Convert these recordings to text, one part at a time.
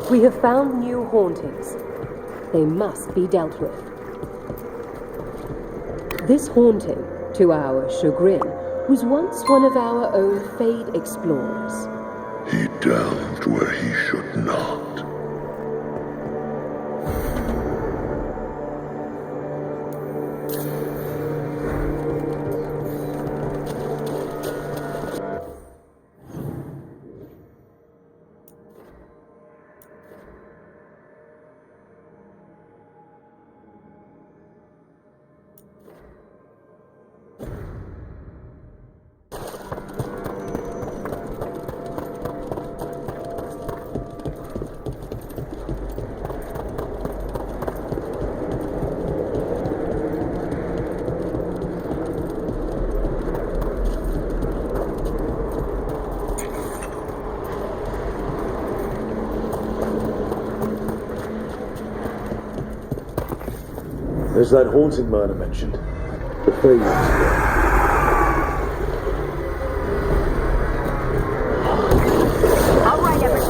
We have found new hauntings. They must be dealt with. This haunting, to our chagrin, was once one of our own Fade explorers. He delved where he should not. There's that haunting mine I mentioned. The Veilguard. All right, everyone.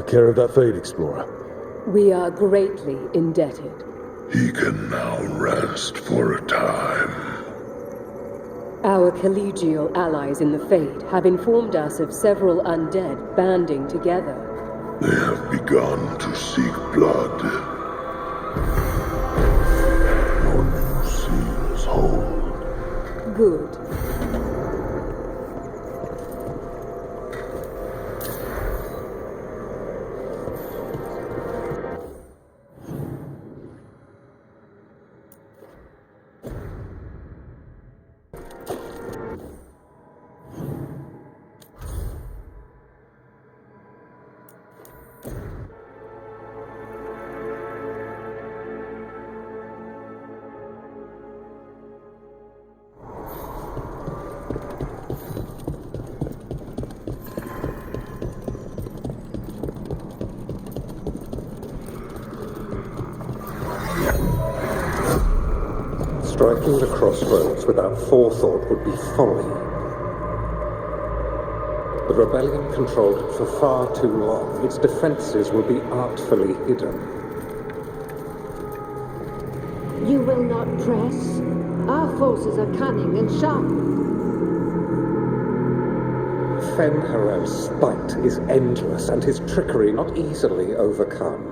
Care of that Fade explorer. We are greatly indebted. He can now rest for a time. Our collegial allies in the Fade have informed us of several undead banding together. They have begun to seek blood. Your new seals hold. Good. Striking the crossroads without forethought would be folly. The rebellion controlled it for far too long. Its defenses will be artfully hidden. You will not press. Our forces are cunning and sharp. Fenharel's spite is endless and his trickery not easily overcome.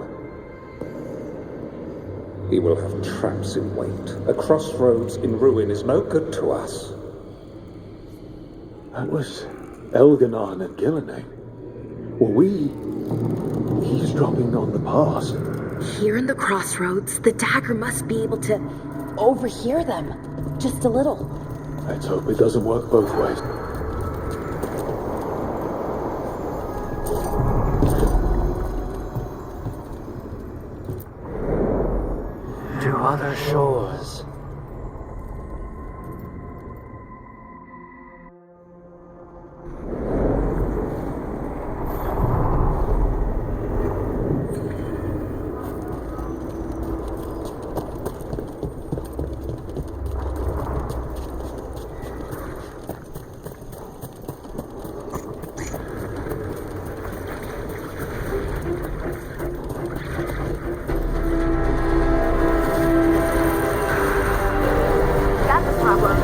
He will have traps in wait. A crossroads in ruin is no good to us. That was Elganon and Gillenay. Were we eavesdropping on the past? Here in the crossroads, the dagger must be able to overhear them. Just a little. Let's hope it doesn't work both ways. To other shores. Got the problem.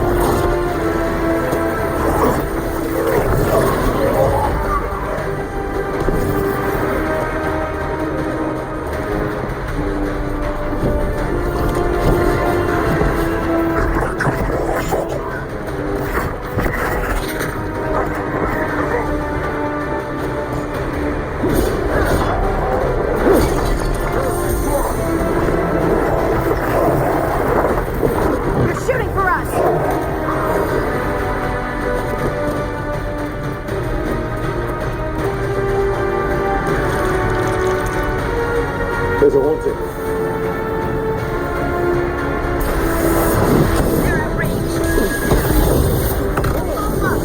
They're shooting for us! There's a haunting. They're at range. They're aiming for us.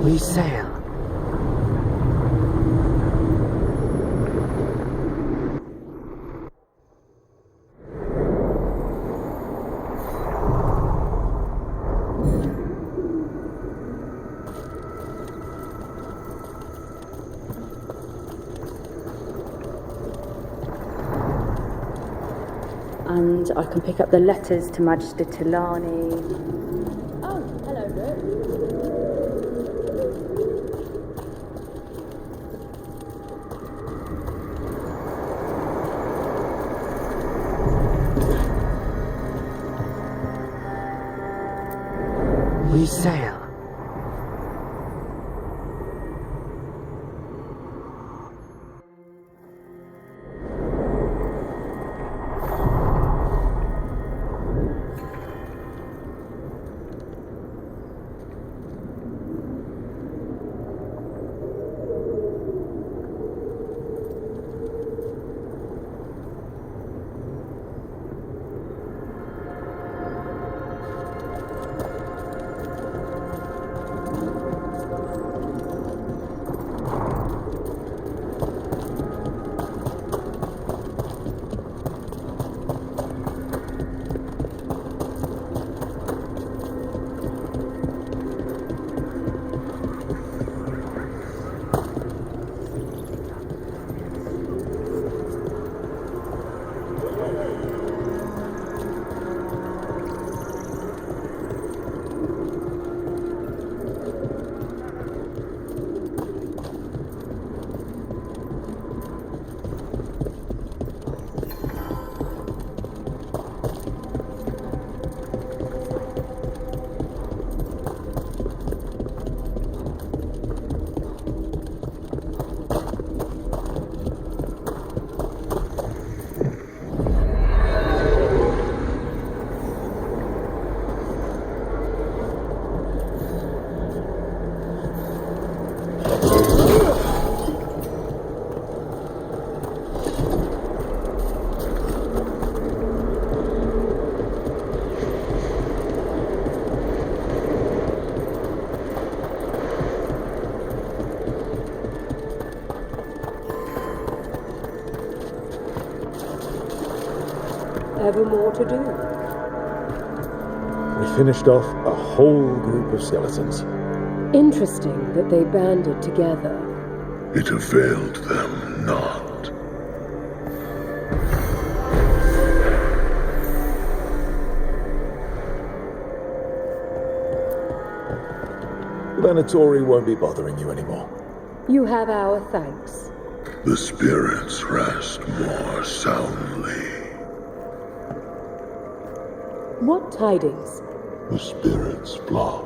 We sail. And I can pick up the letters to Magister Tilani. Oh, hello, Rick. We sail. Ever more to do? We finished off a whole group of skeletons. Interesting that they banded together. It availed them not. Venatori won't be bothering you anymore. You have our thanks. The spirits rest more soundly. What tidings? The spirits flock.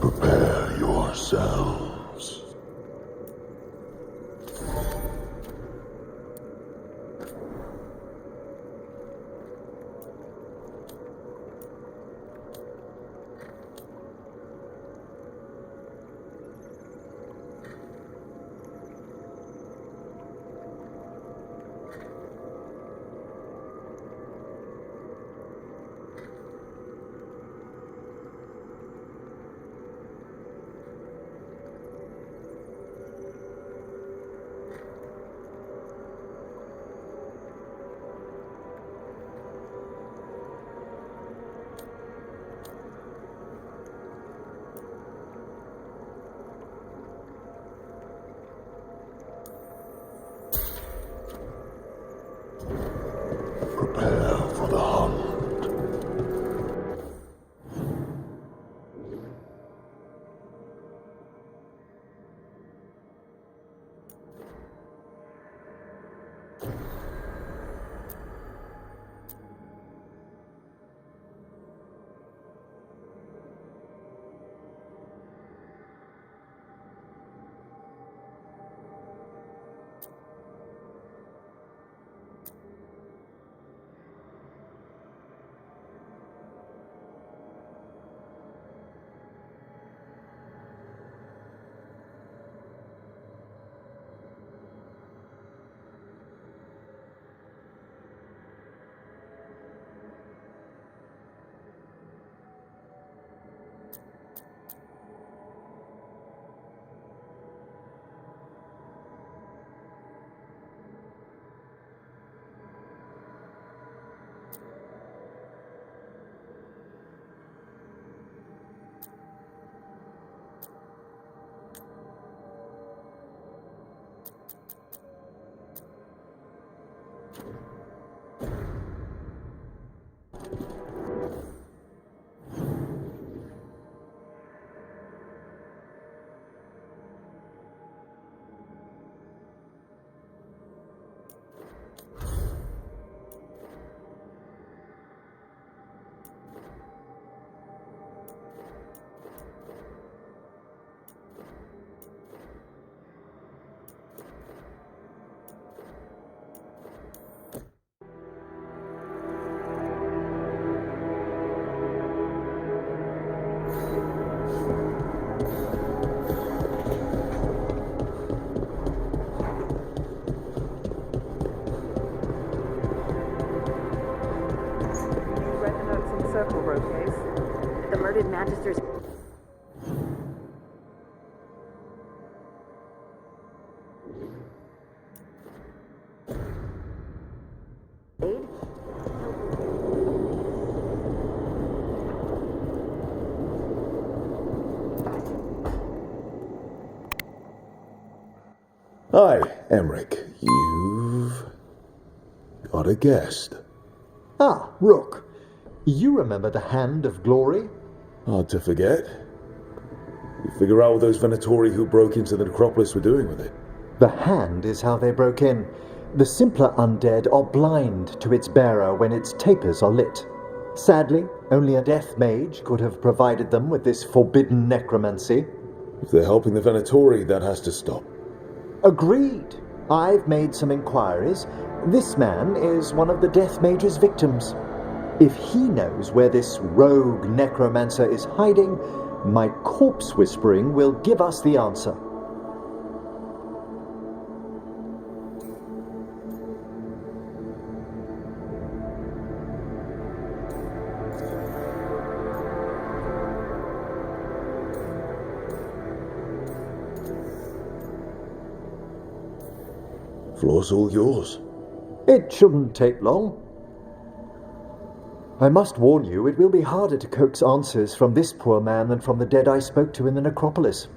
Prepare yourselves. Circle road case. The murdered Magister's... Hi, Emmerich. You've got a guest. Ah, Rook. You remember the Hand of Glory? Hard to forget. You figure out what those Venatori who broke into the necropolis were doing with it? The Hand is how they broke in. The simpler undead are blind to its bearer when its tapers are lit. Sadly, only a death mage could have provided them with this forbidden necromancy. If they're helping the Venatori, that has to stop. Agreed. I've made some inquiries. This man is one of the death mage's victims. If he knows where this rogue necromancer is hiding, my corpse whispering will give us the answer. Floor's all yours. It shouldn't take long. I must warn you, it will be harder to coax answers from this poor man than from the dead I spoke to in the necropolis.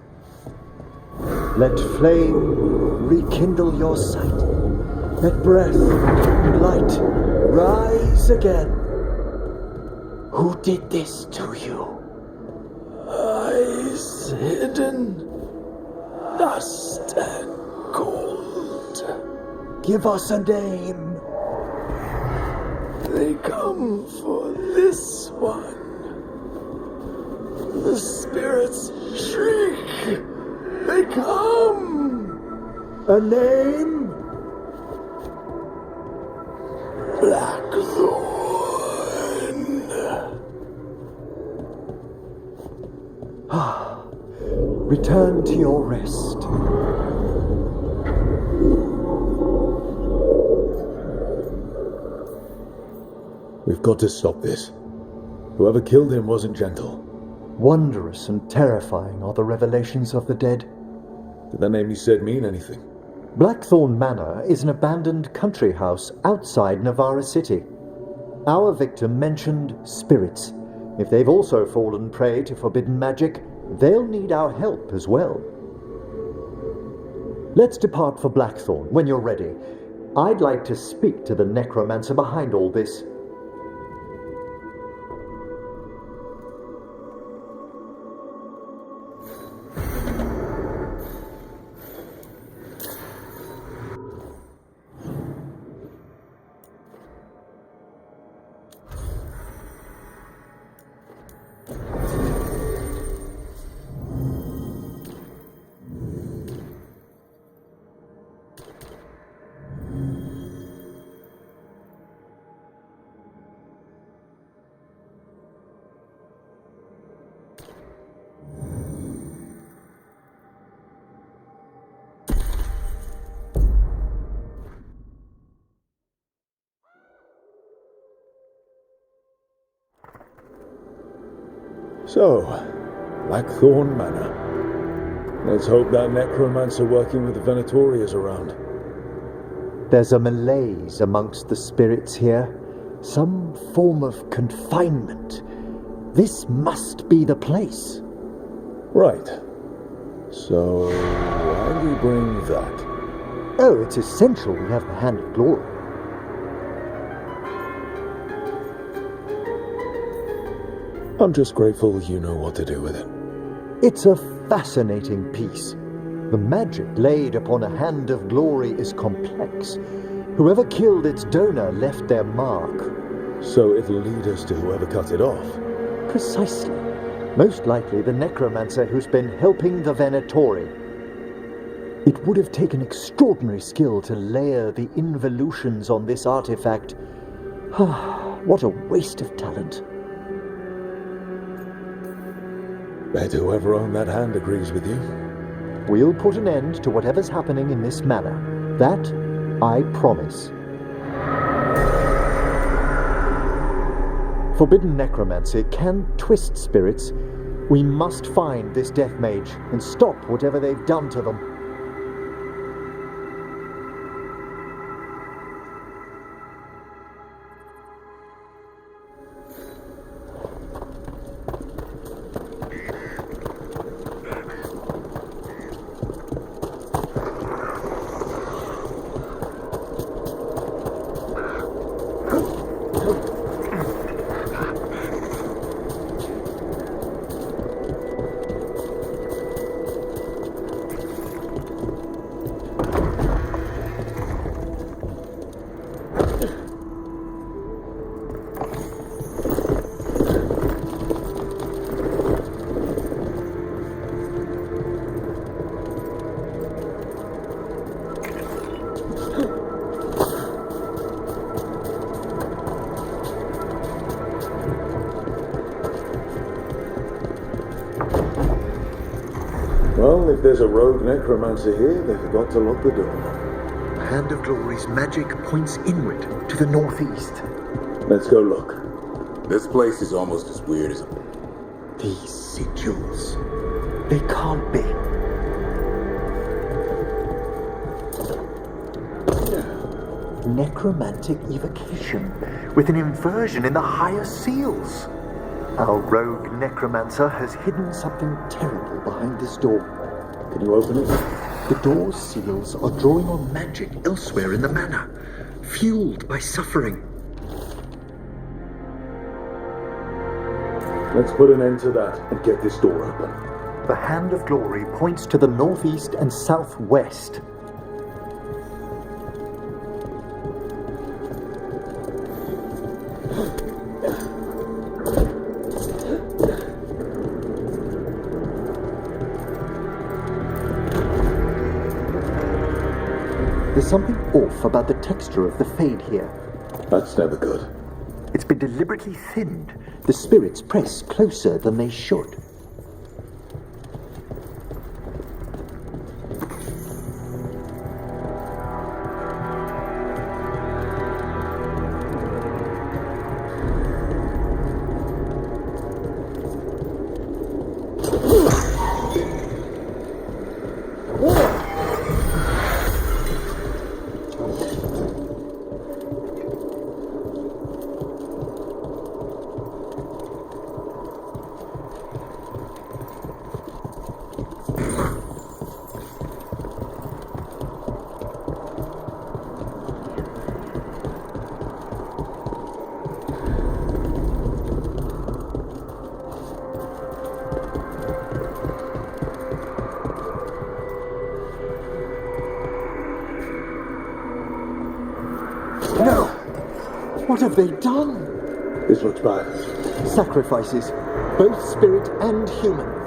Let flame rekindle your sight. Let breath and light rise again. Who did this to you? Eyes hidden, dust and cold. Give us a name. They come for this one. The spirits shriek. They come. A name? Blackthorn. Return to your rest. We've got to stop this. Whoever killed him wasn't gentle. Wondrous and terrifying are the revelations of the dead. Did that name you said mean anything? Blackthorn Manor is an abandoned country house outside Navarra City. Our victim mentioned spirits. If they've also fallen prey to forbidden magic, they'll need our help as well. Let's depart for Blackthorn when you're ready. I'd like to speak to the necromancer behind all this. So, Blackthorn Manor. Let's hope that necromancer working with the Venatori is around. There's a malaise amongst the spirits here. Some form of confinement. This must be the place. Right. So, why do we bring that? Oh, it's essential we have the Hand of Glory. I'm just grateful you know what to do with it. It's a fascinating piece. The magic laid upon a hand of glory is complex. Whoever killed its donor left their mark. So it'll lead us to whoever cut it off. Precisely. Most likely the necromancer who's been helping the Venatori. It would have taken extraordinary skill to layer the involutions on this artifact. What a waste of talent. Bet whoever owned that hand agrees with you. We'll put an end to whatever's happening in this manor. That, I promise. Forbidden necromancy can twist spirits. We must find this death mage and stop whatever they've done to them. Well, if there's a rogue necromancer here, they forgot to lock the door. The Hand of Glory's magic points inward to the northeast. Let's go look. This place is almost as weird as... These sigils. They can't be. Necromantic evocation, with an inversion in the higher seals. Our rogue necromancer has hidden something terrible behind this door. Can you open it? The door's seals are drawing on magic elsewhere in the manor, fueled by suffering. Let's put an end to that and get this door open. The Hand of Glory points to the northeast and southwest. There's something off about the texture of the fade here. That's never good. It's been deliberately thinned. The spirits press closer than they should. What have they done? This looks bad. Sacrifices, both spirit and human.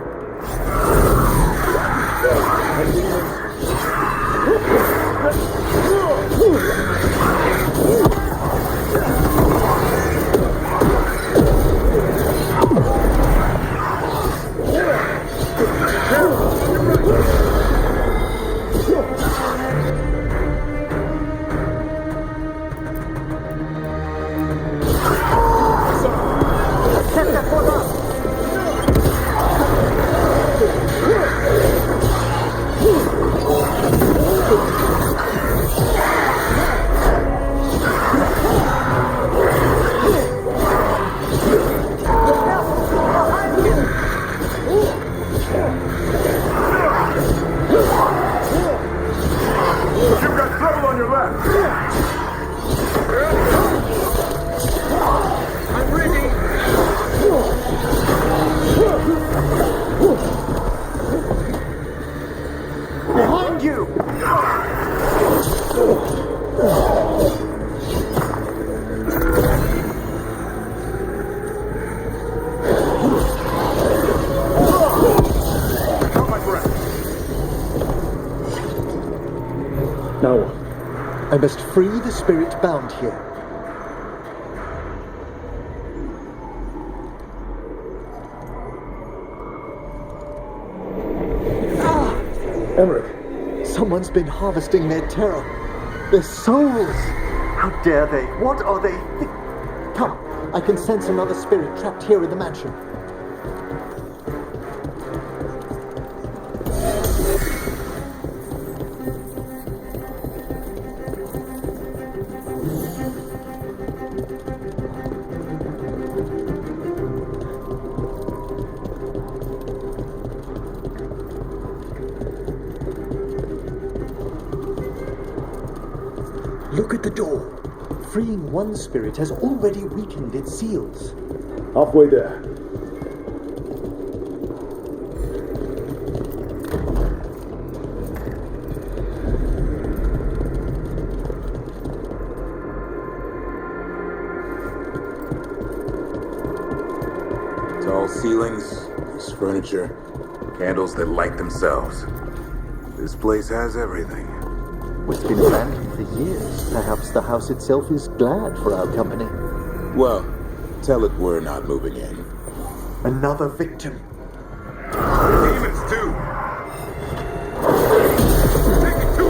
I must free the spirit bound here. Emmerich, Someone's been harvesting their terror. Their souls! How dare they? What are they? Come, I can sense another spirit trapped here in the mansion. Look at the door. Freeing one spirit has already weakened its seals. halfway there. Tall ceilings, loose furniture, candles that light themselves. This place has everything. It's been abandoned for years. Perhaps the house itself is glad for our company. Well, tell it we're not moving in. Another victim. Demons too! Take it to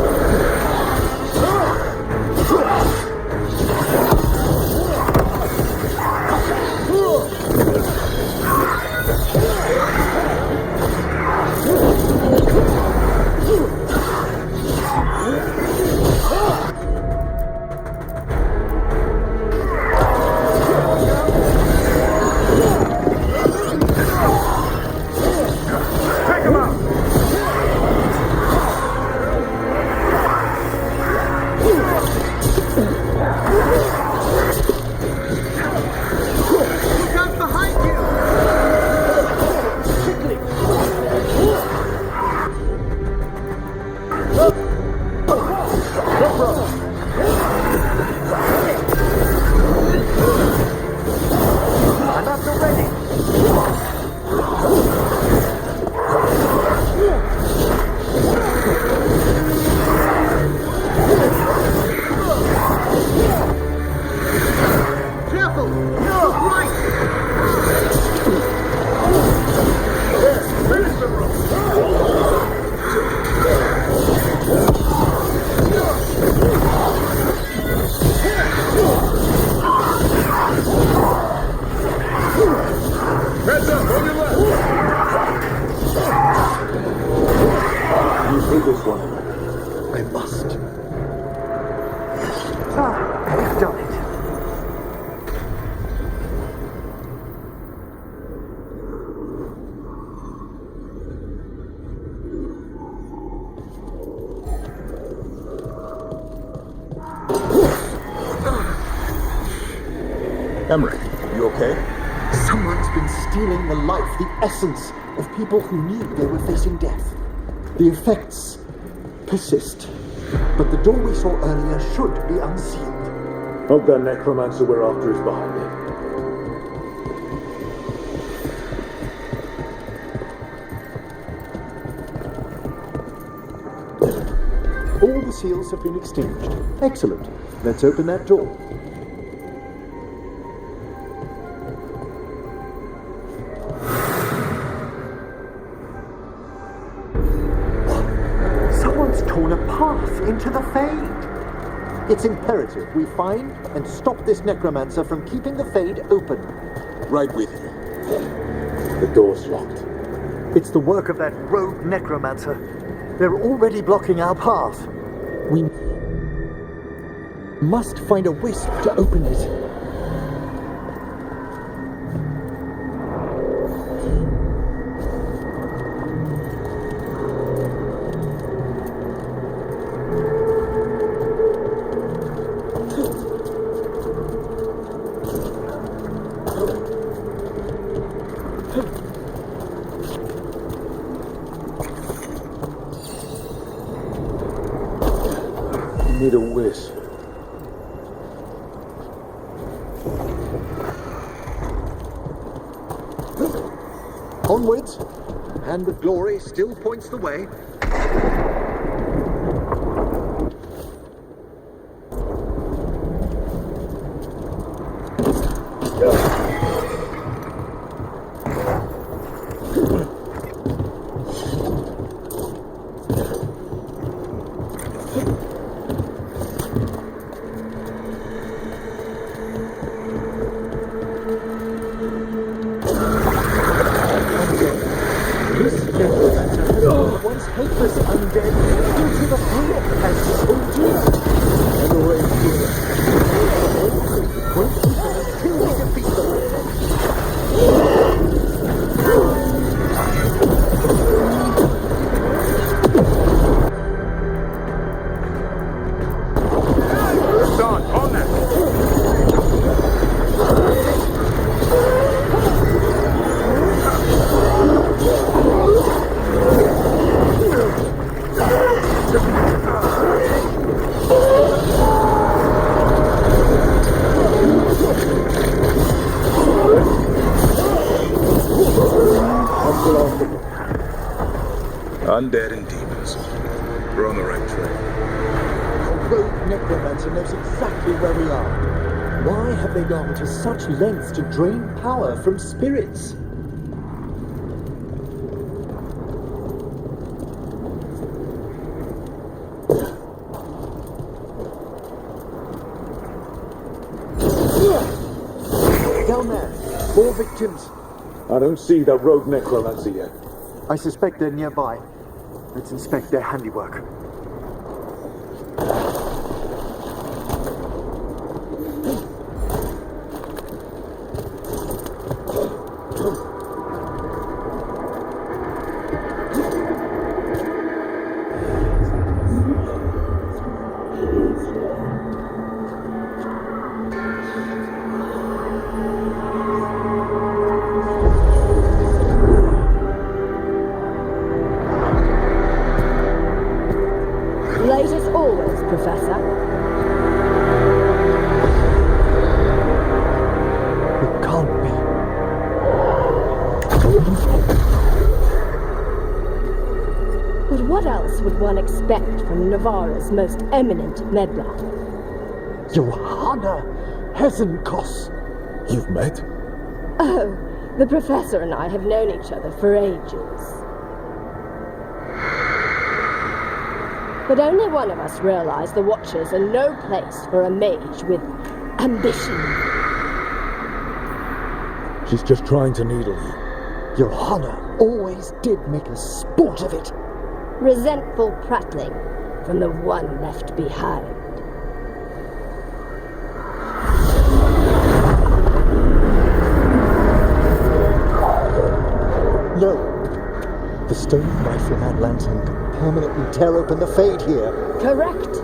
Emmerich, you okay? Someone's been stealing the life, the essence of people who knew they were facing death. The effects persist, but the door we saw earlier should be unsealed. Hope that necromancer we're after is behind it. All the seals have been extinguished. Excellent. Let's open that door. Torn a path into the Fade. It's imperative we find and stop this necromancer from keeping the Fade open. Right with you. The door's locked. It's the work of that rogue necromancer. They're already blocking our path. We must find a wisp to open it. Need a whiz. Onwards. Hand of Glory still points the way. Once helpless undead into the fire as soldiers. And away here. Won't keep them until we defeat them. Son, on that! Undead and demons. We're on the right track. The rogue necromancer knows exactly where we are. Why have they gone to such lengths to drain power from spirits? Down there, more victims. I don't see that rogue necromancer yet. I suspect they're nearby. Let's inspect their handiwork. Late as always, Professor. It can't be. But what else would one expect from Navarra's most eminent meddler? Johanna Hesenkos. You've met? Oh, the Professor and I have known each other for ages. But only one of us realized the Watchers are no place for a mage with ambition. She's just trying to needle you. Johanna always did make a sport of it. Resentful prattling from the one left behind. No. The stone rifleman lantern can permanently tear open the Fade here. Correct.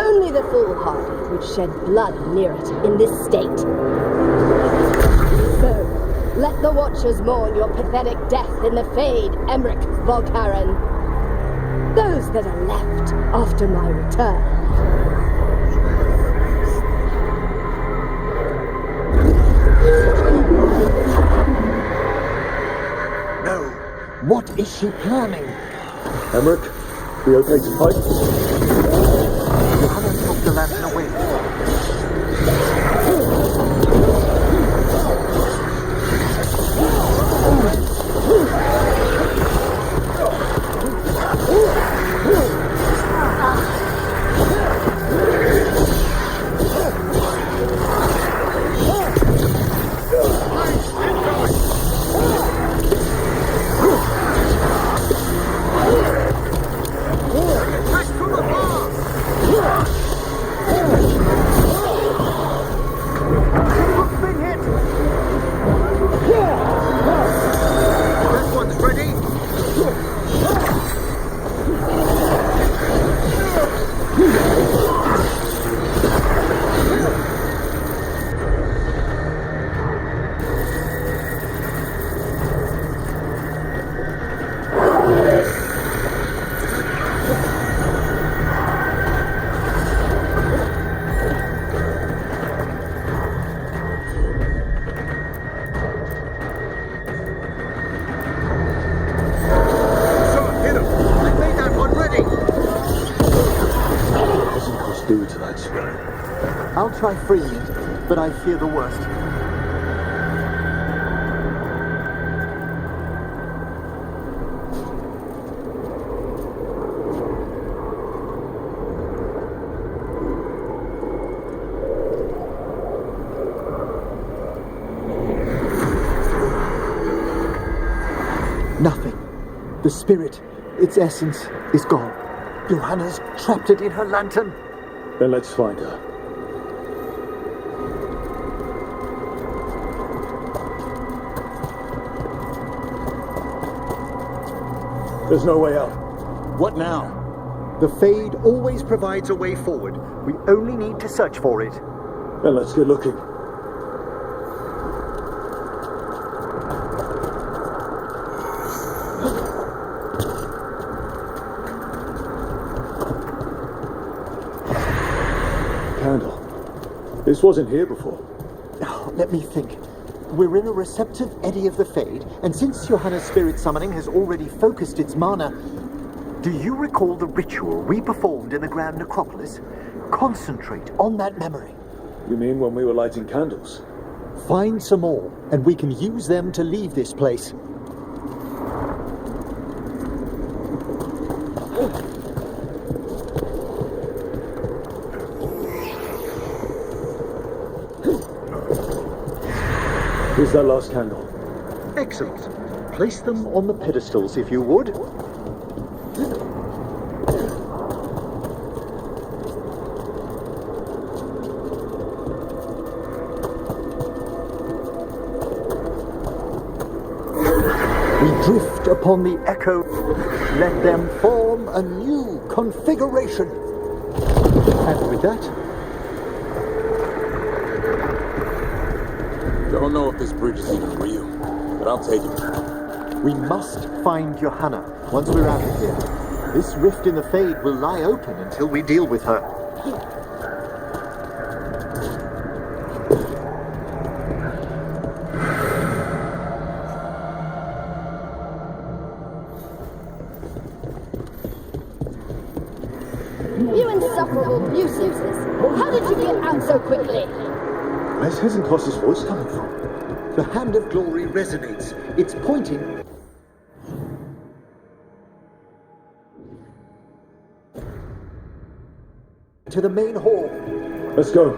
Only the foolhardy would shed blood near it in this state. So, let the Watchers mourn your pathetic death in the Fade, Emmerich Volkaren. Those that are left after my return. No. What is she planning? Emmerich, we okay to fight? Johanna took the lantern away. I'll try freeing it. but I fear the worst. Nothing. The spirit, its essence, is gone. Johanna's trapped it in her lantern. Then let's find her. There's no way out. What now? The Fade always provides a way forward. We only need to search for it. Then let's get looking. Candle. This wasn't here before. Now, let me think. We're in a receptive eddy of the Fade, and since Johanna's spirit summoning has already focused its mana, do you recall the ritual we performed in the Grand Necropolis? Concentrate on that memory. You mean when we were lighting candles? Find some more, and we can use them to leave this place. Here's that last candle. Excellent. Place them on the pedestals if you would. We drift upon the echo. Let them form a new configuration. And with that, Don't know if this bridge is even real, but I'll take it. we must find Johanna once we're out of here. This rift in the Fade will lie open until we deal with her. You insufferable nuisances! How did you get out so quickly? Where's Hezenkos's voice coming from? The Hand of Glory resonates. It's pointing. To the main hall. Let's go.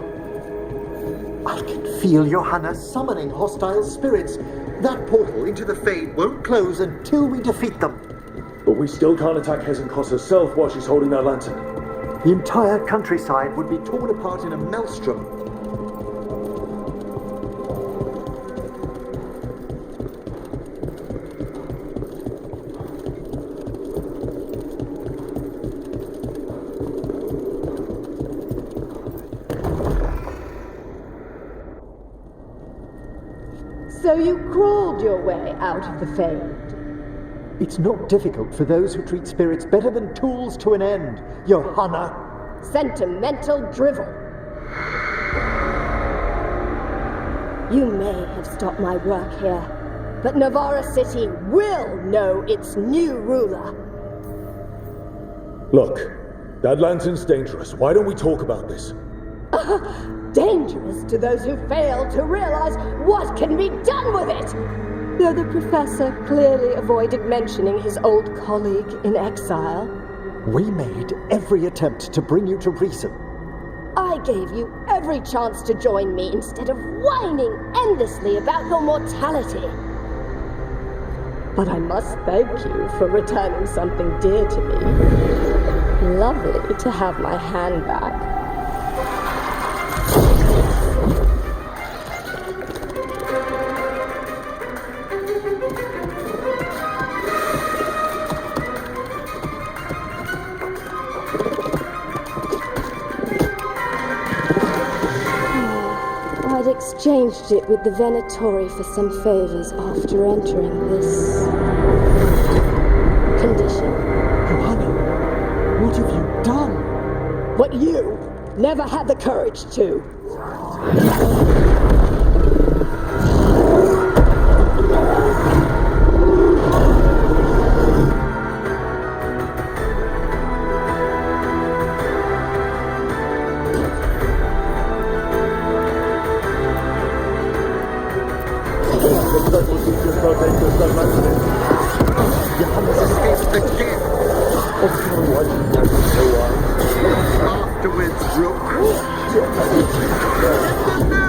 I can feel Johanna summoning hostile spirits. That portal into the Fade won't close until we defeat them. But we still can't attack Hezenkos herself while she's holding that lantern. The entire countryside would be torn apart in a maelstrom. So you crawled your way out of the Fade. It's not difficult for those who treat spirits better than tools to an end, Johanna. Sentimental drivel. You may have stopped my work here, but Navarra City will know its new ruler. Look, that lantern's dangerous. Why don't we talk about this? Dangerous to those who fail to realize what can be done with it! Though the professor clearly avoided mentioning his old colleague in exile. We made every attempt to bring you to reason. I gave you every chance to join me instead of whining endlessly about your mortality. But I must thank you for returning something dear to me. Lovely to have my hand back. I'd exchanged it with the Venatori for some favors after entering this condition. Johanna, what have you done? What you never had the courage to. Johannes escaped the king. Afterwards, Rook. Get them now!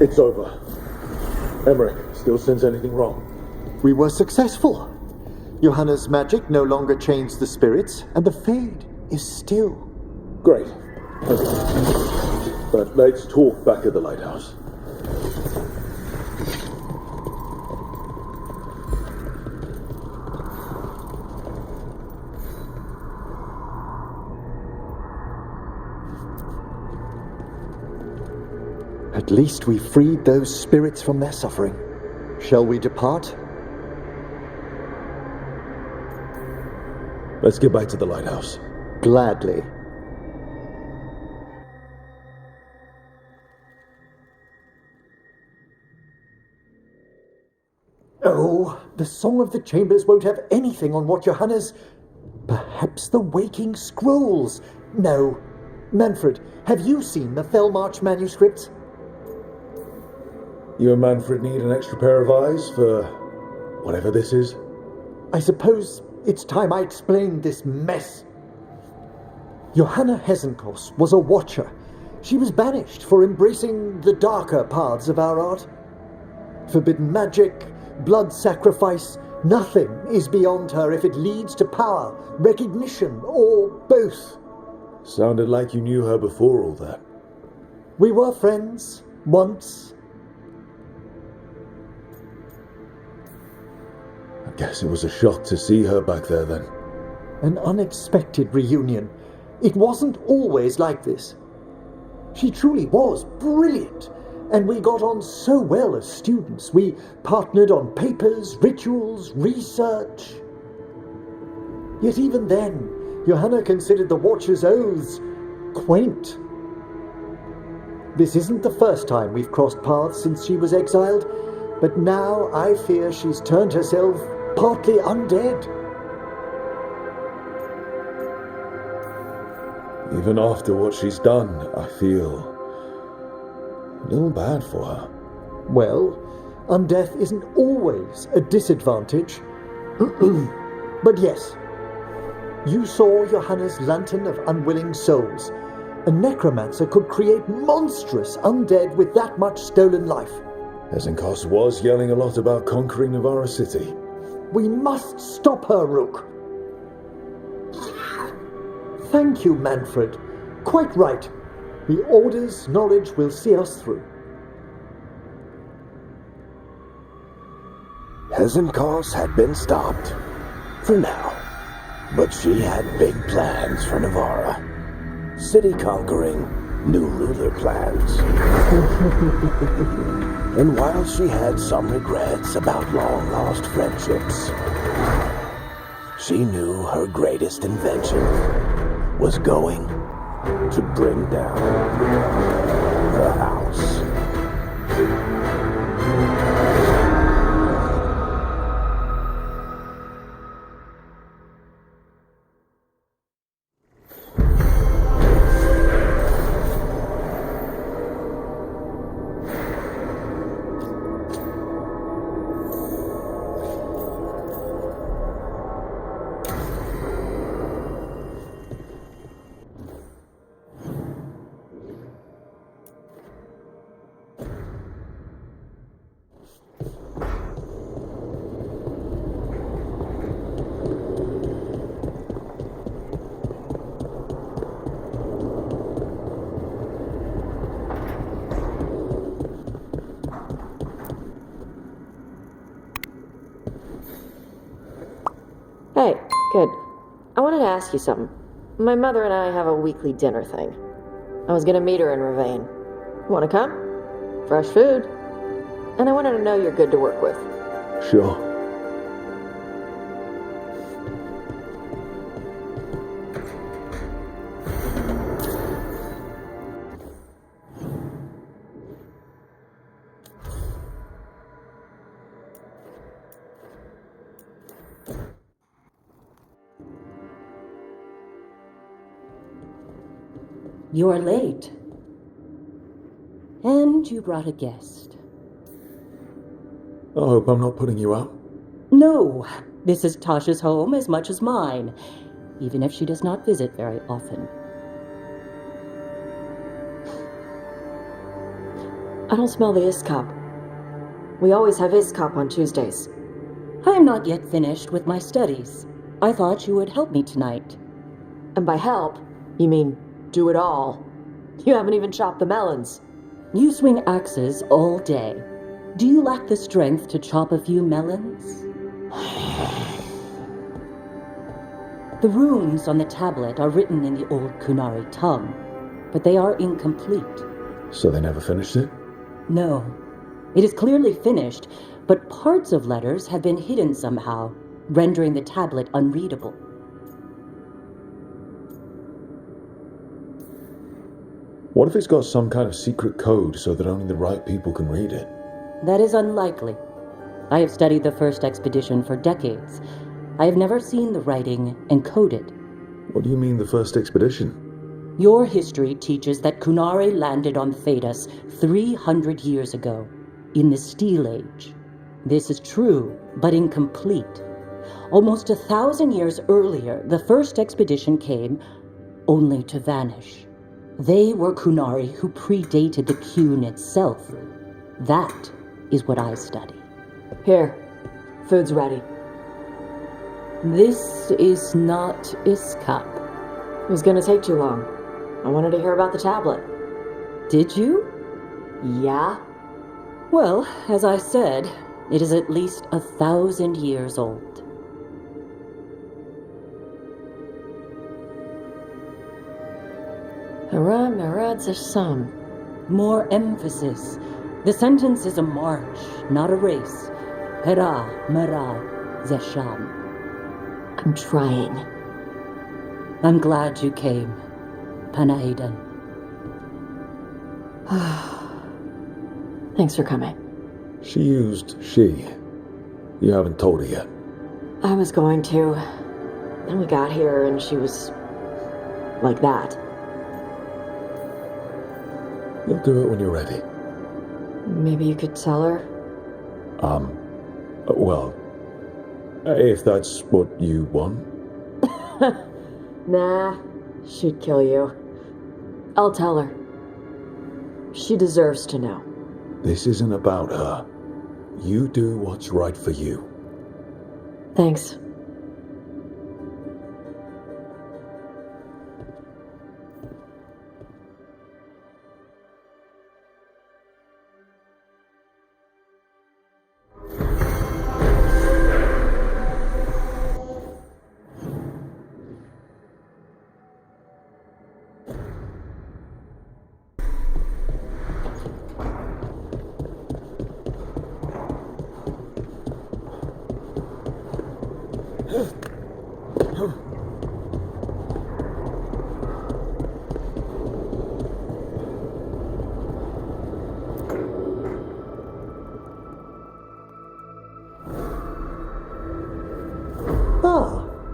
It's over. Emmerich, still sense anything wrong? We were successful. Johanna's magic no longer changed the spirits, and the Fade is still. Great. Okay. But let's talk back at the lighthouse. At least we freed those spirits from their suffering. Shall we depart? Let's get back to the lighthouse. Gladly. Oh, the Song of the Chambers won't have anything on what Johanna's... Perhaps the Waking Scrolls? No. Manfred, have you seen the Fellmarch manuscripts? You and Manfred need an extra pair of eyes for whatever this is? I suppose it's time I explained this mess. Johanna Hesenkos was a watcher. She was banished for embracing the darker paths of our art. Forbidden magic, blood sacrifice, nothing is beyond her if it leads to power, recognition, or both. Sounded like you knew her before all that. We were friends, once. I guess it was a shock to see her back there then. An unexpected reunion. It wasn't always like this. She truly was brilliant, and we got on so well as students. We partnered on papers, rituals, research. Yet even then, Johanna considered the Watcher's oaths quaint. This isn't the first time we've crossed paths since she was exiled, but now I fear she's turned herself partly undead. Even after what she's done, I feel a little bad for her. Well, undeath isn't always a disadvantage. But yes, you saw Johanna's Lantern of Unwilling Souls. A necromancer could create monstrous undead with that much stolen life. Hesenkos was yelling a lot about conquering Navarra City. We must stop her, Rook. Thank you, Manfred. Quite right. The Order's knowledge will see us through. Hesenkos had been stopped. For now. But she had big plans for Navarra. City conquering, new ruler plans. And while she had some regrets about long-lost friendships, she knew her greatest invention was going to bring down the house. Good. I wanted to ask you something. My mother and I have a weekly dinner thing. I was gonna meet her in Ravane. Wanna come? Fresh food. And I wanted to know you're good to work with. Sure. You're late. And you brought a guest. I hope I'm not putting you out. No, this is Tasha's home as much as mine, even if she does not visit very often. I don't smell the Iskop. We always have Iskop on Tuesdays. I am not yet finished with my studies. I thought you would help me tonight. And by help, you mean do it all. You haven't even chopped the melons. You swing axes all day. Do you lack the strength to chop a few melons? The runes on the tablet are written in the old Qunari tongue, but they are incomplete. So they never finished it? No. It is clearly finished, but parts of letters have been hidden somehow, rendering the tablet unreadable. What if it's got some kind of secret code so that only the right people can read it? That is unlikely. I have studied the first expedition for decades. I have never seen the writing encoded. What do you mean, the first expedition? Your history teaches that Qunari landed on Thedas 300 years ago, in the Steel Age. This is true, but incomplete. Almost 1,000 years earlier, the first expedition came, only to vanish. They were Qunari who predated the Qun itself. That is what I study. Here, food's ready. This is not Iskop. It was gonna take too long. I wanted to hear about the tablet. Did you? Yeah. Well, as I said, it is at least 1,000 years old. Hara Merad Zesham. More emphasis. The sentence is a march, not a race. Hara Merad Zesham. I'm trying. I'm glad you came, Panaidan. Thanks for coming. She used she. You haven't told her yet. I was going to. Then we got here and she was like that. You'll do it when you're ready. Maybe you could tell her? Well, if that's what you want. Nah, she'd kill you. I'll tell her. She deserves to know. This isn't about her. You do what's right for you. Thanks.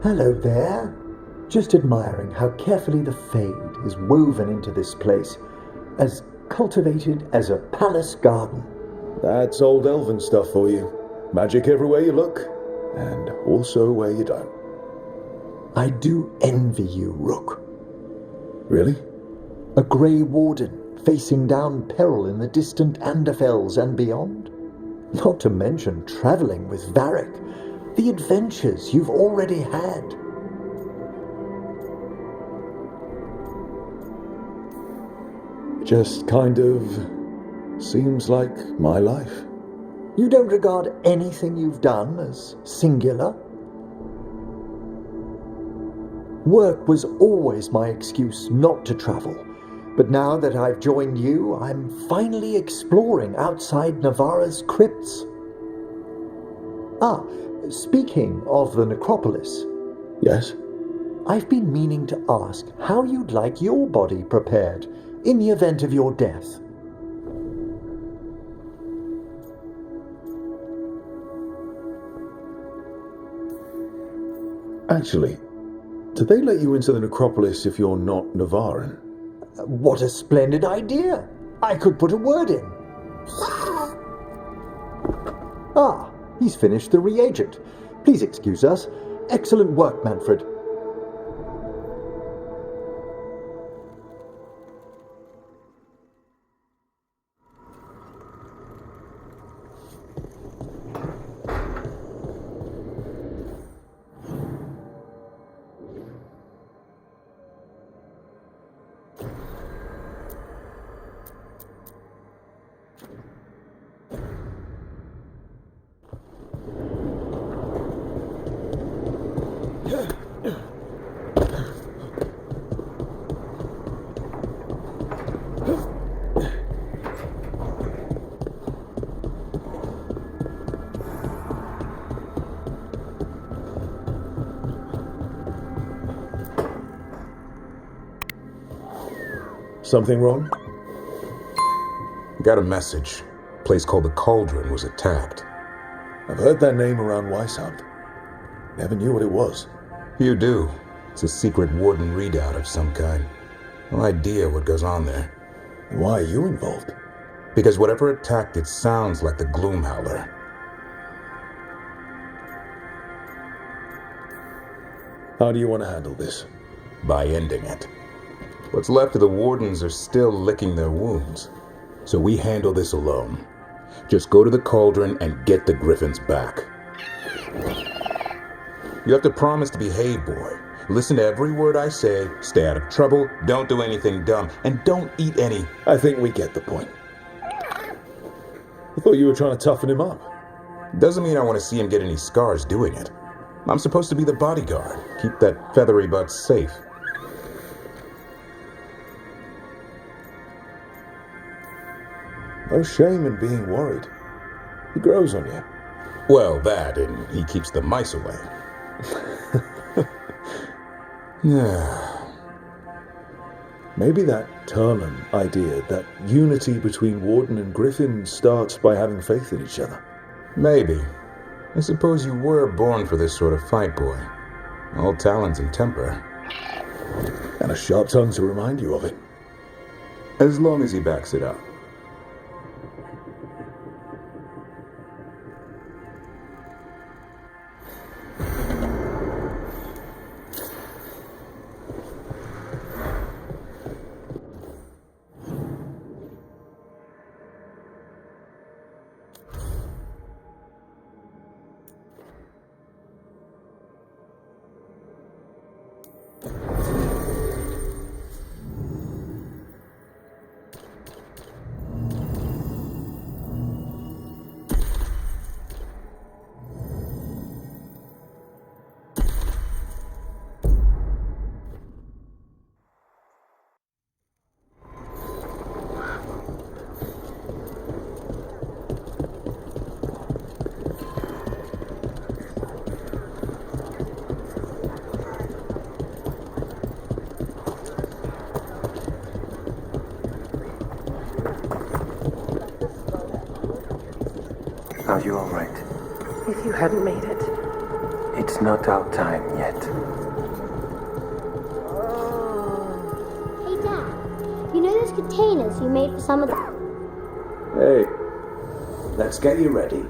Hello there. Just admiring how carefully the Fade is woven into this place, as cultivated as a palace garden. That's old elven stuff for you. Magic everywhere you look, and also where you don't. I do envy you, Rook. Really? A Grey Warden facing down peril in the distant Anderfells and beyond. Not to mention travelling with Varric. The adventures you've already had. Just kind of seems like my life. You don't regard anything you've done as singular? Work was always my excuse not to travel. But now that I've joined you, I'm finally exploring outside Navarra's crypts. Ah, speaking of the necropolis. Yes? I've been meaning to ask how you'd like your body prepared in the event of your death. Actually, do they let you into the necropolis if you're not Navaran? What a splendid idea! I could put a word in. Ah, he's finished the reagent. Please excuse us. Excellent work, Manfred. Something wrong? Got a message. A place called the Cauldron was attacked. I've heard that name around Weishaupt. Never knew what it was. You do. It's a secret warden readout of some kind. No idea what goes on there. Why are you involved? Because whatever attacked it sounds like the Gloomhowler. How do you want to handle this? By ending it. What's left of the Wardens are still licking their wounds. So we handle this alone. Just go to the Cauldron and get the Griffins back. You have to promise to behave, boy. Listen to every word I say, stay out of trouble, don't do anything dumb, and don't eat any... I think we get the point. I thought you were trying to toughen him up. Doesn't mean I want to see him get any scars doing it. I'm supposed to be the bodyguard, keep that feathery butt safe. No shame in being worried. He grows on you. Well, that, and he keeps the mice away. Yeah. Maybe that Turnham idea, that unity between Warden and Griffin starts by having faith in each other. Maybe. I suppose you were born for this sort of fight, boy. All talents and temper. And a sharp tongue to remind you of it. As long as he backs it up. Are you alright? If you hadn't made it. It's not our time yet. Hey, Dad. You know those containers you made for some of the... Hey, let's get you ready.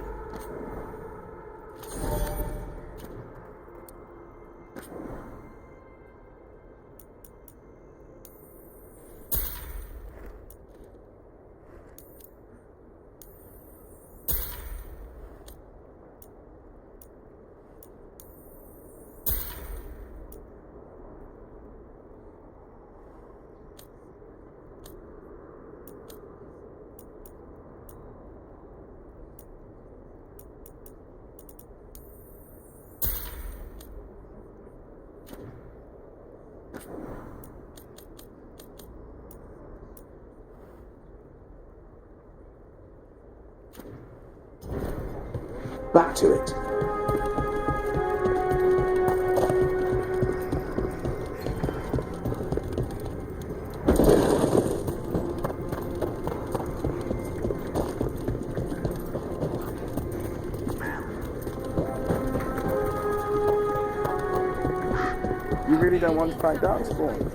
Back to it. You really don't want to find out, Spawn?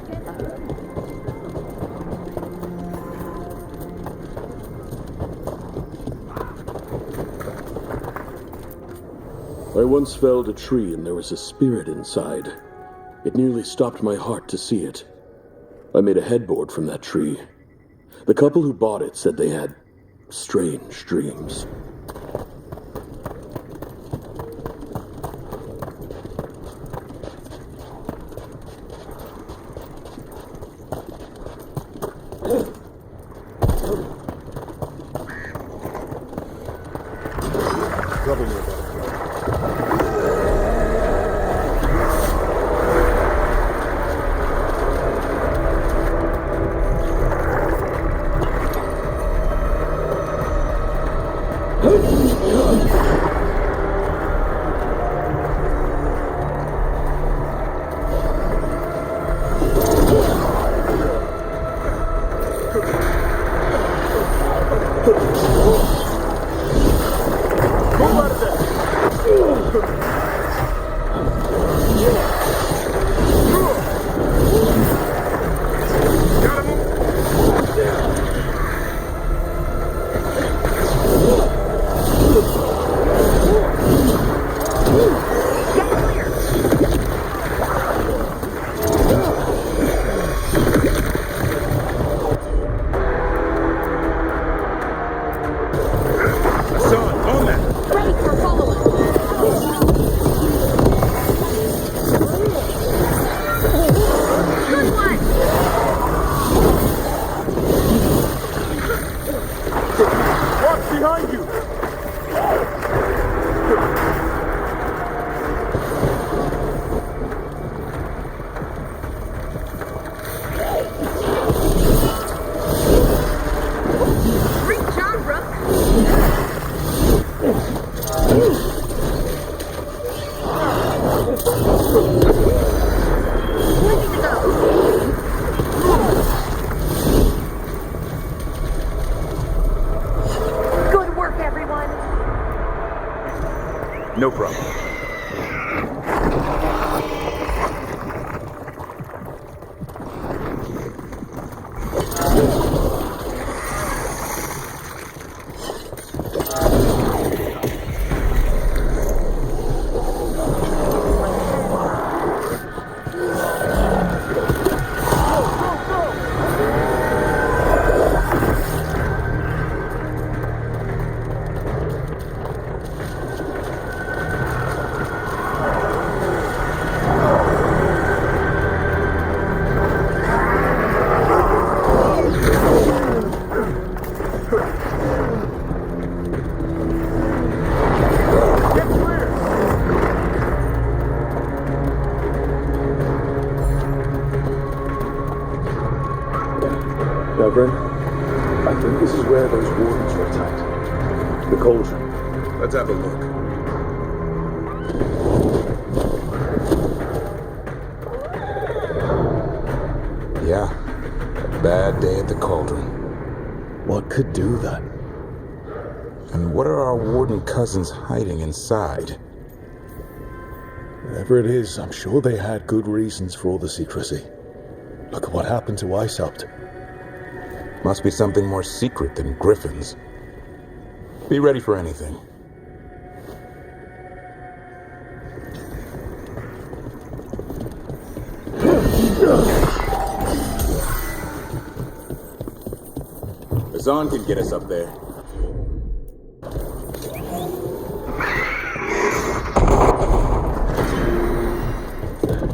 I once felled a tree and there was a spirit inside. It nearly stopped my heart to see it. I made a headboard from that tree. The couple who bought it said they had strange dreams. No problem. Reverend, I think this is where those wardens were attacked. The Cauldron. Let's have a look. Yeah, a bad day at the Cauldron. What could do that? And what are our warden cousins hiding inside? Whatever it is, I'm sure they had good reasons for all the secrecy. Look at what happened to Icehopt. Must be something more secret than griffins. Be ready for anything. Azan can get us up there.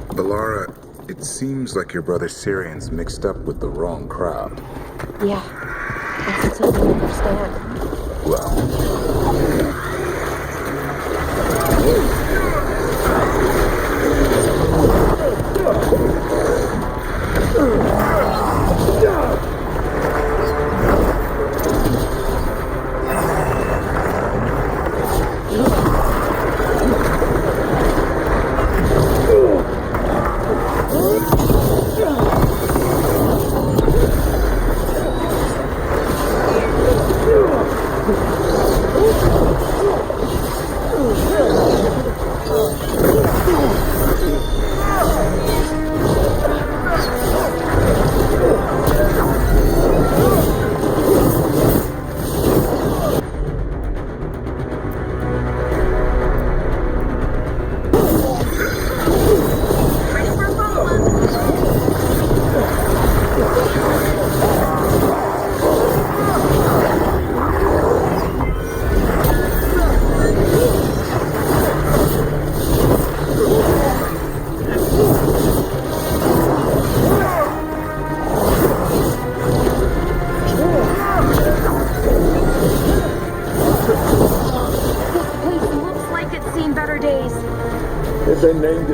Balara, it seems like your brother Syrian's mixed up with the wrong crowd. Yeah, I still don't understand.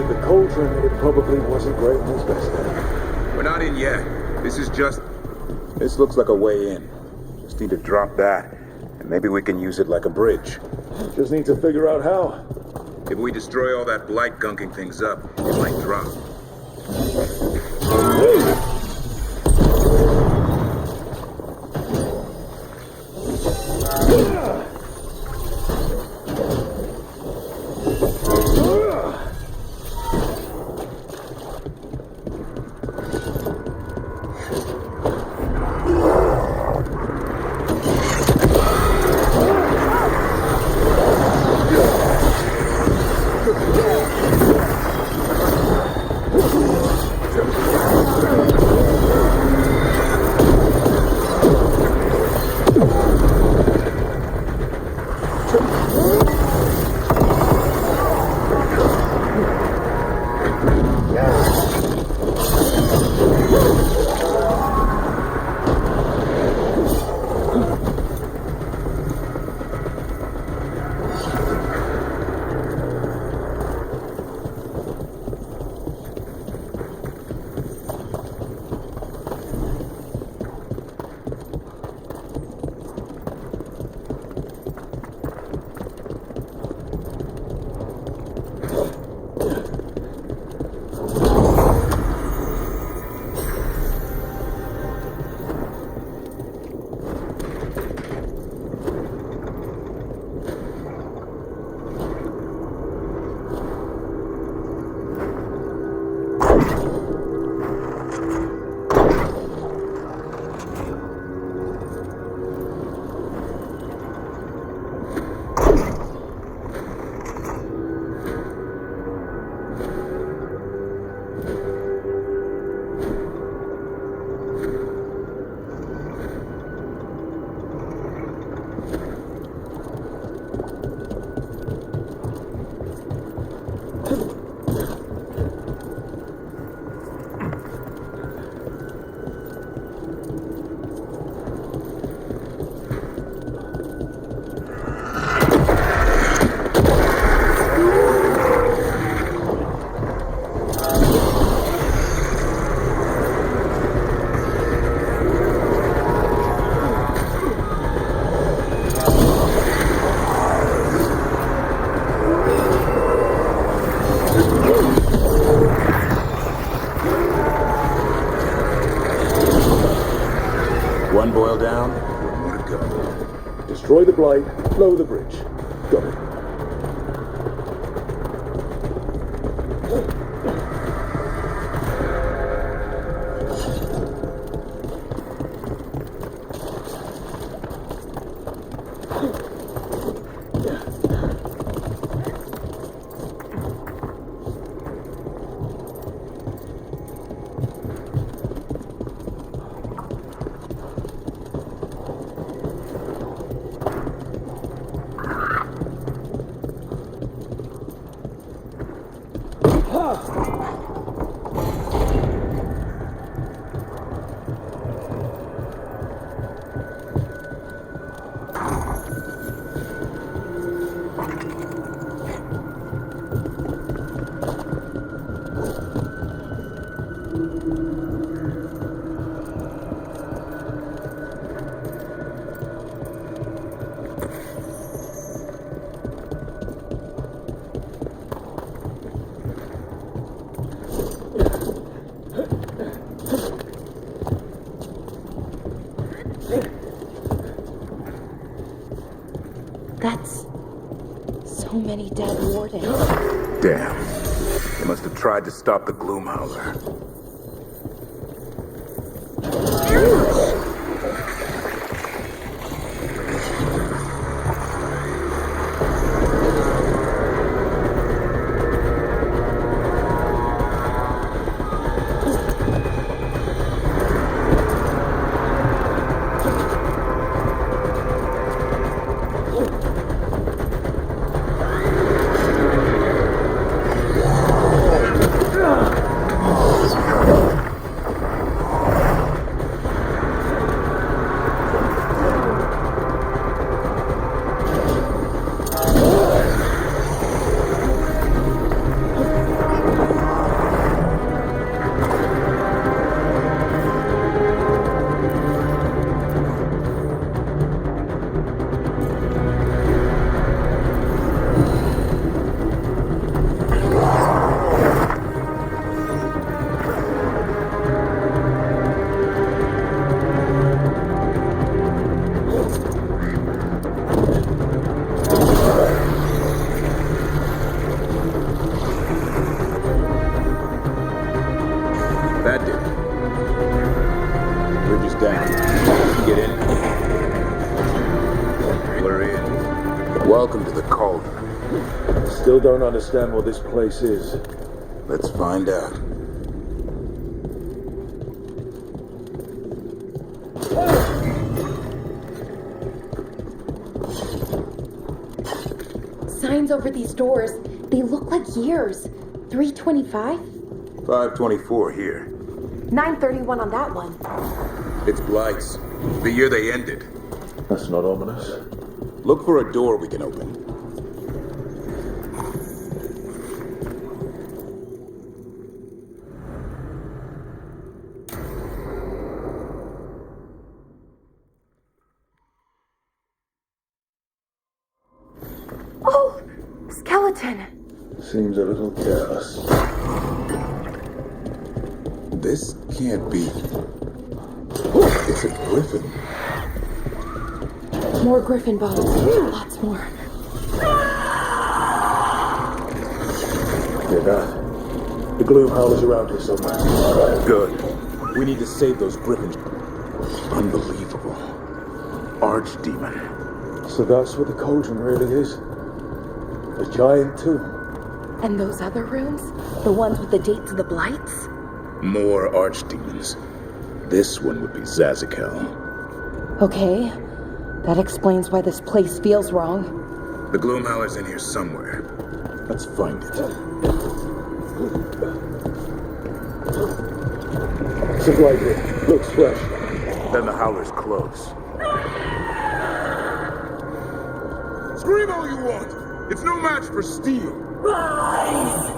the Cauldron, it probably wasn't great in its best day. We're not in yet. This is just... This looks like a way in. Just need to drop that, and maybe we can use it like a bridge. Just need to figure out how. If we destroy all that blight gunking things up, it might drop. One boil down, one more to go. Destroy the blight, blow the bridge. Got it. That's so many dead wardens. Damn. They must have tried to stop the Gloomhowler. Welcome to the Cauldron. Still don't understand what this place is. Let's find out. Signs over these doors. They look like years. 325? 524 here. 931 on that one. It's Blight's. The year they ended. That's not ominous. Look for a door we can open. Oh! Skeleton! Seems a little careless. This can't be... It's a griffin. More griffin bones. Lots more. Hear that? The gloom howlers around here somewhere. Good. We need to save those griffins. Unbelievable. Archdemon. So that's what the Cauldron really is? A giant tomb? And those other rooms? The ones with the dates of the Blights? More archdemons. This one would be Zazakel. Okay. That explains why this place feels wrong. The Gloomhowler's in here somewhere. Let's find it. Supply here. Looks fresh. Then the Howler's close. Scream all you want! It's no match for steel! Rise!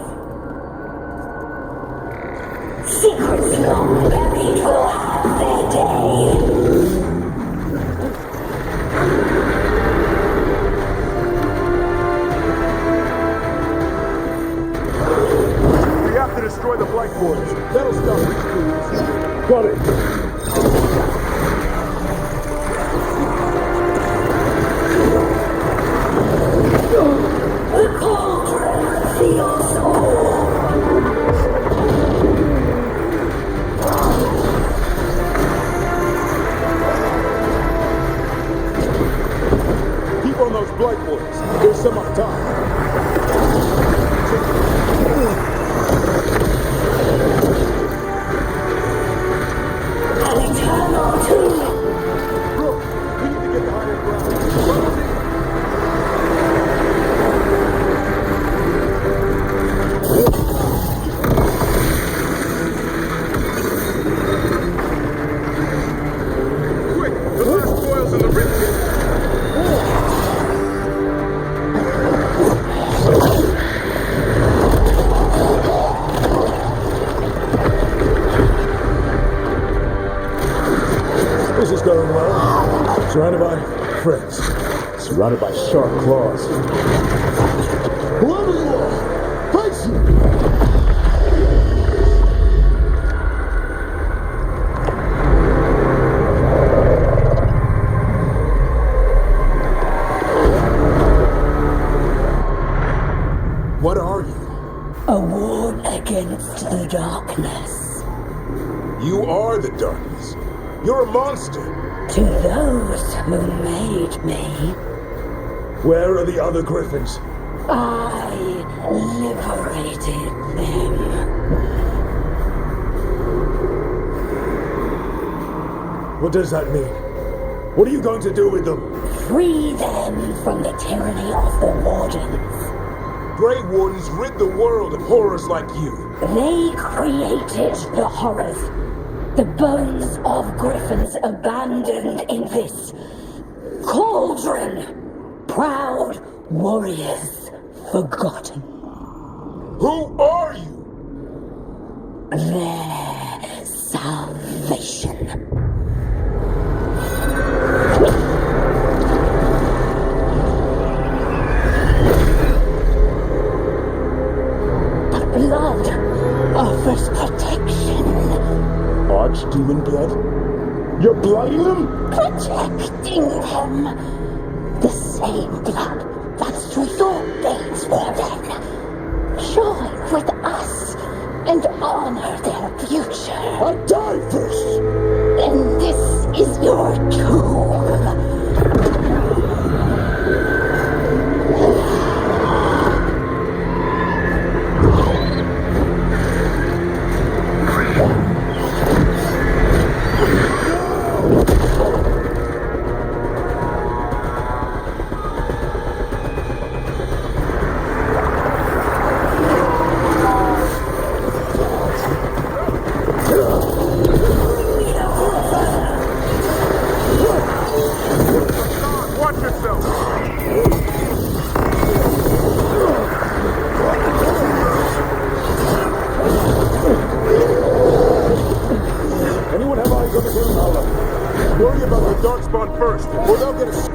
Secrets long buried will have their day. We have to destroy the Blight Wardens. That'll stop these. Got it! The Cauldron feels all. Keep on those Blight Wardens. There's some up top. An eternal tomb. Bro, we need to get to higher ground. Quick, the last coil's in the ring pit. This is going well. Surrounded by friends. Surrounded by sharp claws. Whoever you are, face me! What are you? A ward against the darkness. You are the darkness. You're a monster. To those who made me, Where are the other griffins? I liberated them. What does that mean? What are you going to do with them? Free them from the tyranny of the Wardens. Grey Wardens rid the world of horrors like you. They created the horrors. The bones of griffins abandoned in this cauldron. Proud warriors forgotten. Who are you? Their salvation. But blood offers protection. Archdemon blood? You're blooding them? Protecting them. The same blood that through your veins, Warden. Join with us and honor their future. I'll die first! Then this is your tomb. Darkspawn first, or they'll get us.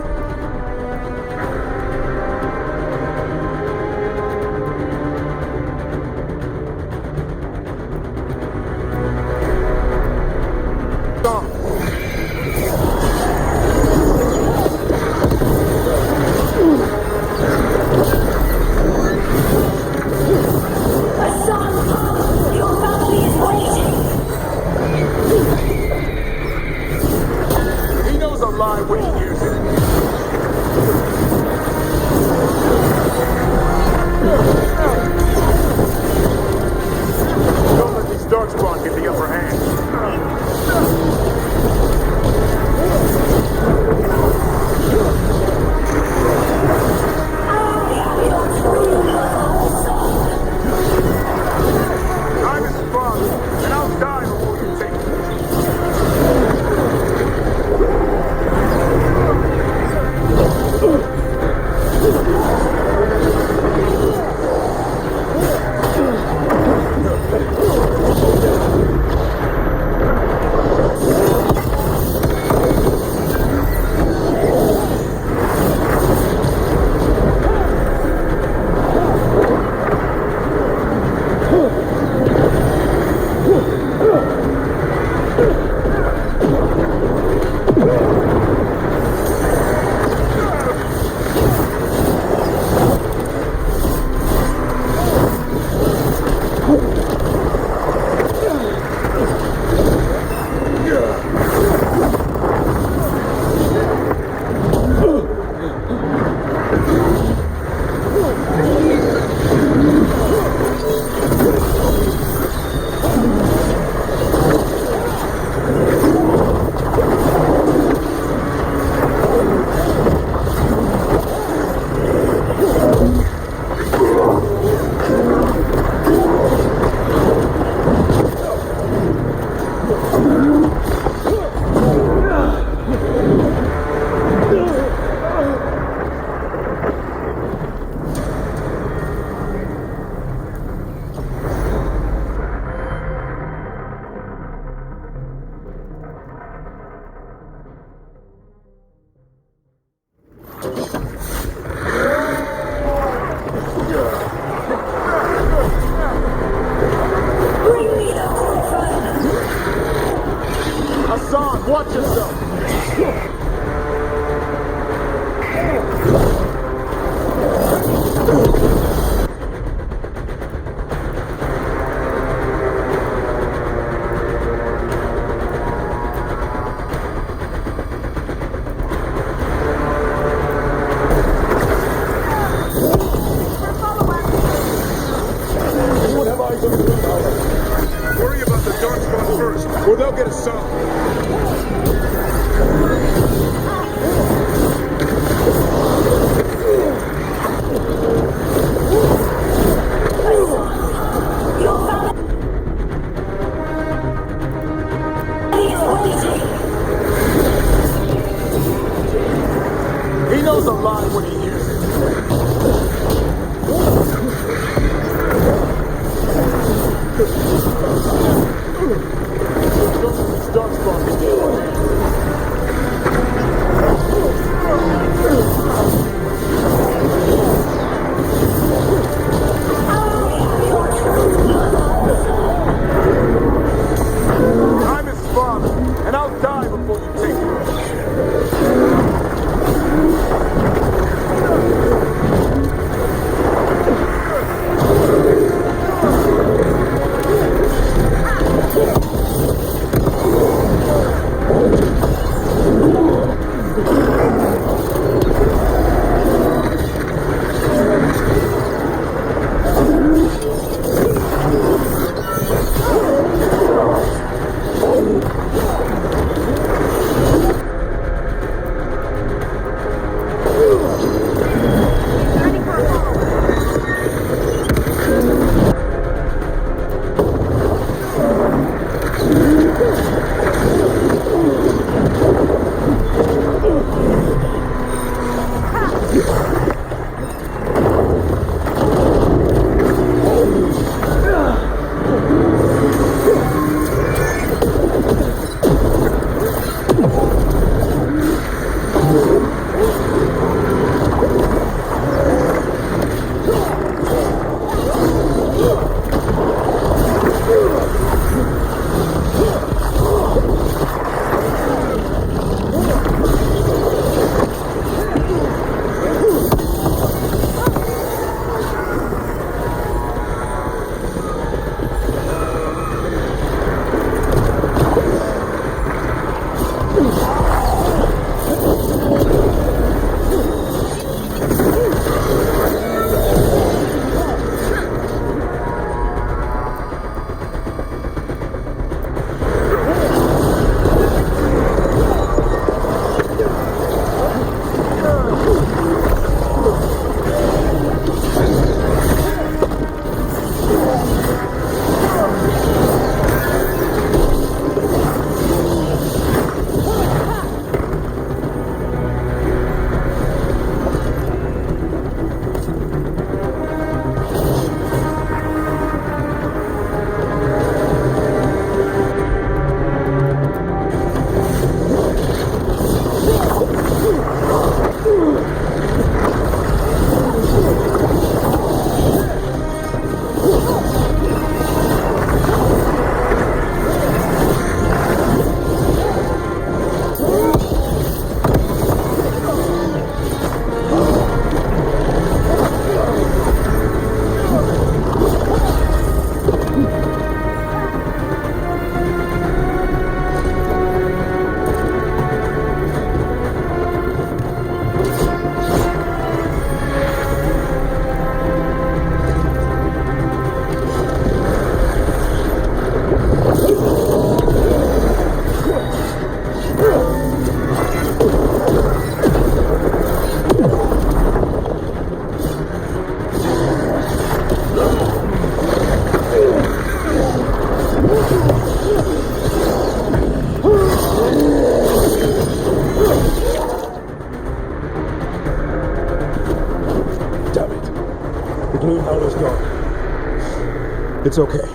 Gloom Howler's gone. It's okay.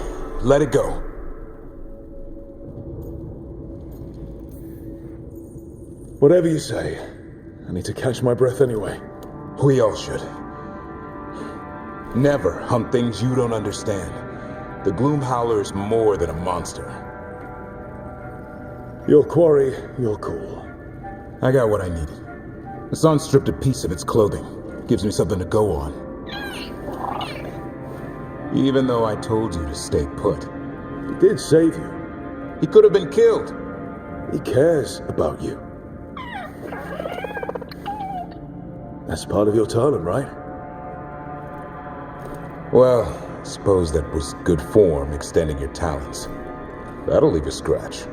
Let it go. Whatever you say. I need to catch my breath anyway. We all should. Never hunt things you don't understand. The Gloom Howler is more than a monster. Your quarry, your call. I got what I needed. The sun stripped a piece of its clothing. Gives me something to go on. Even though I told you to stay put. He did save you. He could have been killed. He cares about you. That's part of your talent, right? Well, I suppose that was good form, extending your talents. That'll leave a scratch.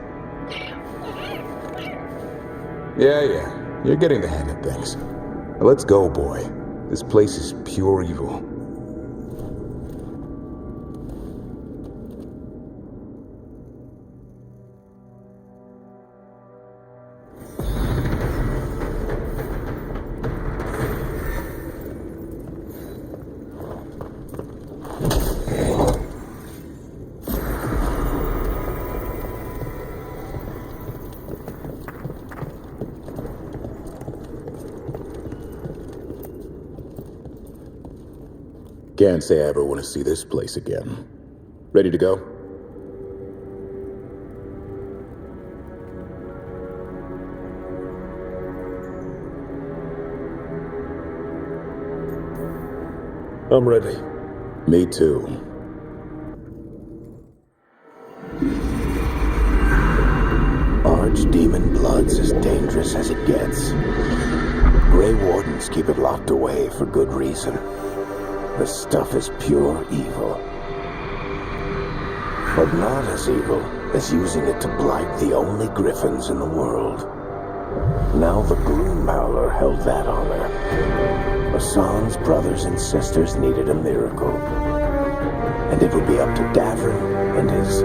Yeah, you're getting the hang of things. Now let's go, boy. This place is pure evil. Can't say I ever want to see this place again. Ready to go? I'm ready. Me too. Archdemon blood's as dangerous as it gets. Grey Wardens keep it locked away for good reason. The stuff is pure evil. But not as evil as using it to blight the only griffins in the world. Now the Gloom Howler held that honor. Hassan's brothers and sisters needed a miracle. And it would be up to Davrin and his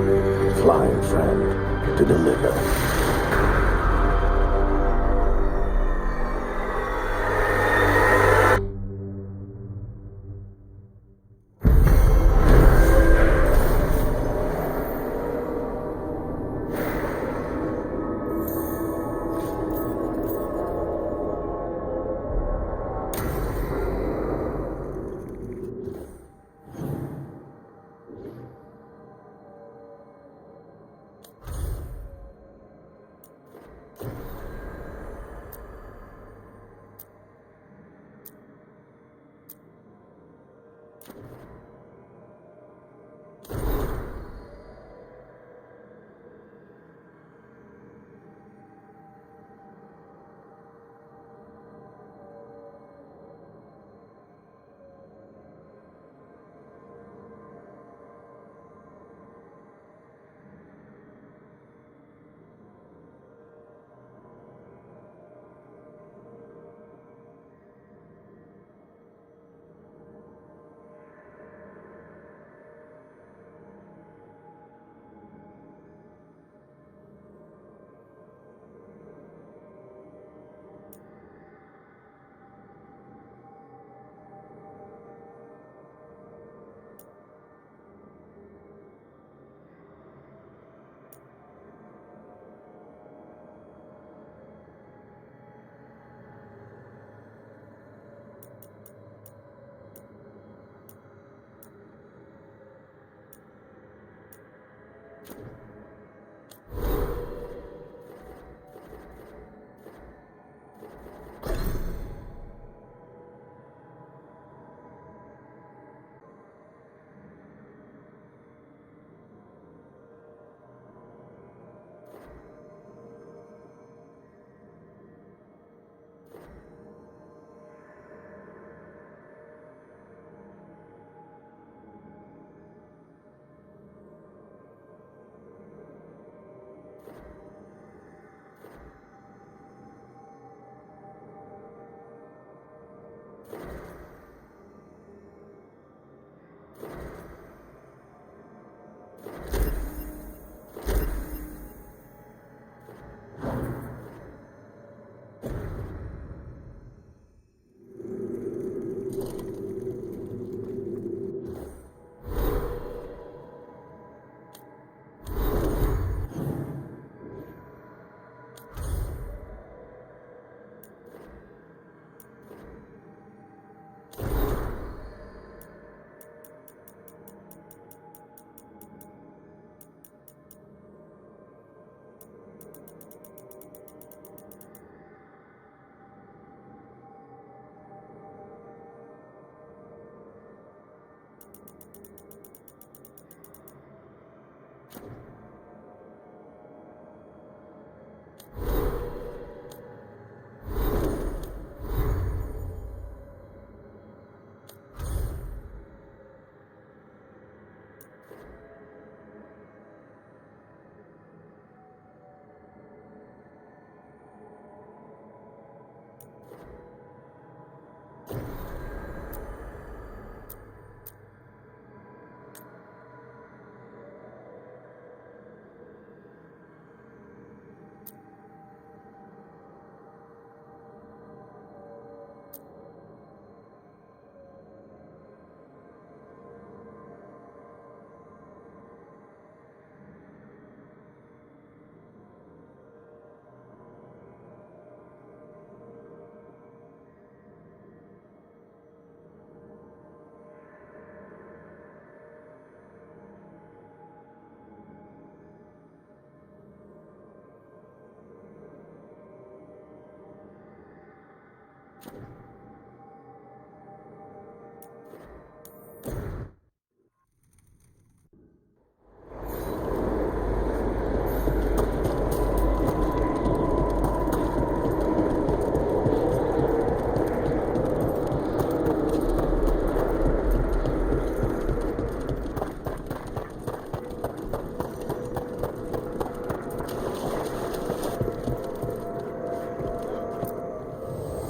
flying friend to deliver.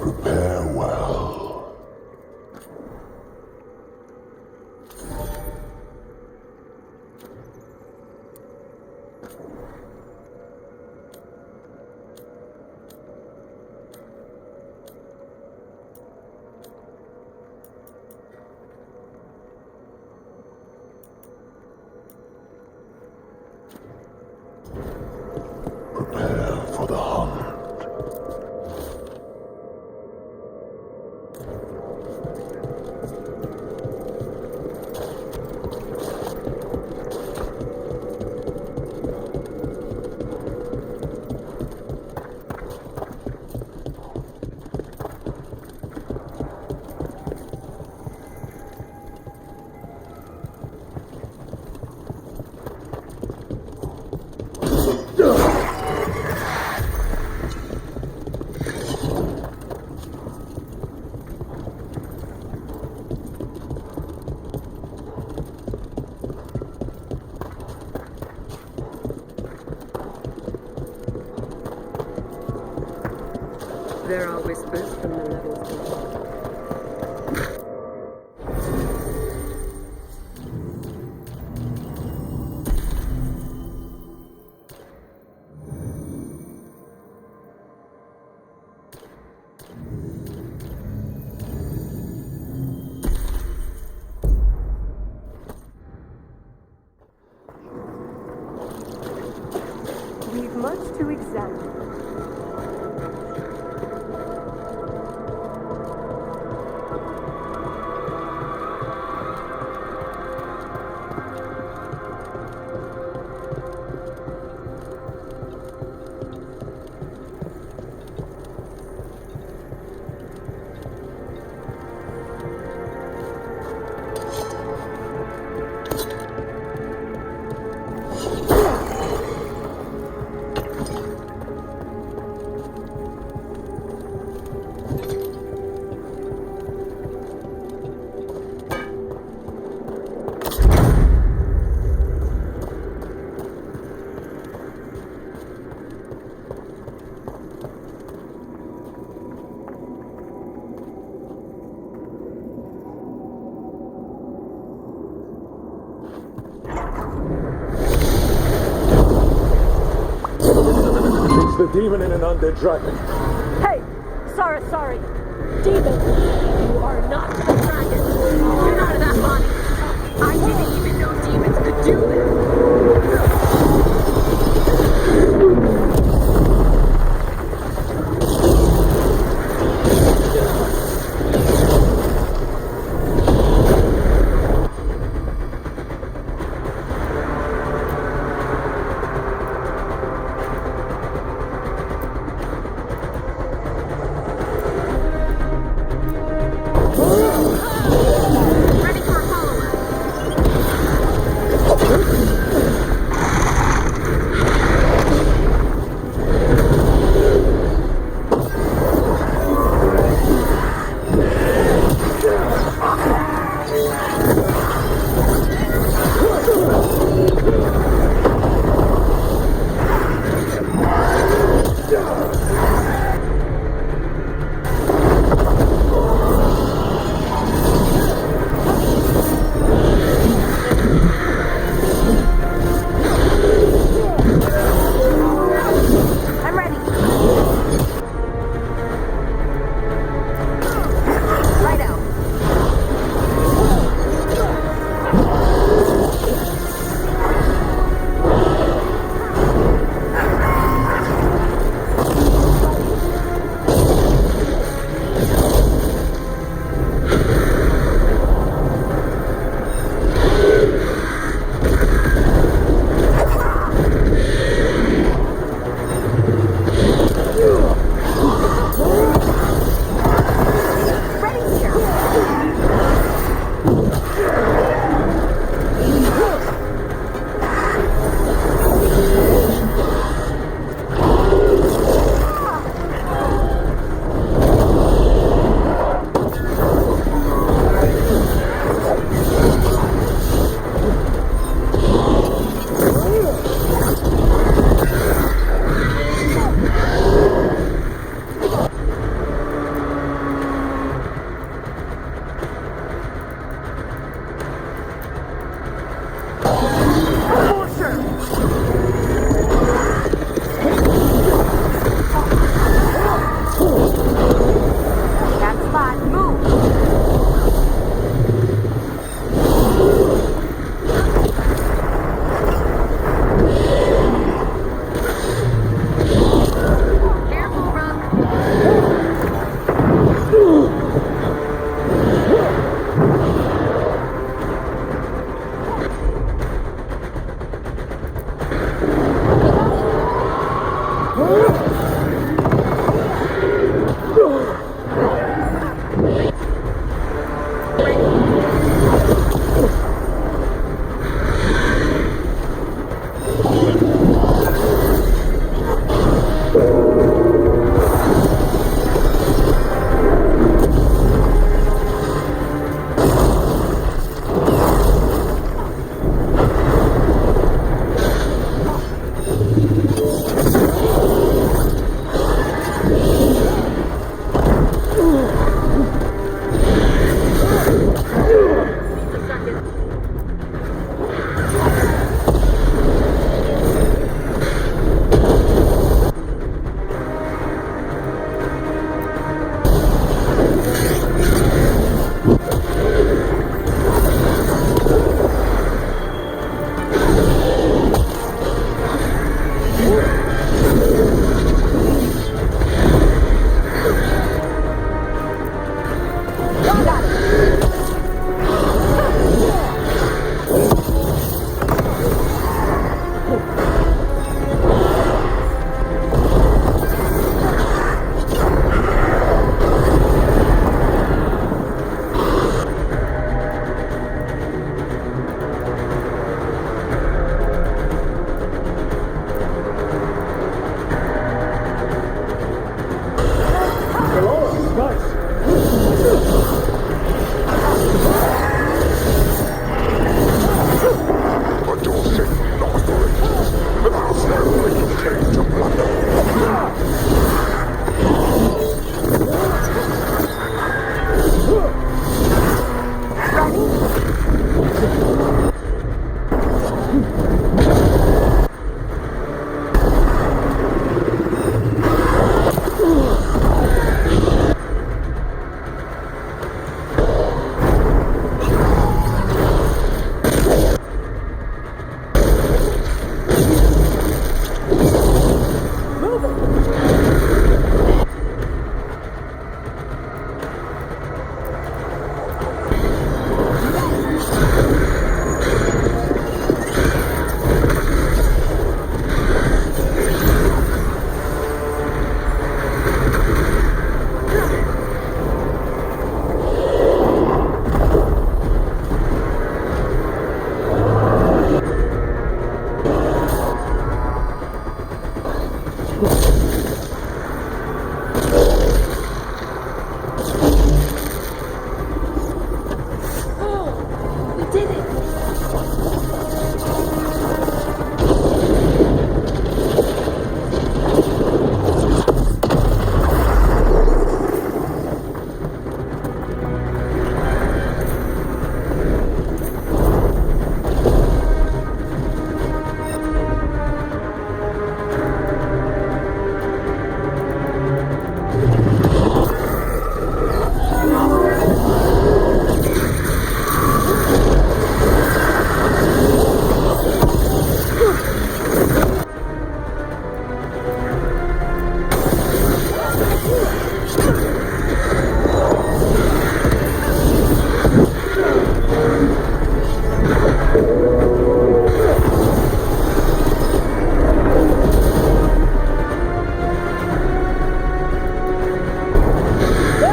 Prepare well. Prepare for the hunt. There are whispers from the levels below. We've much to examine. It's the demon in an undead dragon. Hey! Sorry. Demon! You are not a dragon! You're not that body! I didn't even know demons could do this! Ready for a follow-up.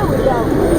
we go.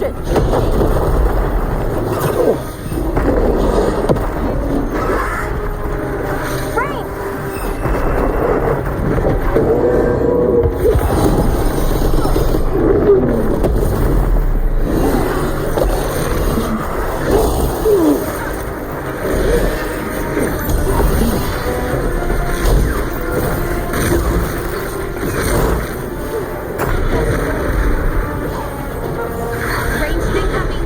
attention! Rain! Ranged incoming!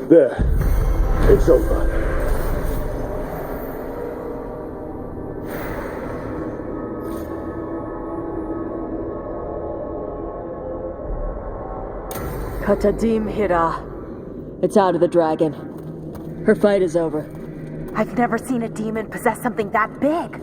There. It's over. Katadim Hira. It's out of the dragon. Her fight is over. I've never seen a demon possess something that big.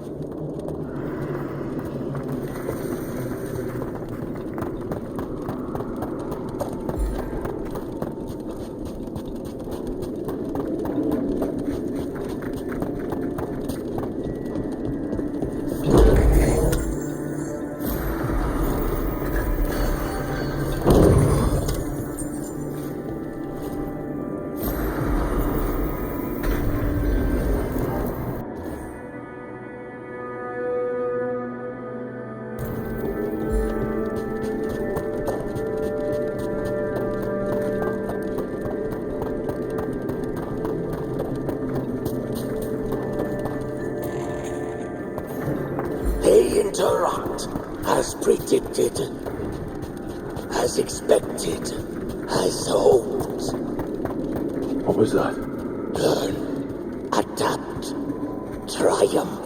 As predicted, as expected, as hoped. What was that? Learn, adapt, triumph.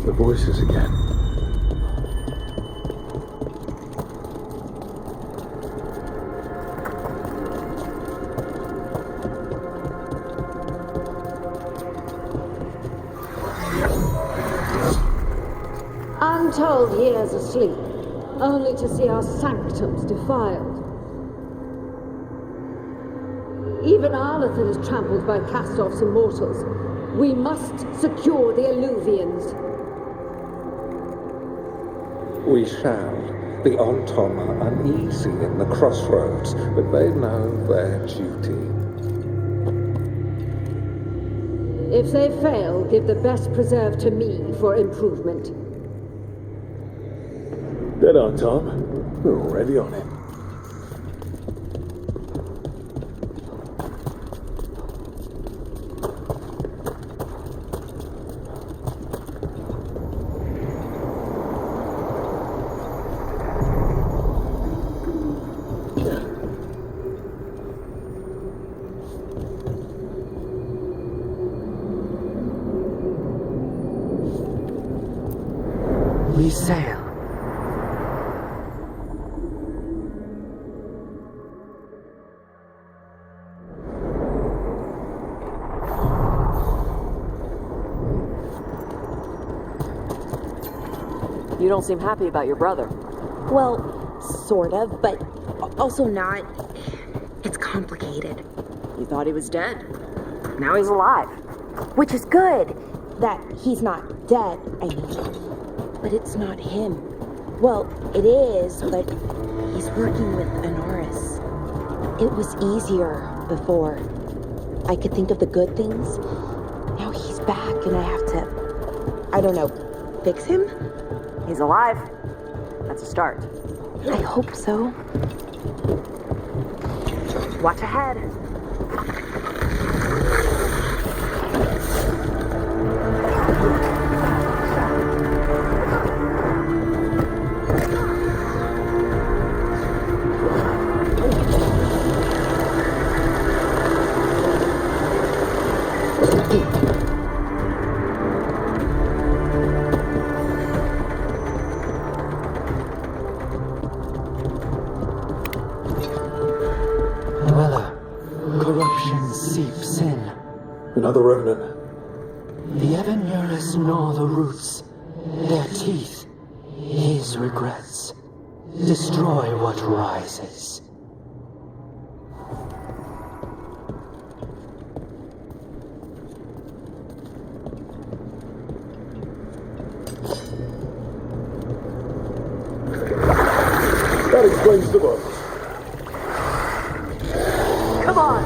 The voices again. Untold years asleep, only to see our sanctums defiled. Even Arlathan is trampled by cast-offs and mortals. We must secure the Alluvians. We shall. The Antaam are uneasy in the crossroads, but they know their duty. If they fail, give the best preserve to me for improvement. Dead Antaam. We're already on it. We sail. You don't seem happy about your brother. Well, sort of, but also not. It's complicated. You thought he was dead. Now he's alive. Which is good. That he's not dead, I mean. But it's not him. Well, it is, but he's working with Anaris. It was easier before. I could think of the good things. Now he's back and I have to, I don't know, fix him? He's alive. That's a start. I hope so. Watch ahead. Corruption seeps in. Another revenant. The ever nearest gnaw the roots. Their teeth, his regrets. Destroy what rises. That explains the boat. Come on!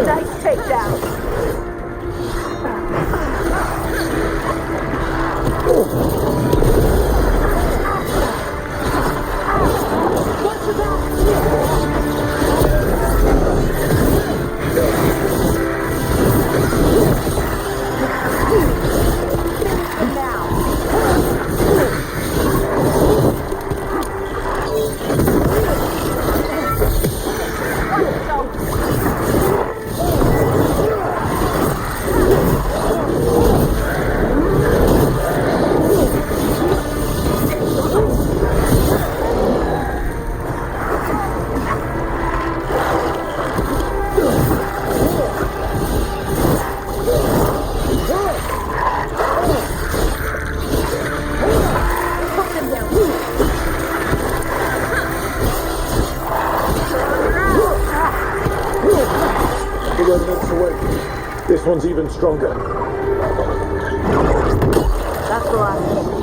Nice takedown! This one's even stronger. That's the last one.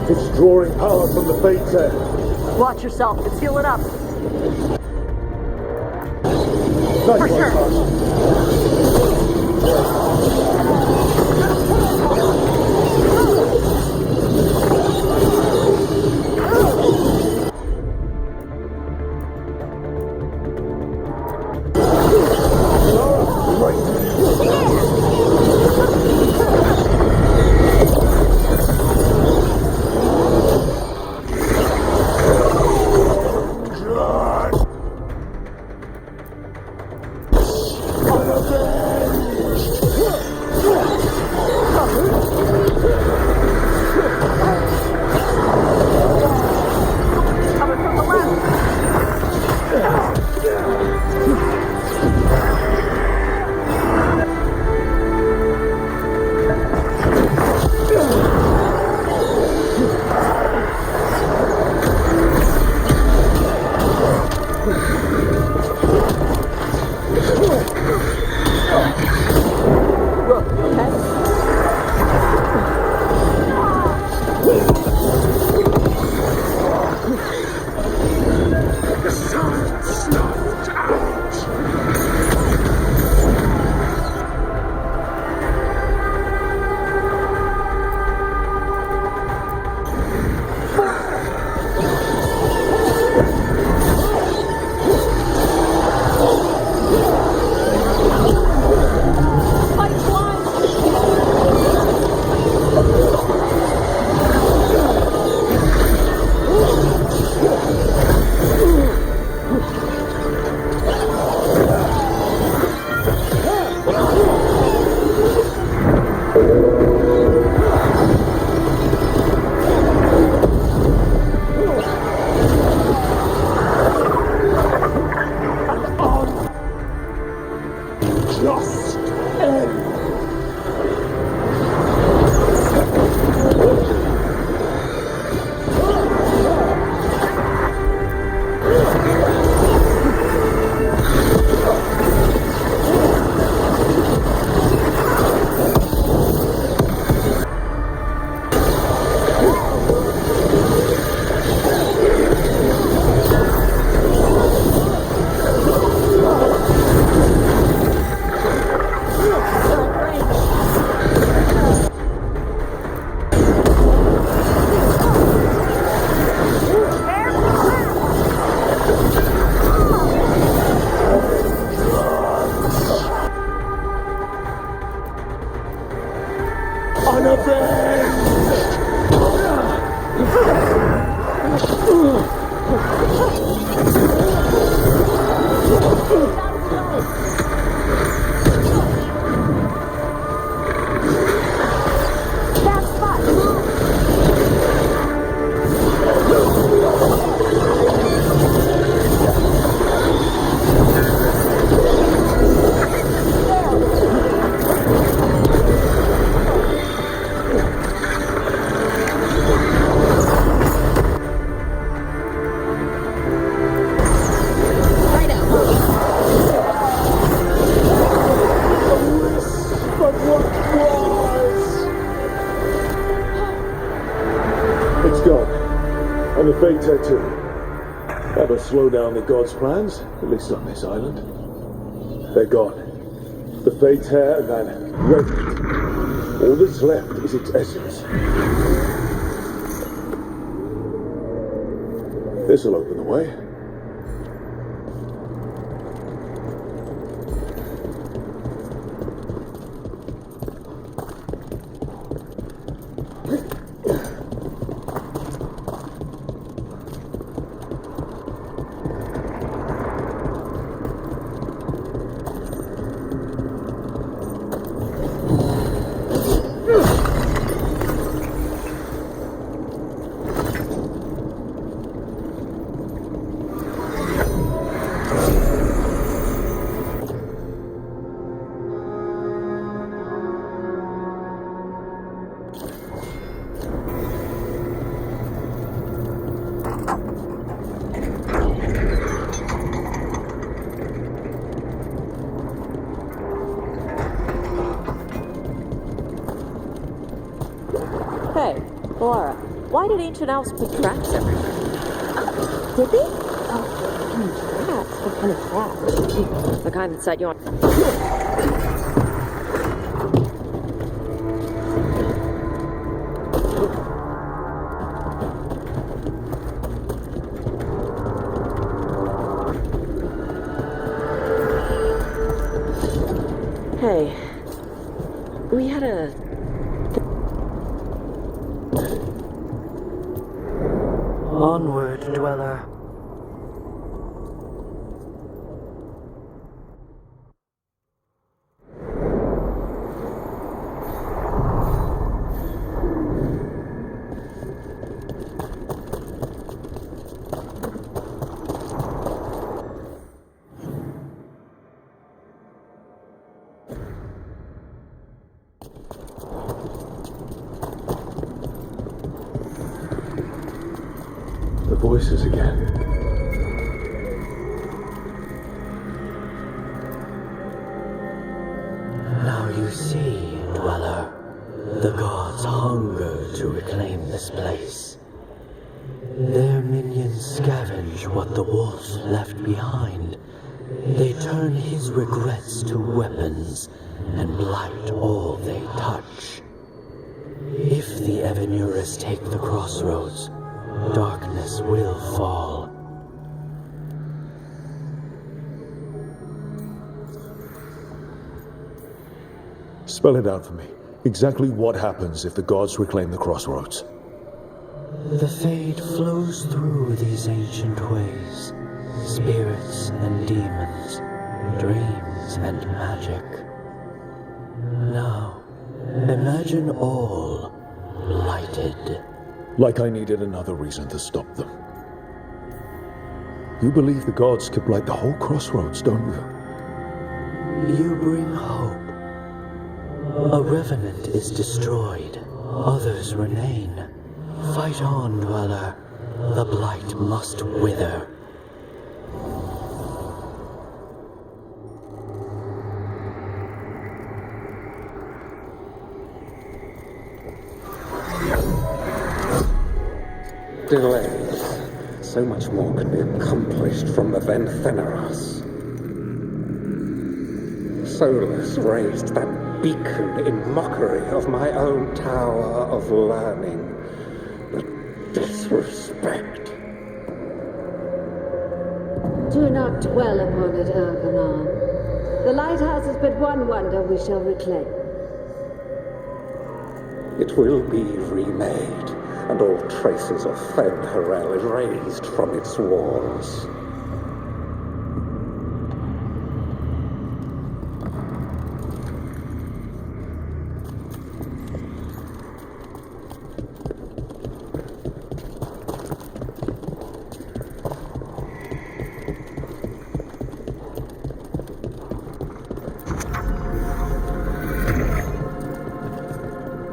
It's drawing power from the Fate's Head. Watch yourself. It's healing up. Nice For sure. And the Fate's Head too. That'll slow down the gods' plans, at least on this island. They're gone. The Fate's Head and that Revenant. All that's left is its essence. This'll open the way. Why did ancient elves put traps everywhere? Did they? Oh, traps. What kind of traps? The kind that set you on. Hey, we had a... Onward, dweller. Voices again. Now you see, dweller, the gods hunger to reclaim this place. Their minions scavenge what the wolf left behind. They turn his regrets to weapons and blight all they touch. If the Evenuras take the crossroads, darkness will fall. Spell it out for me. Exactly what happens if the gods reclaim the crossroads? The fade flows through these ancient ways. Spirits and demons, dreams and magic. Now, imagine all blighted. Like I needed another reason to stop them. You believe the gods could blight the whole crossroads, don't you? You bring hope. A revenant is destroyed, others remain. Fight on, dweller. The blight must wither. Delays. So much more could be accomplished from the then Theneros. Solas raised that beacon in mockery of my own tower of learning. The disrespect. Do not dwell upon it, Antaam. The lighthouse is but one wonder we shall reclaim. It will be remade, and all traces of Pinnacle erased from its walls.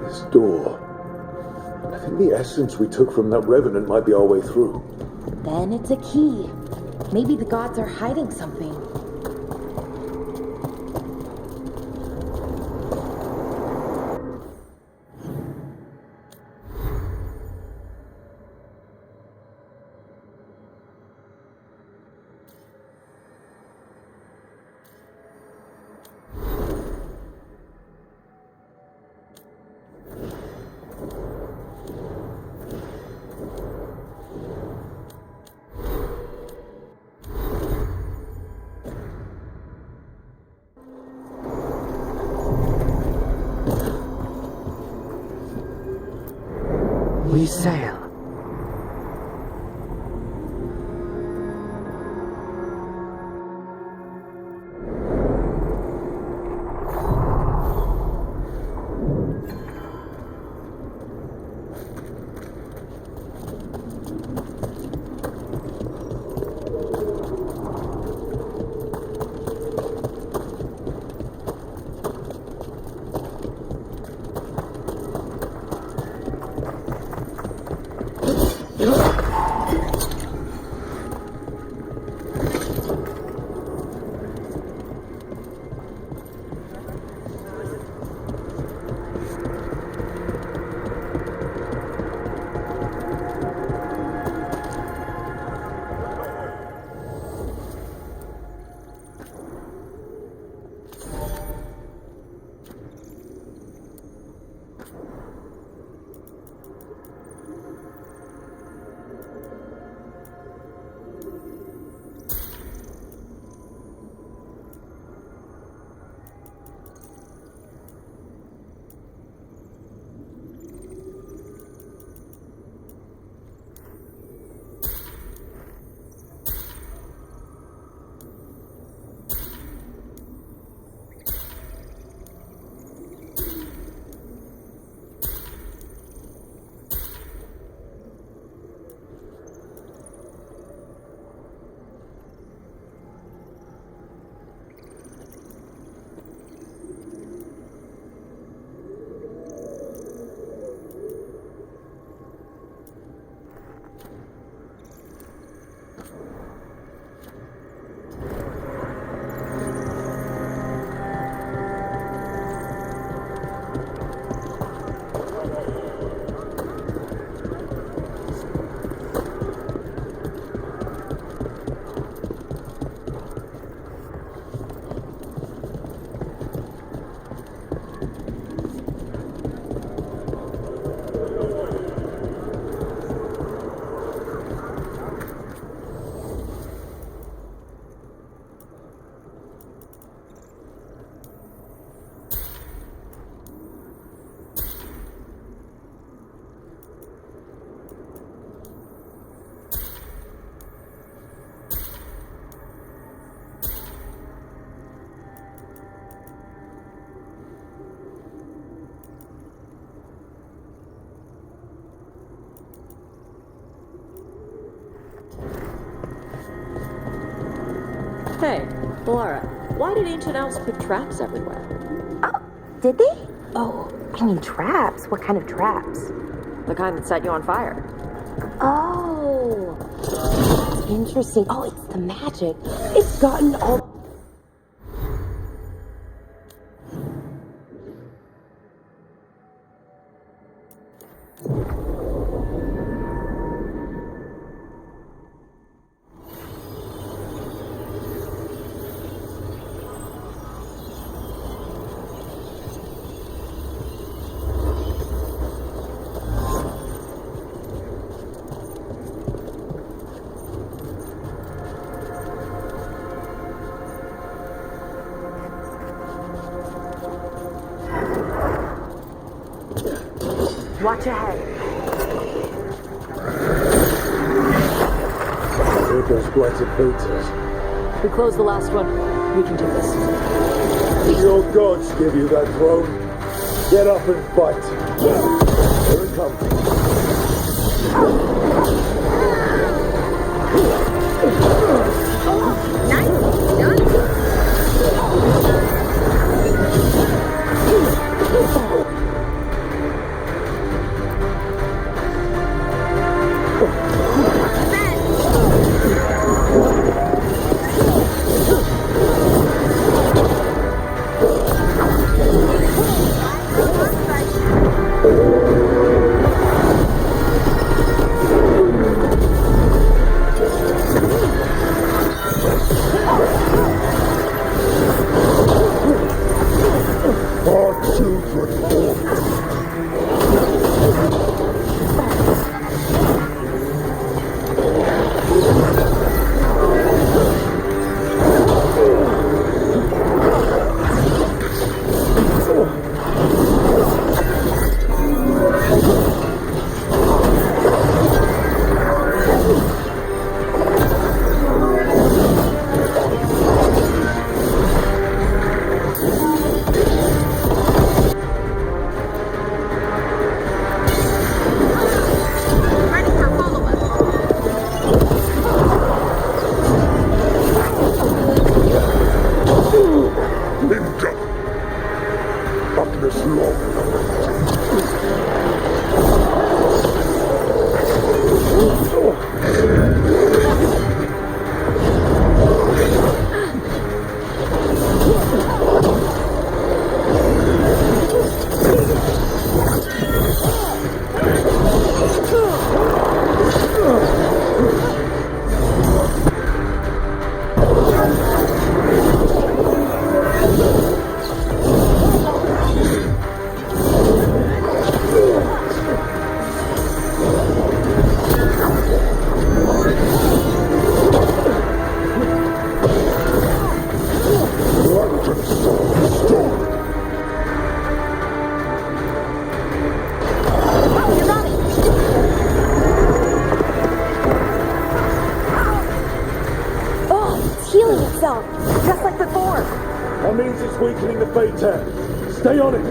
This door. I think the essence we took from that Revenant might be our way through. Then it's a key. Maybe the gods are hiding something. We sail. Hey, Laura, why did ancient elves put traps everywhere? Oh, did they? Oh, I mean traps? What kind of traps? The kind that set you on fire. Oh, that's interesting. Oh, it's the magic. It's gotten all... Watch ahead. Here goes blighted features. We closed the last one. We can do this. Did your gods give you that throne? Get up and fight. Here it comes. Just like before. That means it's weakening the Fate Hair. Stay on it.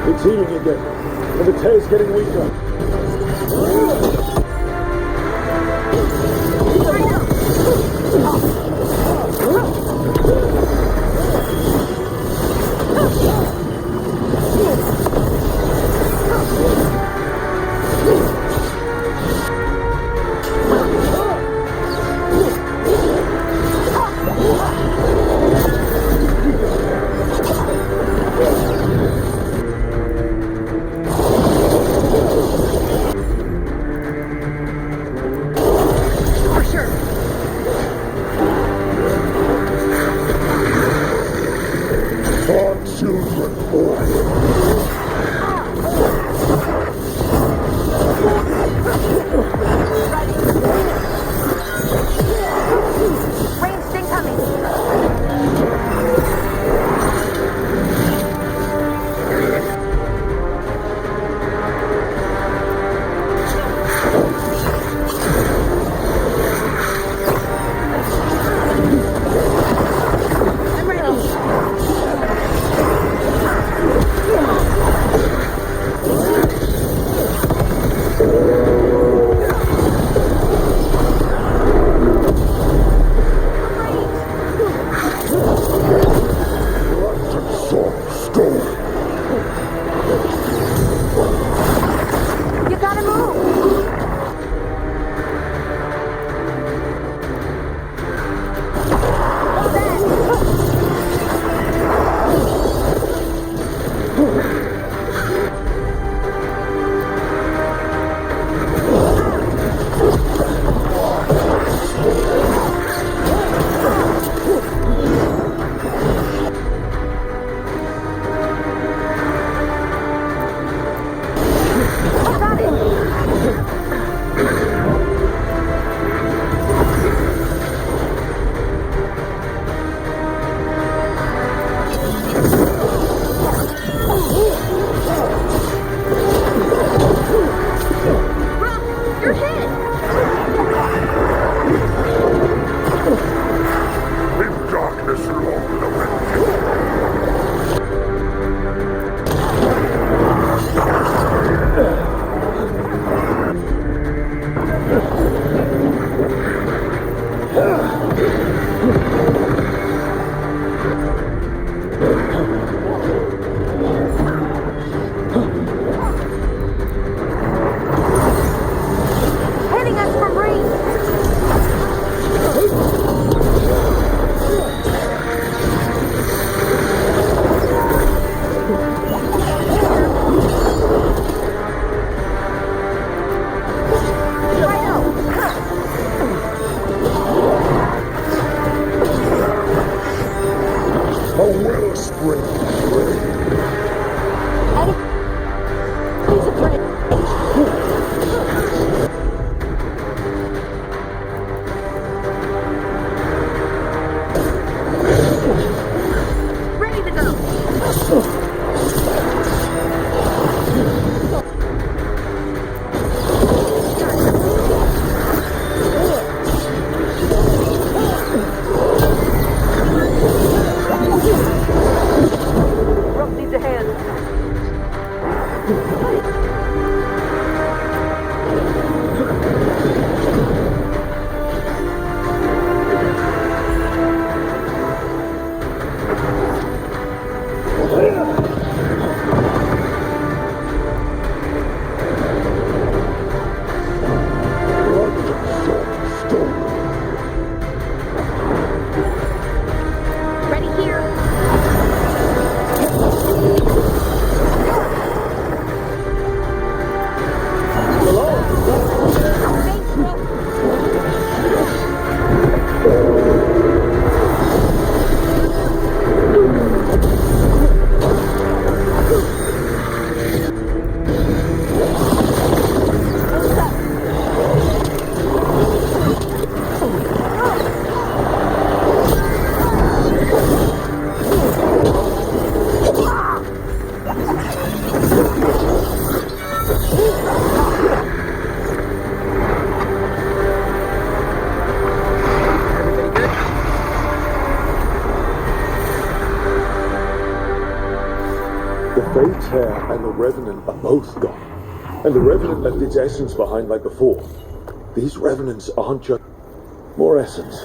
It's healing again, and the tail's getting weaker. Hitting us from range! Fate Hair and the Revenant are both gone. And the Revenant left its essence behind like before. These Revenants aren't just more essence.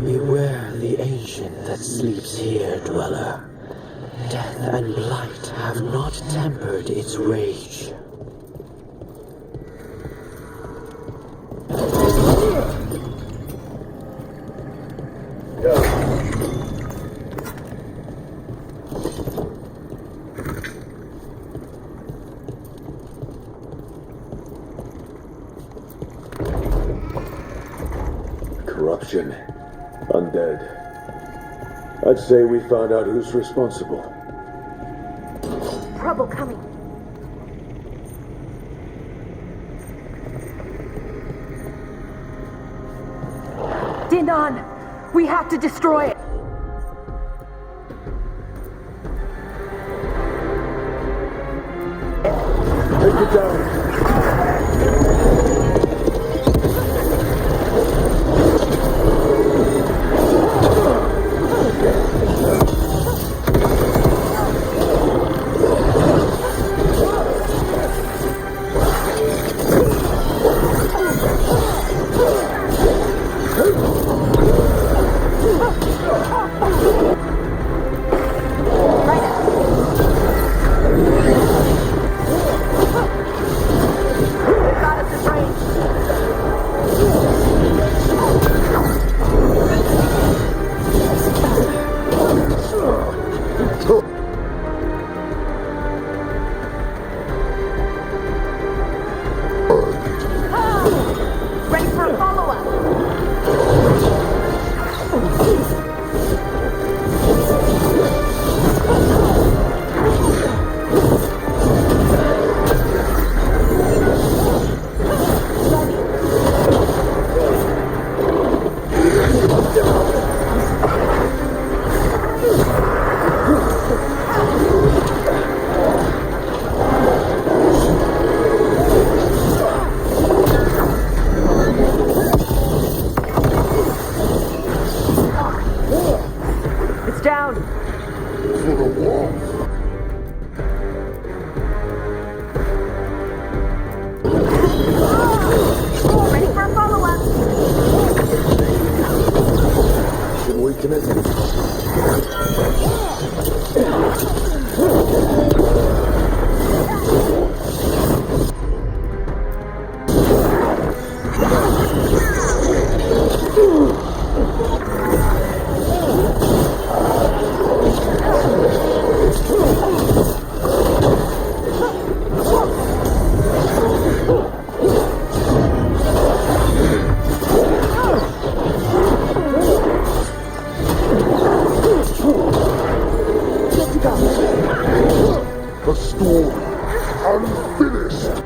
Beware the ancient that sleeps here, dweller. Death and blight have not tempered its rage. Corruption. Undead. I'd say we found out who's responsible. Trouble coming. Dinan! We have to destroy it! Take it down! A story unfinished.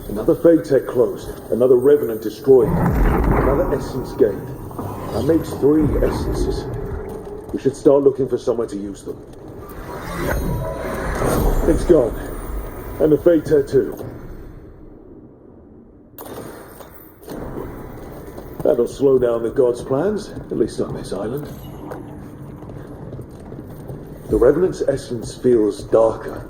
Another Fade Tech closed, another Revenant destroyed, another Essence gained. That makes 3 Essences. We should start looking for somewhere to use them. It's gone. And the Fade Tech too. That'll slow down the gods' plans, at least on this island. The Revenant's essence feels darker.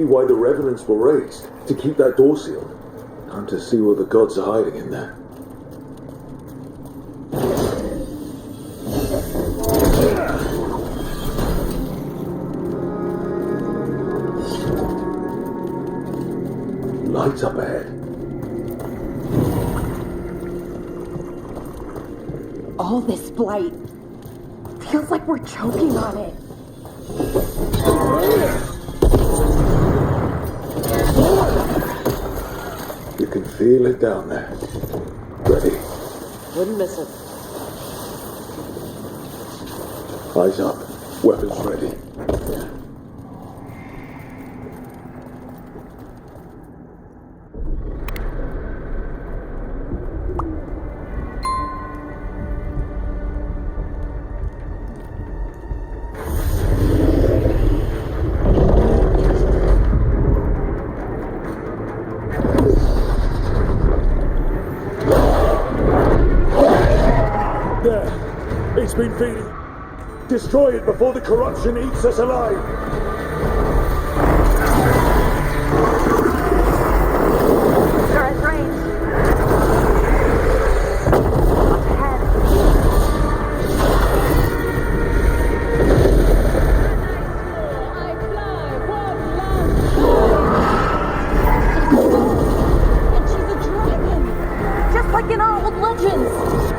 Why the Revenants were raised, to keep that door sealed. Time to see what the gods are hiding in there. Lights up ahead. All this blight feels like we're choking on it. You can feel it down there. Ready? Wouldn't miss it. Eyes up. Weapons ready. been feeding. Destroy it before the corruption eats us alive. They're at range. Like in our old legends!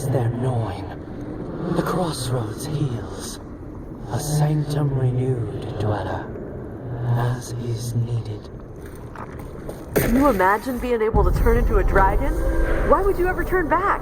release their gnawing. The crossroads heals. A sanctum renewed, dweller, as is needed. Can you imagine being able to turn into a dragon? Why would you ever turn back?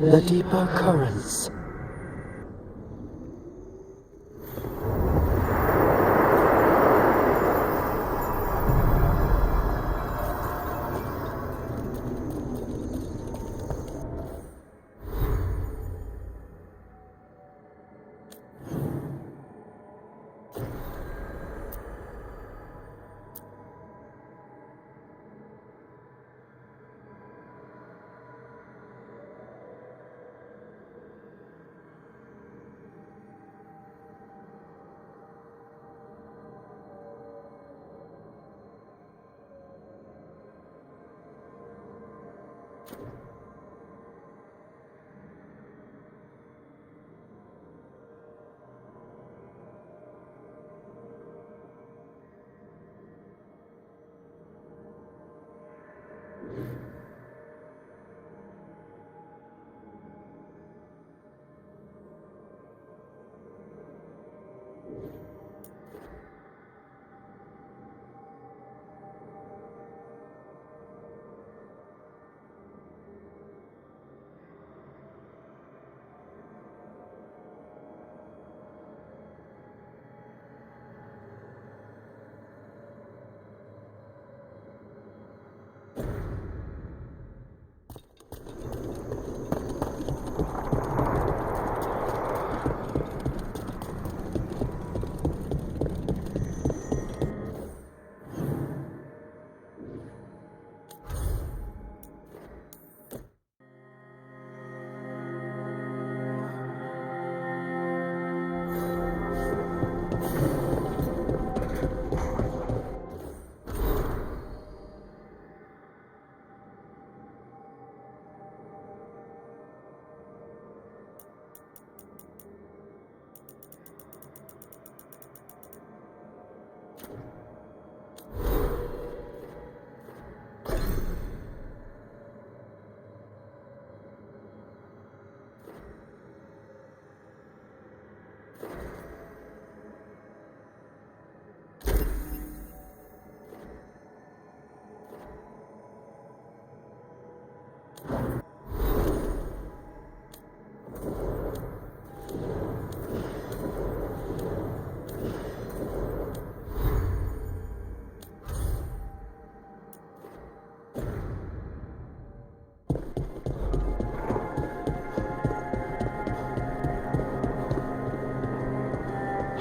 The deeper currents.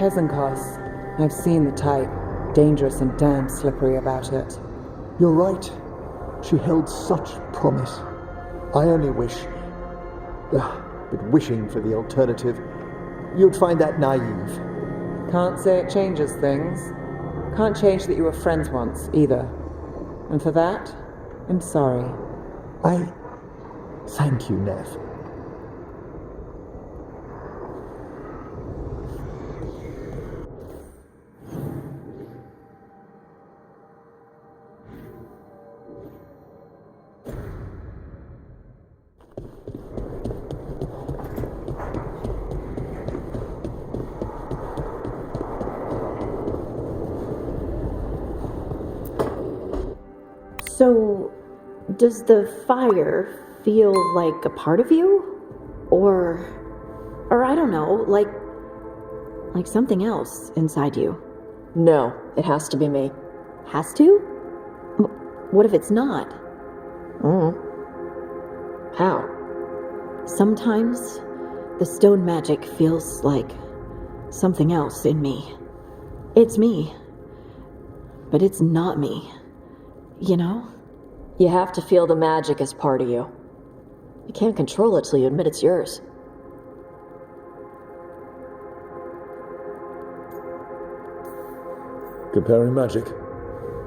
Hezenkos. I've seen the type. Dangerous and damn slippery about it. You're right. She held such promise. I only wish... but wishing for the alternative, you'd find that naive. Can't say it changes things. Can't change that you were friends once, either. And for that, I'm sorry. I... thank you, Nev. So, does the fire feel like a part of you? Or I don't know, like something else inside you? No, it has to be me. Has to? What if it's not? How? Sometimes the stone magic feels like something else in me. It's me, but it's not me. You know? You have to feel the magic as part of you. You can't control it till you admit it's yours. Comparing magic.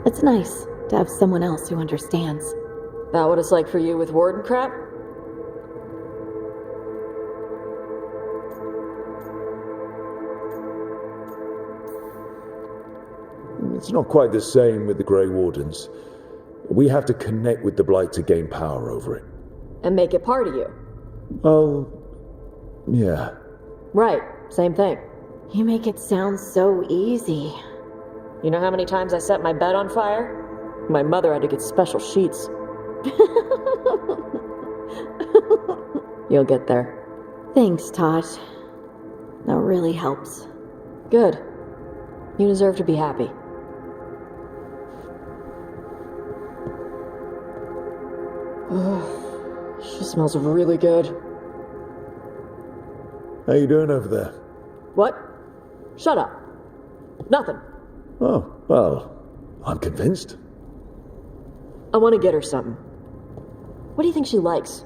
It's nice to have someone else who understands. That what it's like for you with Warden crap? It's not quite the same with the Grey Wardens. We have to connect with the Blight to gain power over it. And make it part of you. Oh, yeah. Right, same thing. You make it sound so easy. You know how many times I set my bed on fire? My mother had to get special sheets. You'll get there. Thanks, Tosh. That really helps. Good. You deserve to be happy. She smells really good. How you doing over there? What? Shut up. Nothing. Oh, well, I'm convinced. I want to get her something. What do you think she likes?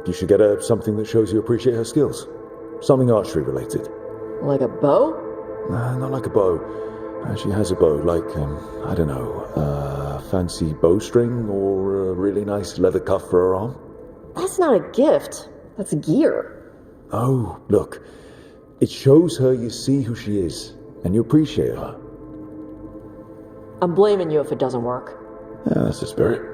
You should get her something that shows you appreciate her skills. Something archery related. Like a bow? Not like a bow. She has a bow, like, I don't know, fancy bowstring or a really nice leather cuff for her arm. That's not a gift. That's gear. Oh, look. It shows her you see who she is, and you appreciate her. I'm blaming you if it doesn't work. Yeah, that's the spirit.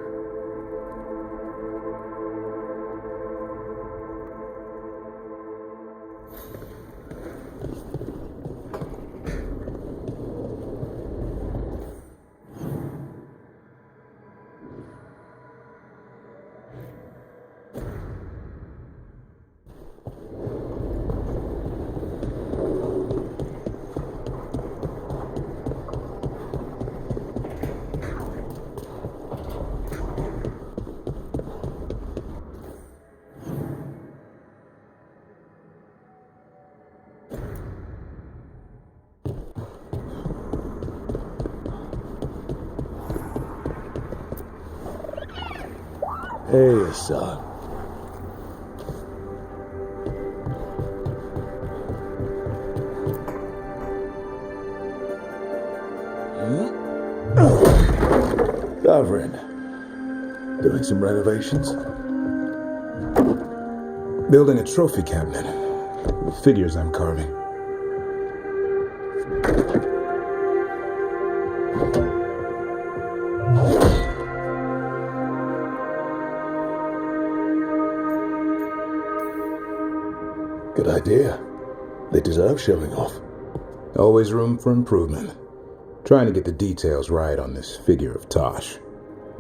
Hey, son. Davrin. Doing some renovations? Building a trophy cabinet. The figures I'm carving. Good idea. They deserve showing off. Always room for improvement. Trying to get the details right on this figure of Tosh.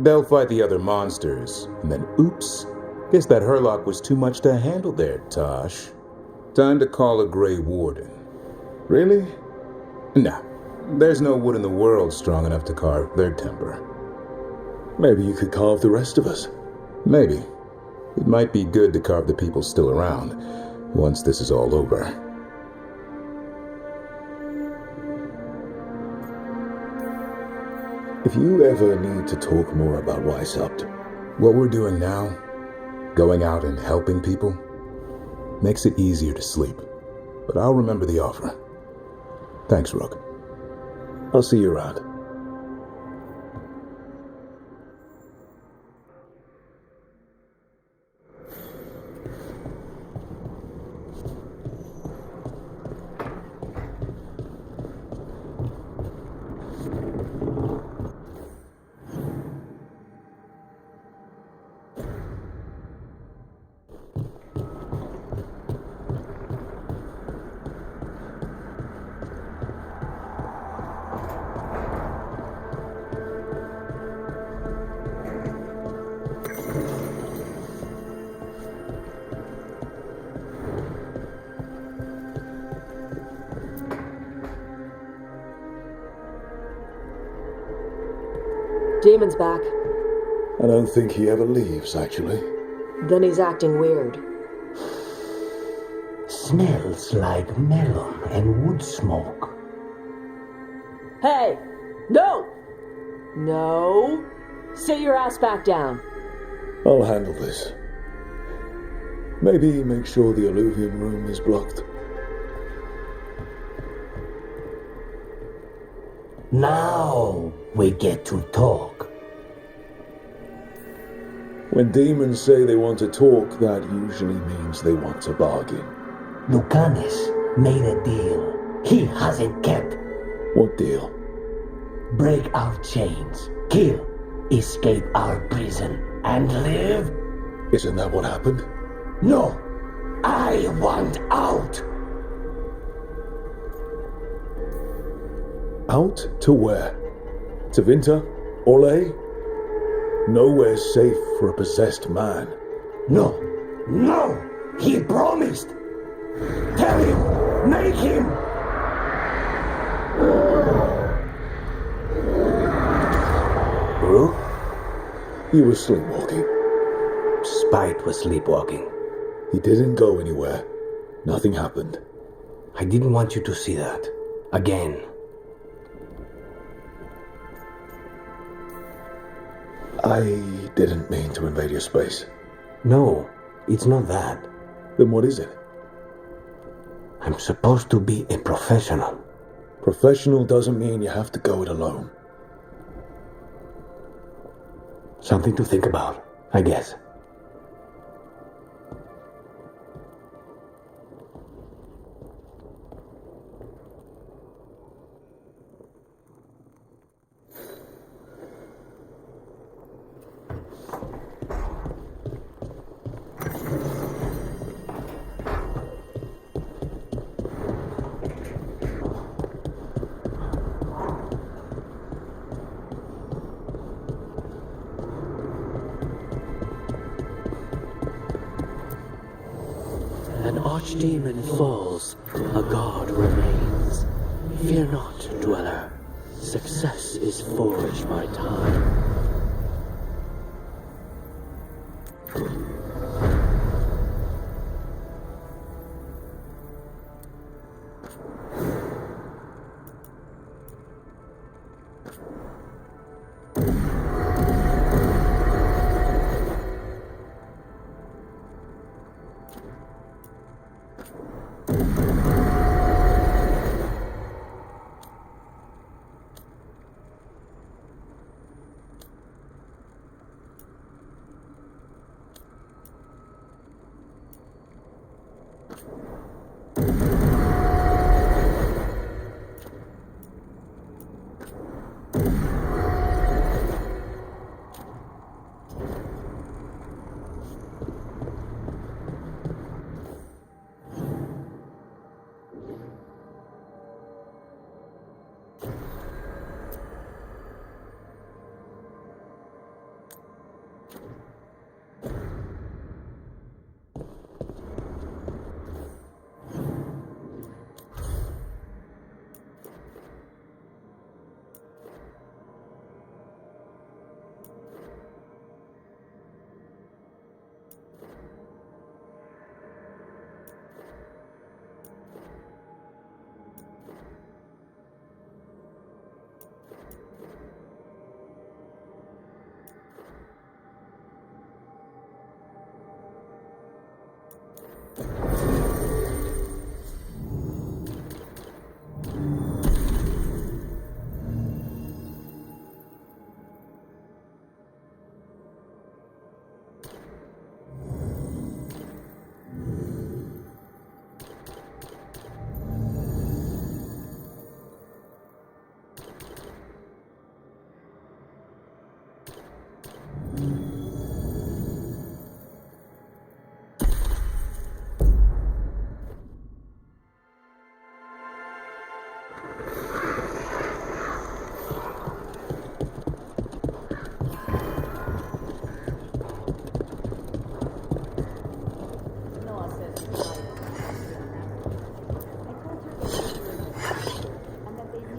They'll fight the other monsters, and then oops, guess that Herlock was too much to handle there, Tosh. Time to call a Grey Warden. Really? Nah, there's no wood in the world strong enough to carve their temper. Maybe you could carve the rest of us. Maybe. It might be good to carve the people still around, once this is all over. If you ever need to talk more about Weishaupt, what we're doing now, going out and helping people, makes it easier to sleep. But I'll remember the offer. Thanks, Rook. I'll see you around. Demon's back. I don't think he ever leaves, actually. Then he's acting weird. Smells like melon and wood smoke. Hey! No! No! Sit your ass back down. I'll handle this. Maybe make sure the alluvium room is blocked. Now we get to talk. When demons say they want to talk, that usually means they want to bargain. Lucanis made a deal he hasn't kept. What deal? Break our chains, kill, escape our prison, and live? Isn't that what happened? No! I want out! Out to where? To Vinta? Orlais? Nowhere's safe for a possessed man. No! No! He promised! Tell him! Make him! Bro? He was sleepwalking. Spite was sleepwalking. He didn't go anywhere. Nothing happened. I didn't want you to see that. Again. I didn't mean to invade your space. No, it's not that. Then what is it? I'm supposed to be a professional. Professional doesn't mean you have to go it alone. Something to think about, I guess. An archdemon falls, a god remains. Fear not, dweller. Success is forged by time.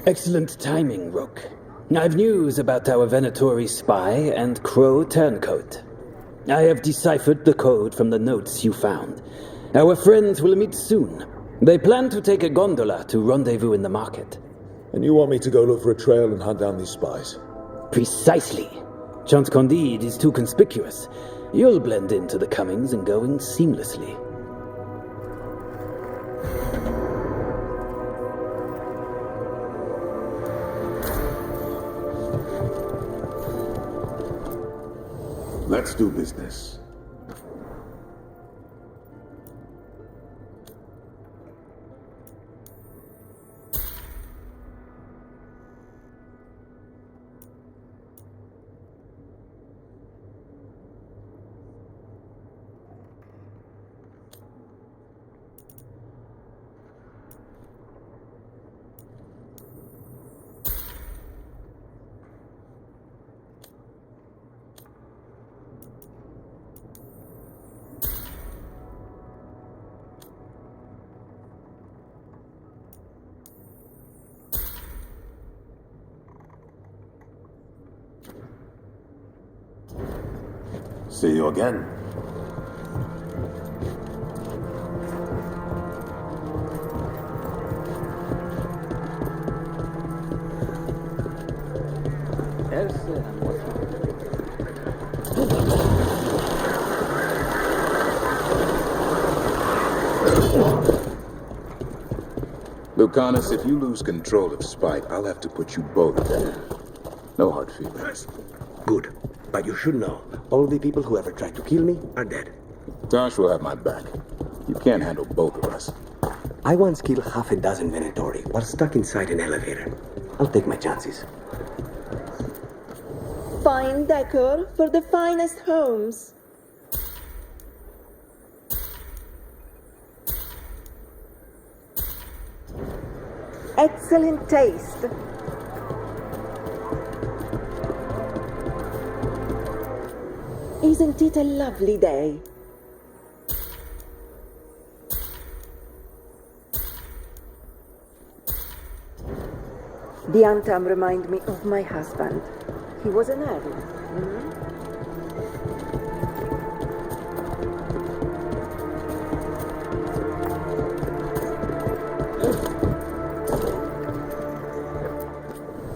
Excellent timing, Rook. I've news about our Venatori spy and Crow turncoat. I have deciphered the code from the notes you found. Our friends will meet soon. They plan to take a gondola to rendezvous in the market. And you want me to go look for a trail and hunt down these spies? Precisely. Chance Candide is too conspicuous. You'll blend into the comings and goings seamlessly. Let's do business. See you again. Lucanus, if you lose control of Spite, I'll have to put you both down. No hard feelings. Good. But you should know, all the people who ever tried to kill me are dead. Tosh will have my back. You can't handle both of us. I once killed half a dozen Venatori while stuck inside an elevator. I'll take my chances. Fine decor for the finest homes. Excellent taste. Isn't it a lovely day? The Antaam remind me of my husband. He was an earl.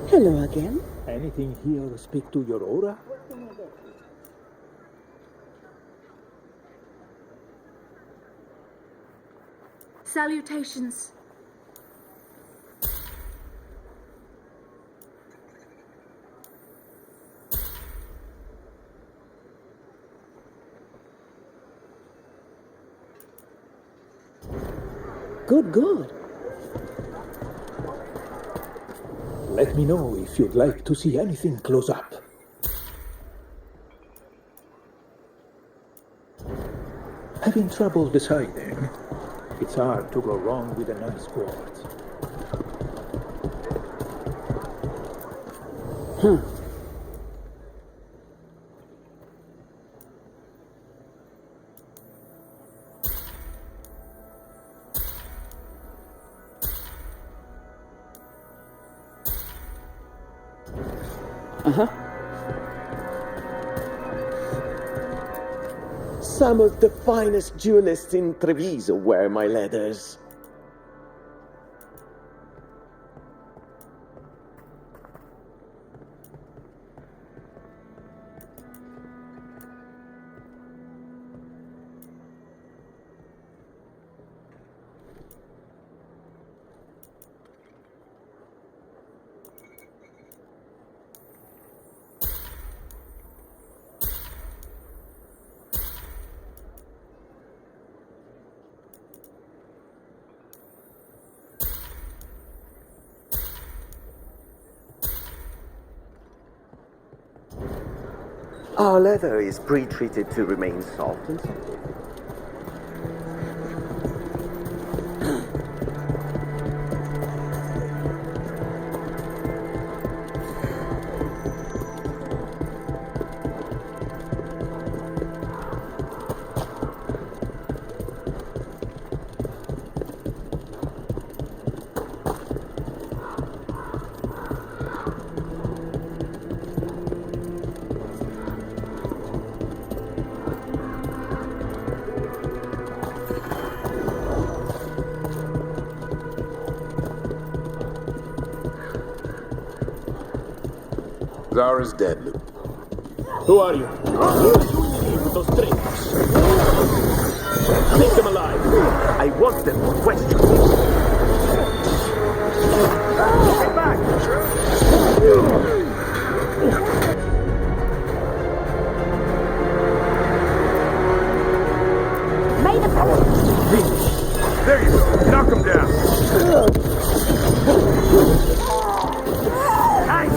Hello again. Anything here speak to your aura? Salutations. Good. Let me know if you'd like to see anything close up. Having trouble deciding. It's hard to go wrong with a nice board. Some of the finest jewelists in Treviso wear my leathers. Our leather is pre-treated to remain soft and supple. Zara's dead, Luke. Who are you? Those traitors. Take them alive. I want them for questions. Get back! May the There you go. Knock him down. Nice!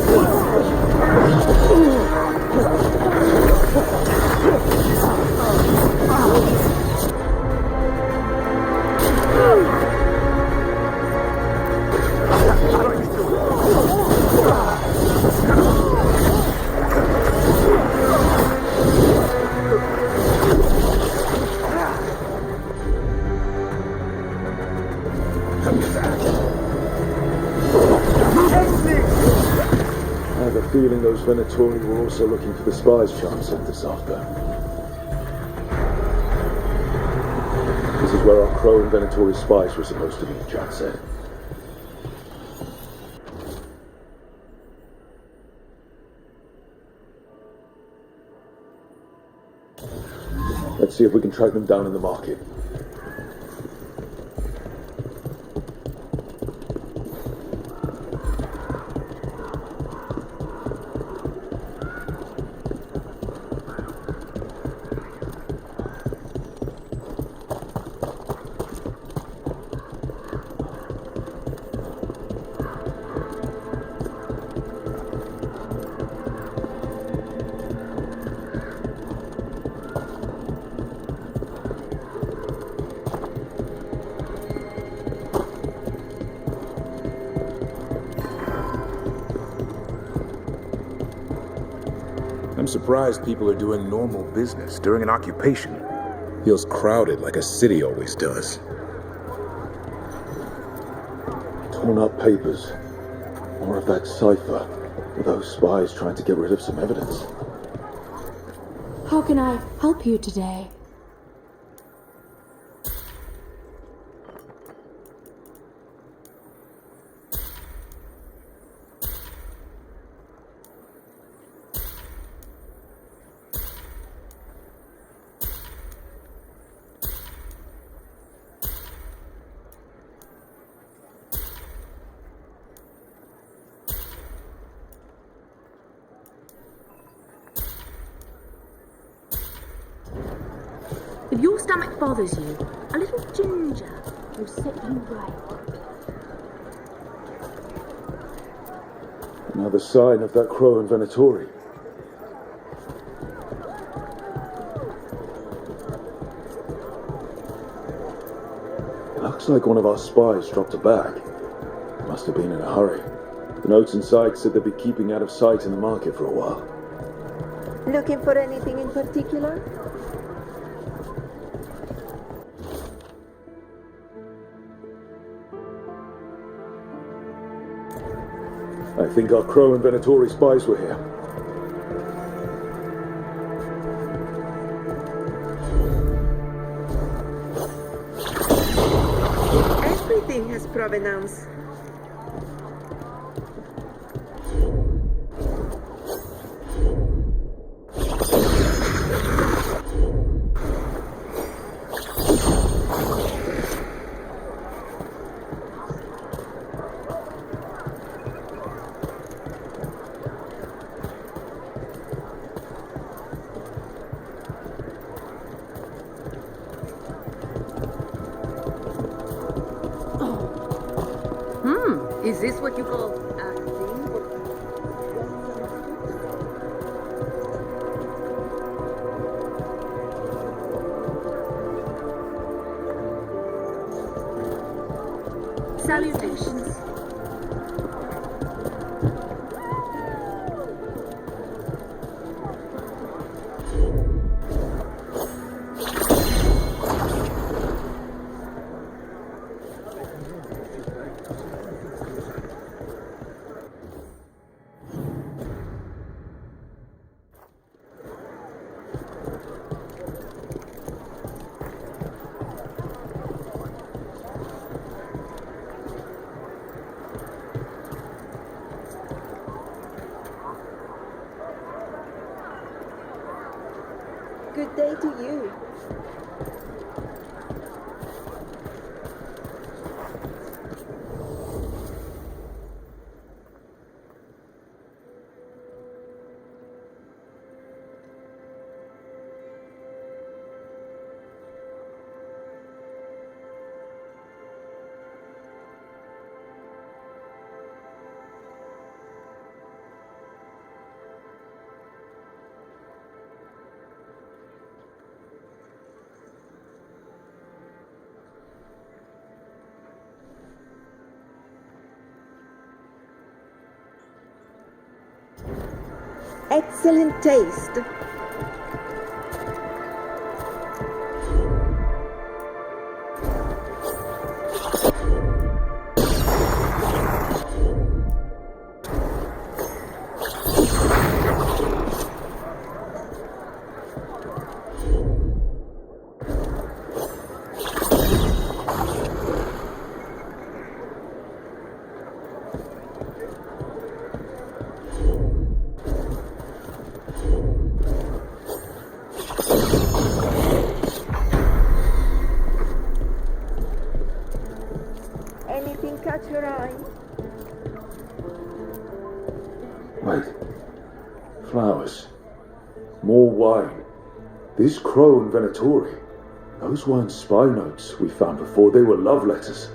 I have a feeling those Venatori were also looking for the spies Charm sent us after. This is where our Crow and Venatori spies were supposed to be, Chad said. Let's see if we can track them down in the market. I'm surprised people are doing normal business during an occupation. Feels crowded like a city always does. Torn up papers. More of that cipher. With those spies trying to get rid of some evidence. How can I help you today? If your stomach bothers you, a little ginger will set you right. Another sign of that Crow and Venatori. Looks like one of our spies dropped a bag. Must have been in a hurry. The notes inside said they'd be keeping out of sight in the market for a while. Looking for anything in particular? I think our Crow and Venatori spies were here. Everything has provenance. Is this what you call acting? Salutations. Good day to you. Excellent taste. Anything catch your eye? Wait. Flowers. More wine. This crow and Venatori. Those weren't spy notes we found before. They were love letters.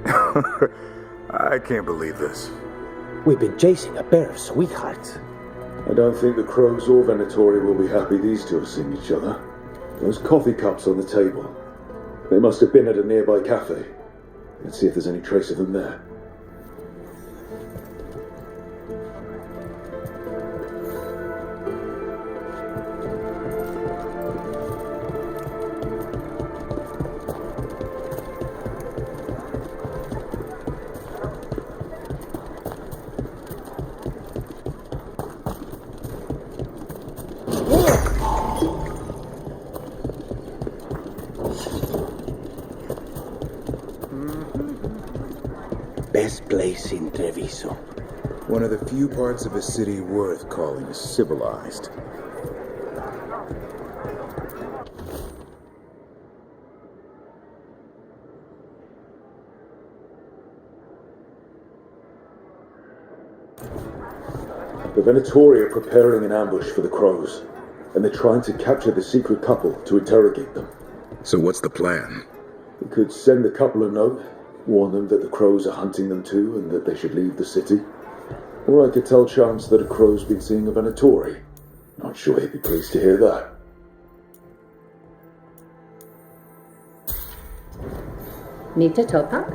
I can't believe this. We've been chasing a pair of sweethearts. I don't think the crows or Venatori will be happy these two are seeing each other. Those coffee cups on the table. They must have been at a nearby cafe. Let's see if there's any trace of them there. Best place in Treviso. One of the few parts of a city worth calling civilized. The Venatori are preparing an ambush for the crows, and they're trying to capture the secret couple to interrogate them. So what's the plan? We could send the couple a note, warn them that the crows are hunting them too and that they should leave the city. Or I could tell Chance that a crow's been seeing a Venatori. Not sure he'd be pleased to hear that. Need to top up?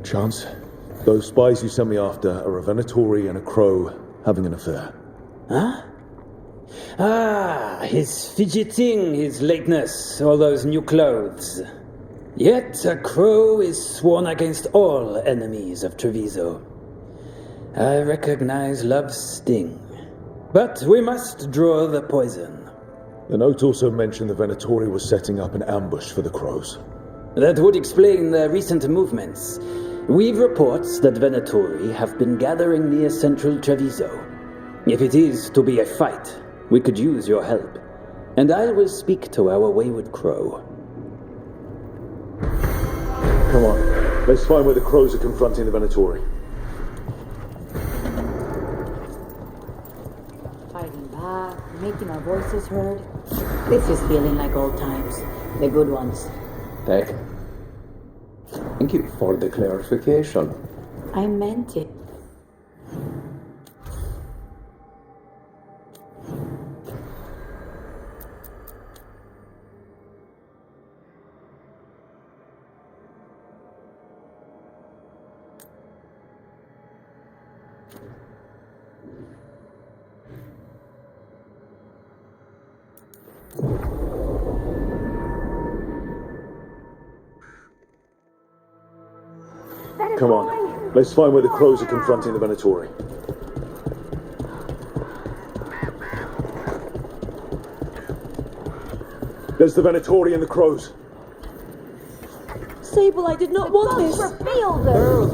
Chance, those spies you sent me after are a Venatori and a crow having an affair. Huh? Ah, his fidgeting, his lateness, all those new clothes. Yet a crow is sworn against all enemies of Treviso. I recognize love's sting. But we must draw the poison. The note also mentioned the Venatori was setting up an ambush for the crows. That would explain their recent movements. We've reports that Venatori have been gathering near central Treviso. If it is to be a fight, we could use your help. And I will speak to our wayward crow. Come on, let's find where the crows are confronting the Venatori. Fighting back, making our voices heard. This is feeling like old times. The good ones. Thank you for the clarification. I meant it. Come on, let's find where the crows are confronting the Venatori. There's the Venatori and the crows. Sable, I did not want this. Reveal them.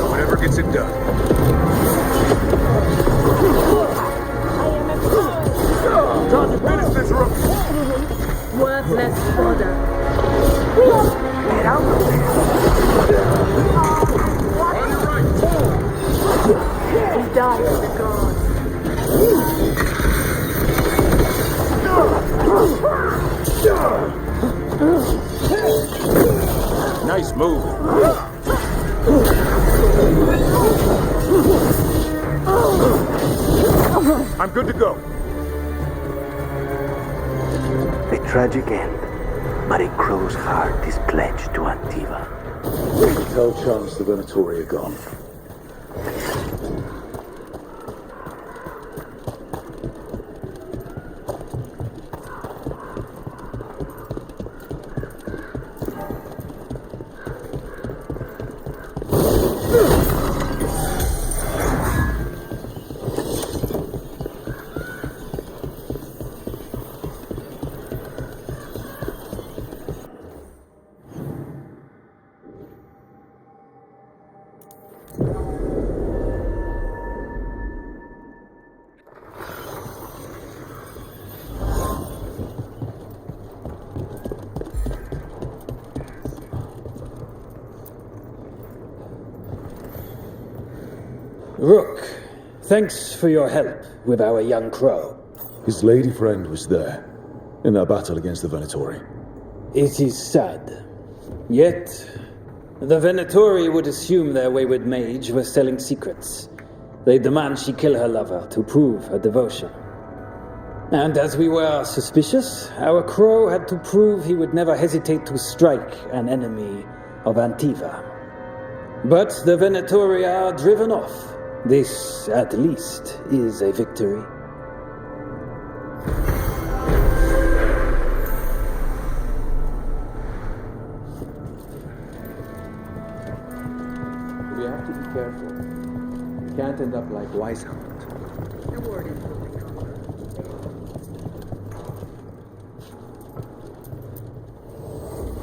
Whatever gets it done. Time to finish this room. Worthless fodder. Get out of there. On your right. He died for the gods. Nice move. I'm good to go. A tragic end, but a crow's heart is pledged to Antiva. Tell Chance the Venatori are gone. Rook, thanks for your help with our young crow. His lady friend was there, in that battle against the Venatori. It is sad. Yet, the Venatori would assume their wayward mage was selling secrets. They demand she kill her lover to prove her devotion. And as we were suspicious, our crow had to prove he would never hesitate to strike an enemy of Antiva. But the Venatori are driven off. This, at least, is a victory. We have to be careful. We can't end up like Weisshaupt. The warden will be gone.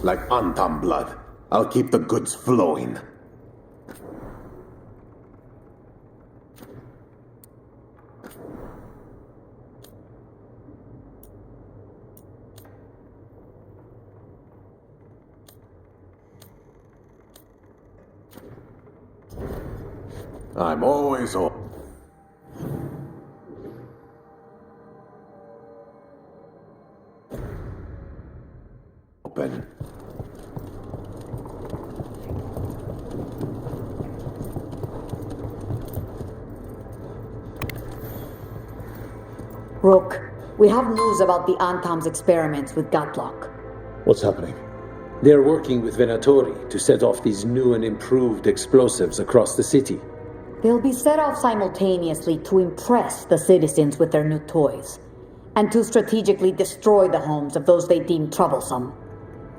Like Antaam blood, I'll keep the goods flowing. I'm always open. Scaven. Rook, we have news about the Antaam's experiments with Gatlock. What's happening? They're working with Venatori to set off these new and improved explosives across the city. They'll be set off simultaneously to impress the citizens with their new toys, and to strategically destroy the homes of those they deem troublesome.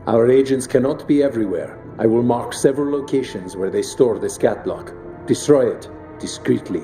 Our agents cannot be everywhere. I will mark several locations where they store the Scatlock. Destroy it discreetly.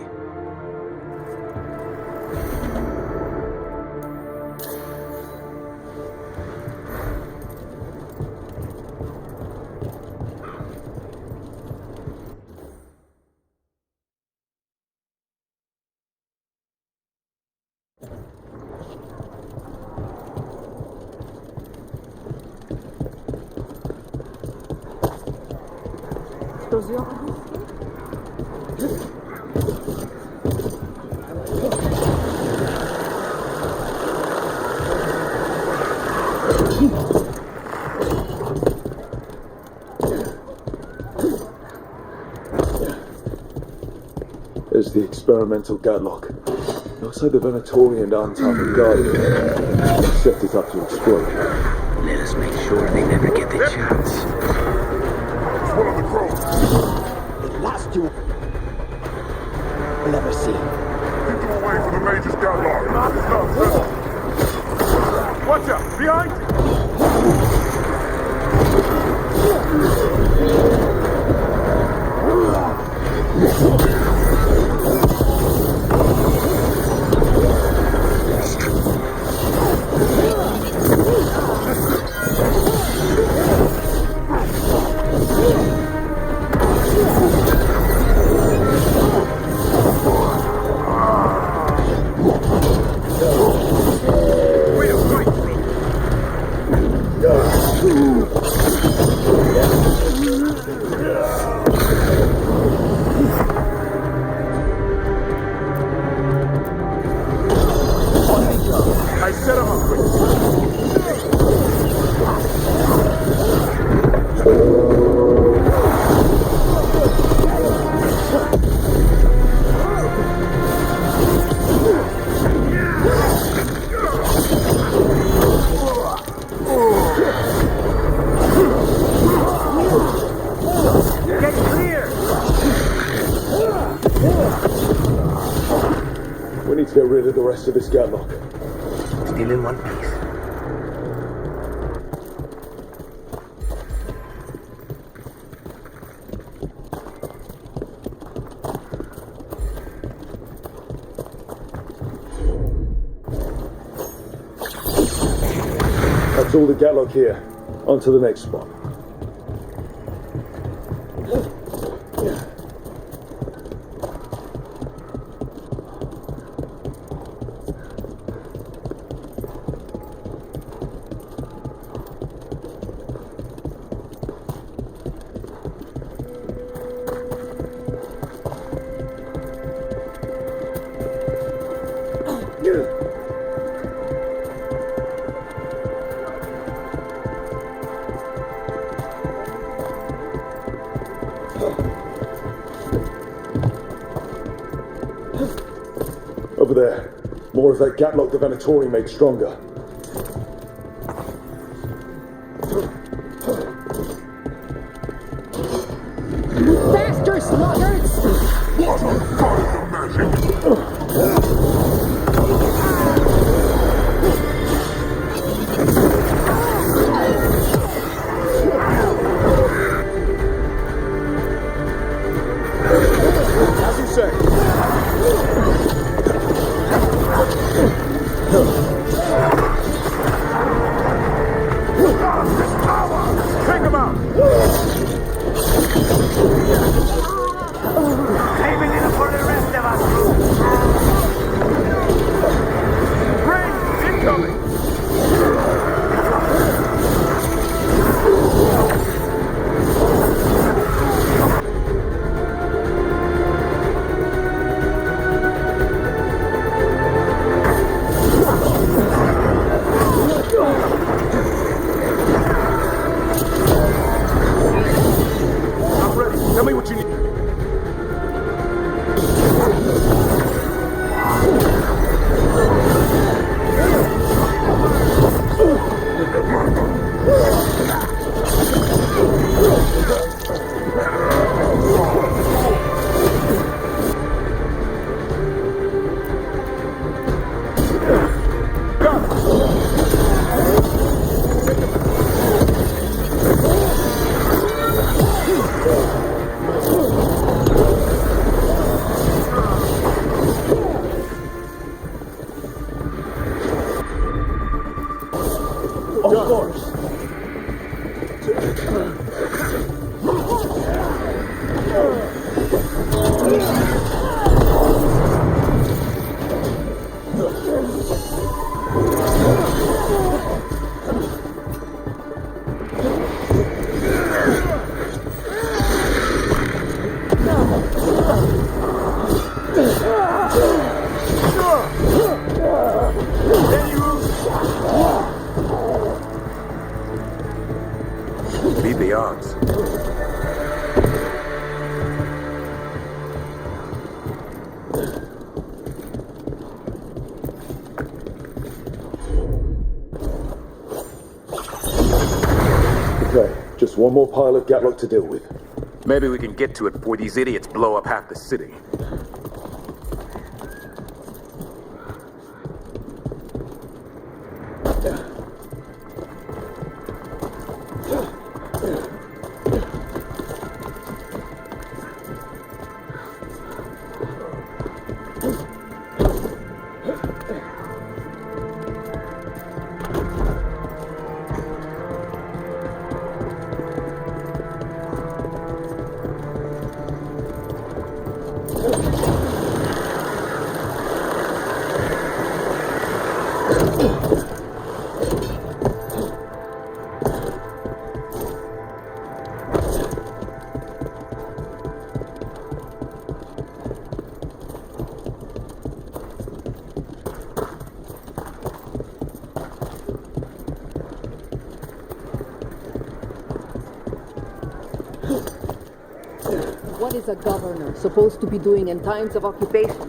There's the experimental Gatlock. Looks like the Venatori and Antaam have guarded it. Set it up to explode. Let us make sure they never get the chance. It's one of the crows. The last you will ever see. Keep them away from the Major's Gatlock. No. Watch out! Behind! Get rid of the rest of this Gatlock. Still in one piece. That's all the Gatlock here. On to the next spot. Over there. More of that Gatlock the Venatori made stronger. Faster, sluggards! What a fire magic! As you say. Take him out! Saving it for the rest of us! Just one more pile of Gatlock to deal with. Maybe we can get to it before these idiots blow up half the city. What is a governor supposed to be doing in times of occupation?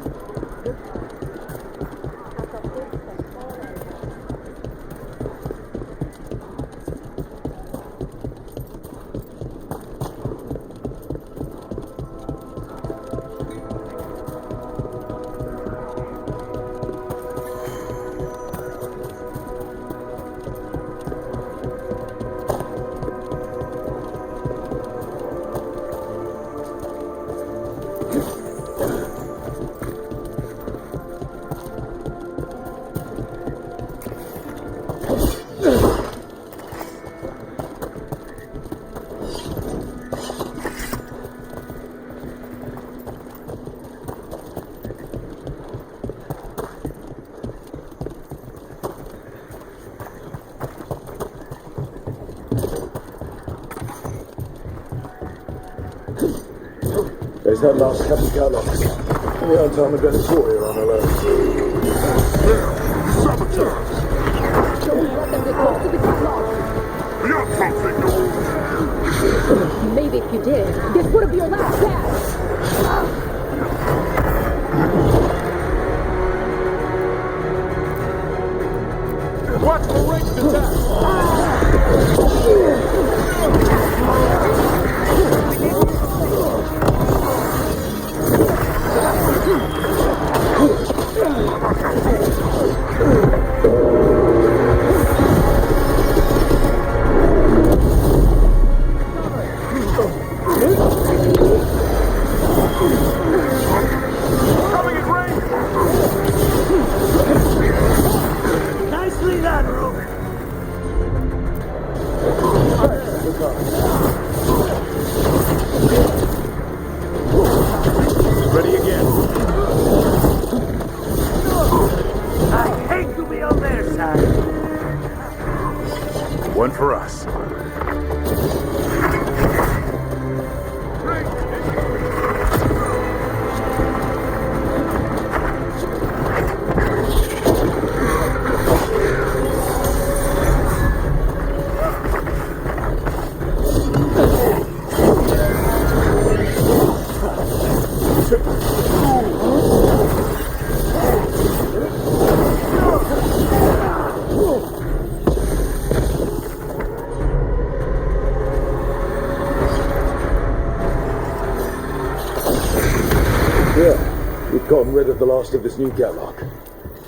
There's that last Captain Gatlock. And the Antaam and Veilguard are on alert. Sabotage! Don't let them get close to the Gatlock! You're perfect! Maybe if you did, this would be your last chance! Watch for ranged attack! Coming at range! Nicely done, Rook. Ready again. I hate to be on their side. One for us. We've gotten rid of the last of this new Gatlock.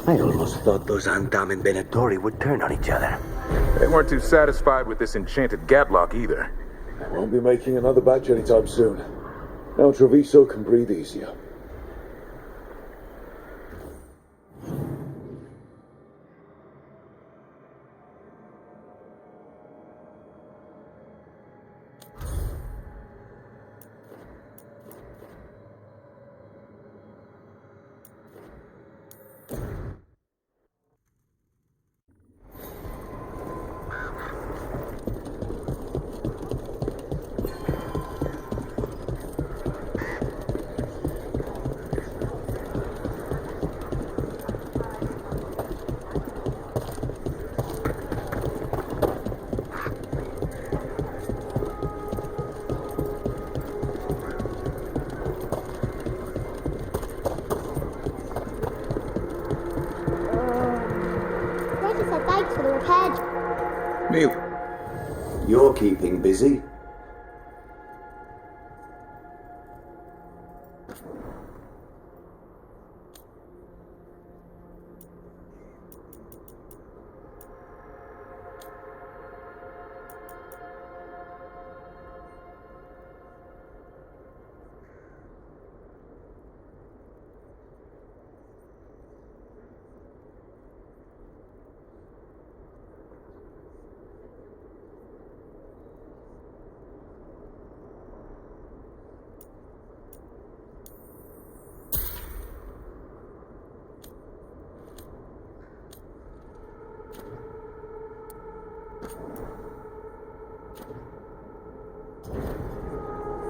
I almost thought those Antaam and Veilguard would turn on each other. They weren't too satisfied with this enchanted Gatlock either. They won't be making another batch anytime soon. Now Treviso can breathe easier. You're keeping busy.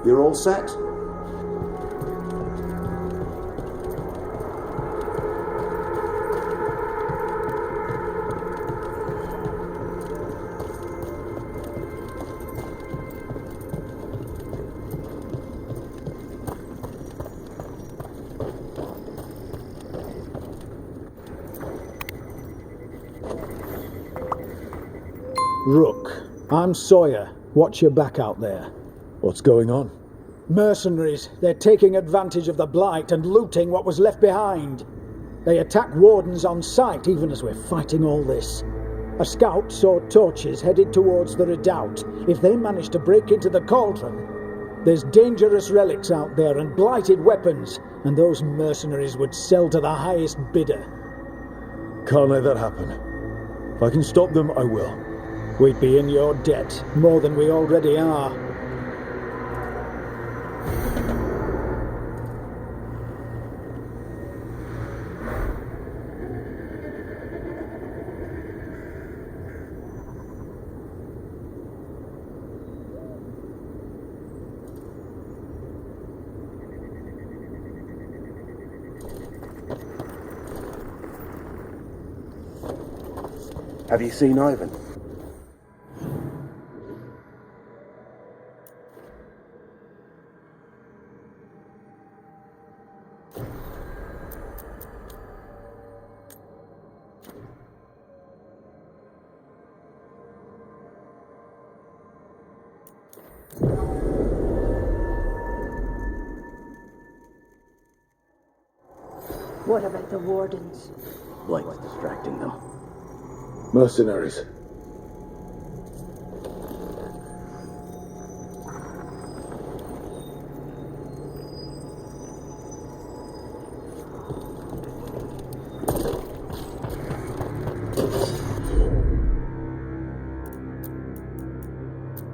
You're all set? Rook, I'm Sawyer. Watch your back out there. What's going on? Mercenaries. They're taking advantage of the blight and looting what was left behind. They attack wardens on sight even as we're fighting all this. A scout saw torches headed towards the redoubt. If they manage to break into the Cauldron, there's dangerous relics out there and blighted weapons, and those mercenaries would sell to the highest bidder. Can't let that happen. If I can stop them, I will. We'd be in your debt, more than we already are. Have you seen Ivan? What about the wardens? Blight's distracting them. Mercenaries.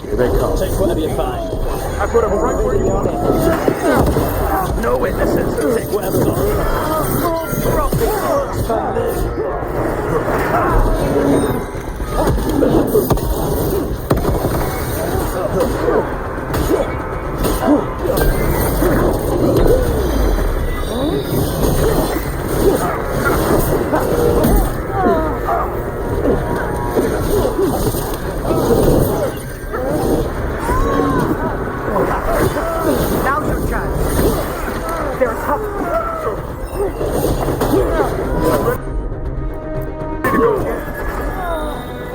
Here they come. Take whatever you find. I put him right where you want it. No witnesses. Take whatever's on Now's your chance. They're tough.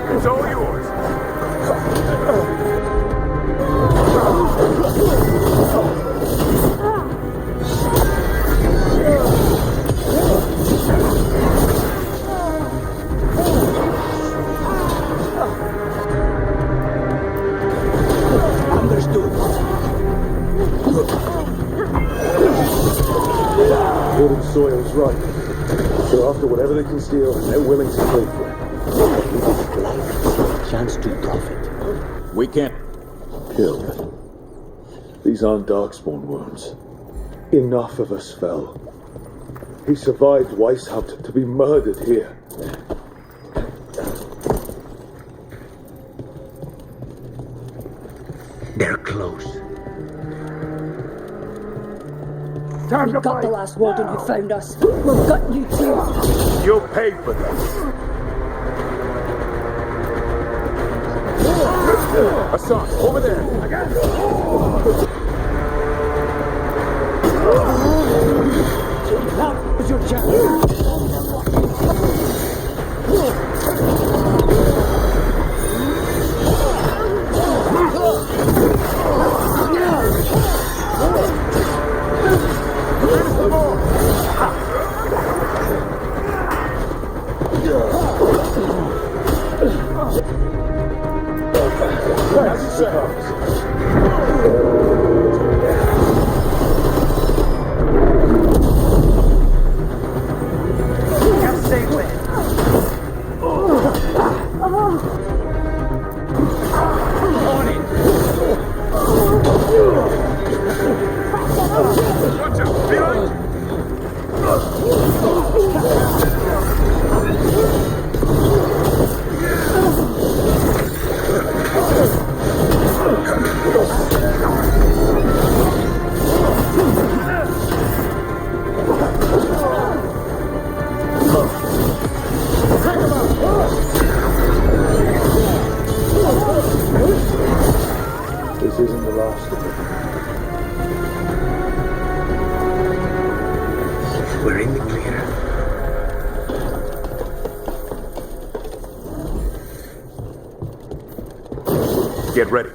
It's all yours. Gordon Sawyer was right. They're after whatever they can steal, and they're willing to pay for it. Give this life a chance to profit. We can't kill. These aren't Darkspawn wounds. Enough of us fell. He survived Weishaupt to be murdered here. They're close. Time We to got fight. the last warden who found us. We've got you too. You'll pay for this. Hassan, over there. I got it. Now is your chance. Get ready.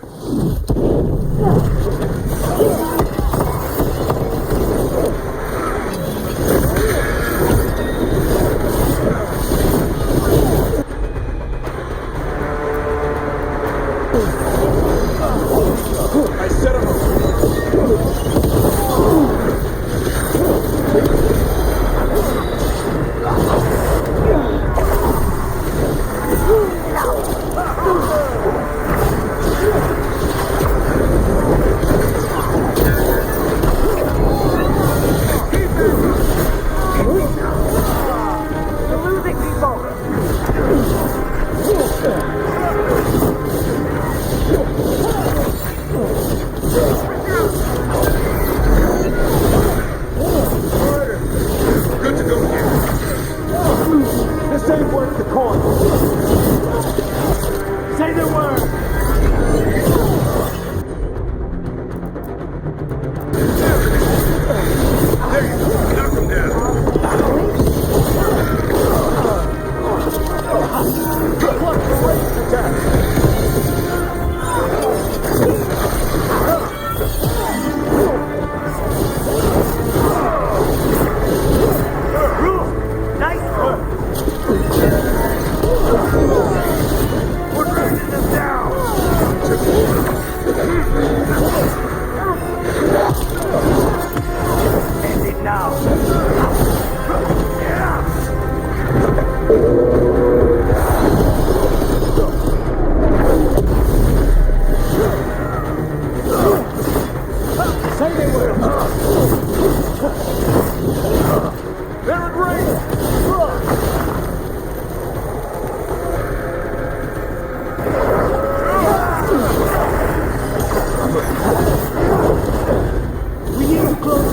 I set him up. You're losing people. Good to go here. This ain't worth the coin. Say the word. There you go. Knock him down. What's the ranged attack? Nice one. We're burning them down. End it now. Say they were. They're in range. We need them close.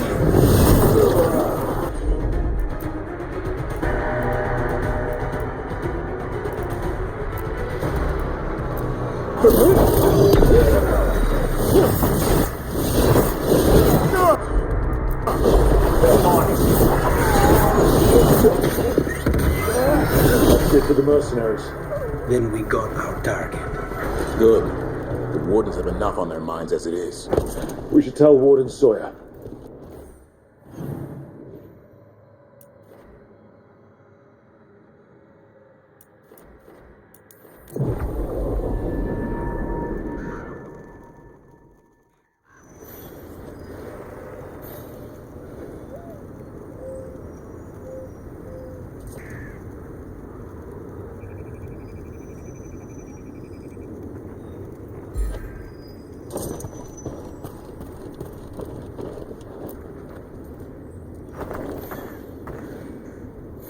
That's it for the mercenaries. Then we got our target. Good. The Wardens have enough on their minds as it is. We should tell Warden Sawyer.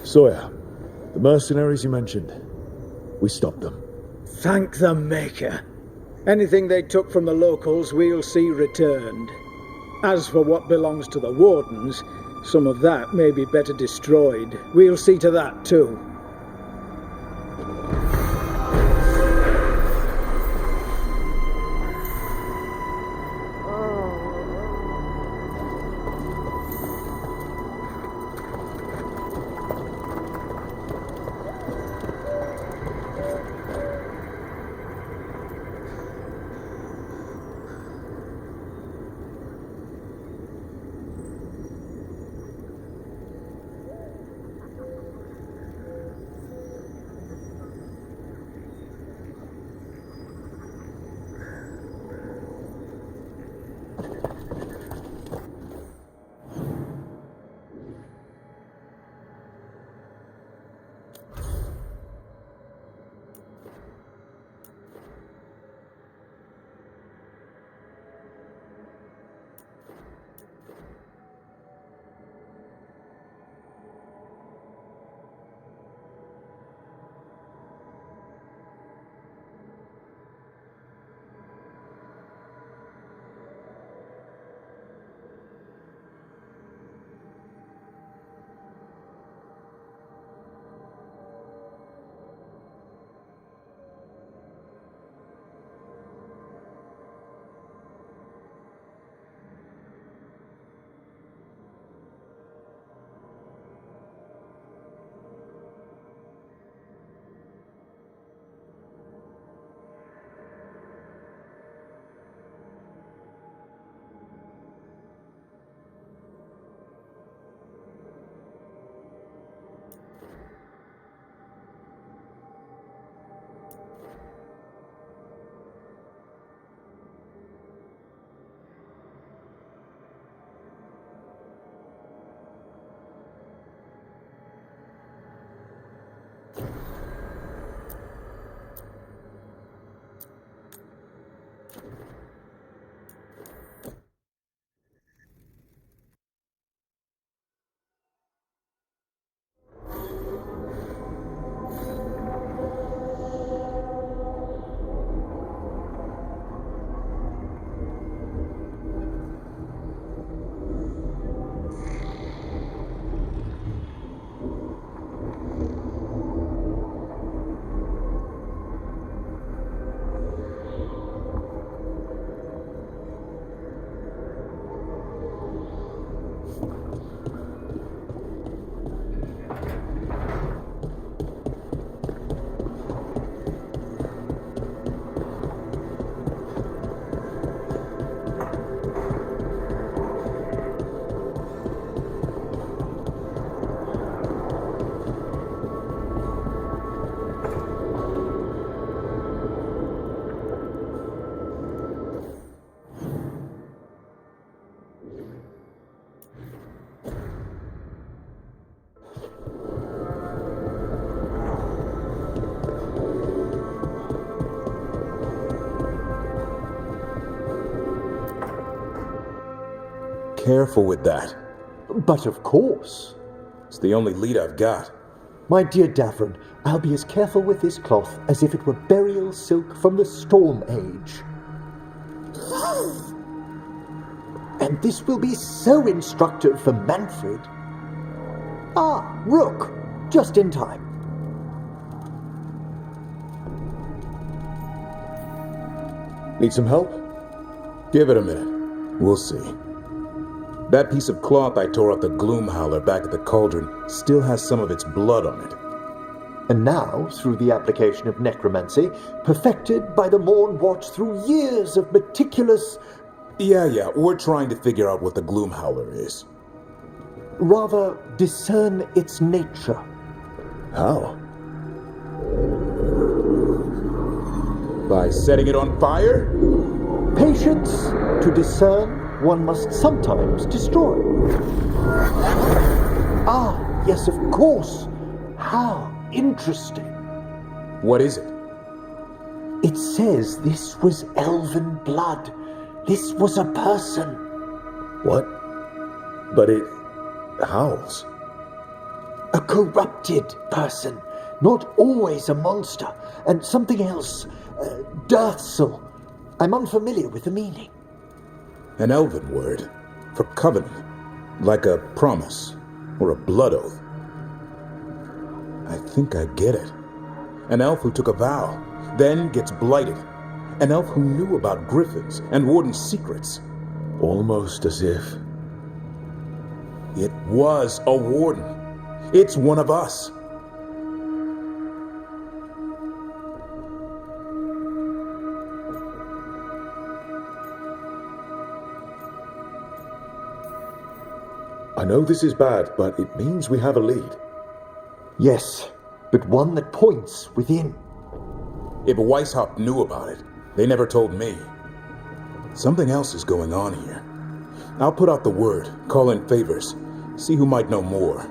Sawyer, the mercenaries you mentioned, we stopped them. Thank the Maker. Anything they took from the locals, we'll see returned. As for what belongs to the Wardens, some of that may be better destroyed. We'll see to that too. careful with that. But of course. It's the only lead I've got. My dear Davron, I'll be as careful with this cloth as if it were burial silk from the Storm Age. And this will be so instructive for Manfred. Ah, Rook, just in time. Need some help? Give it a minute. We'll see. That piece of cloth I tore off the Gloom Howler back at the Cauldron still has some of its blood on it. And now, through the application of necromancy, perfected by the Morn Watch through years of meticulous... Yeah, we're trying to figure out what the Gloom Howler is. Rather, discern its nature. How? By setting it on fire? Patience. To discern, one must sometimes destroy. Ah, yes, of course. How interesting. What is it? It says this was elven blood. This was a person. What? But it howls. A corrupted person. Not always a monster. And something else. Deathsel. I'm unfamiliar with the meaning. An elven word for covenant, like a promise or a blood oath. I think I get it. An elf who took a vow, then gets blighted. An elf who knew about griffins and warden's secrets. Almost as if... It was a warden. It's one of us. I know this is bad, but it means we have a lead. Yes, but one that points within. If Weishaupt knew about it, they never told me. Something else is going on here. I'll put out the word, call in favors, see who might know more.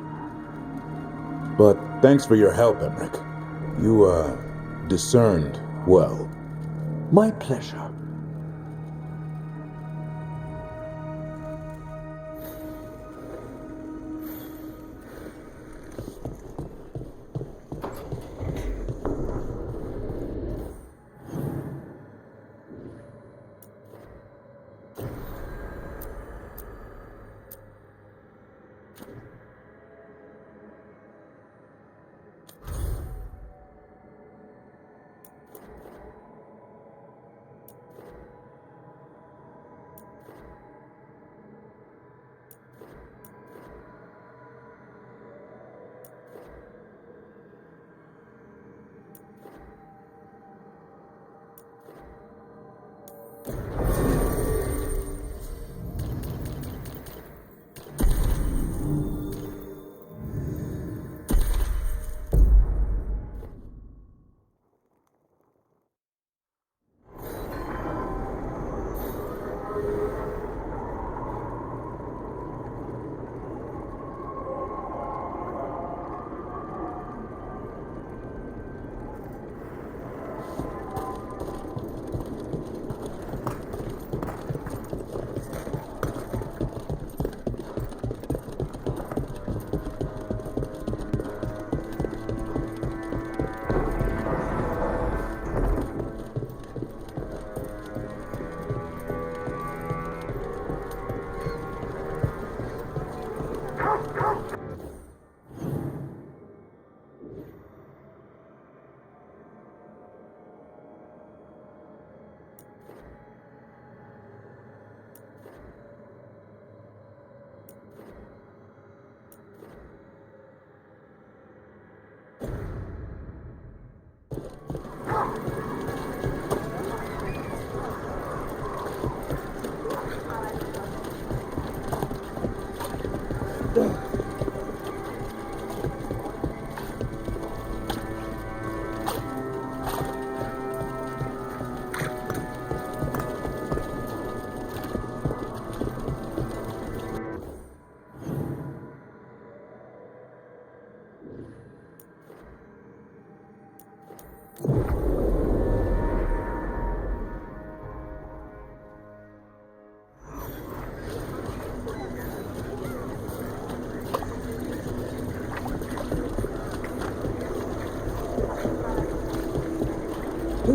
But thanks for your help, Emmerich. You, discerned well. My pleasure.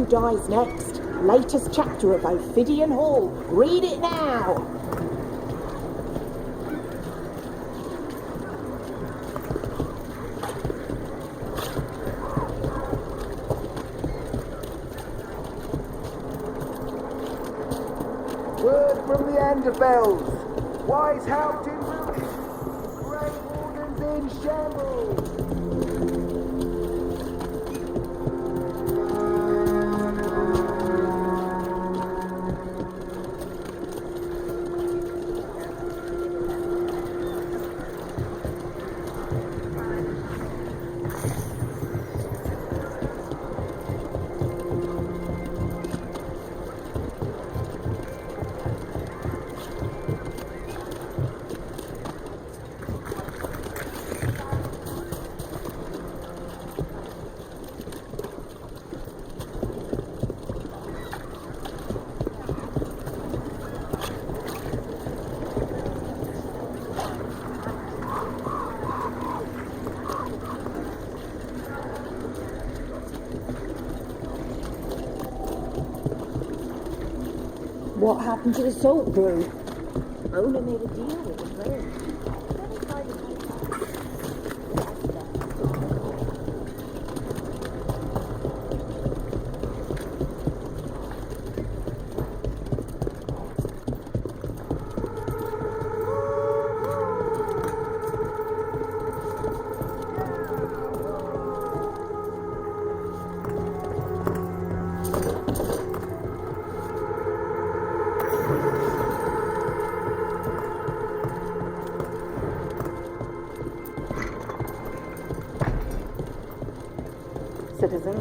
who dies next. Latest chapter of Ophidian Hall. Read it now. Word from the Anderfells. Wise Haupt in ruins. Grey Wardens in shambles. What happened to the salt brew? Owner made a deal with the player. Citizen.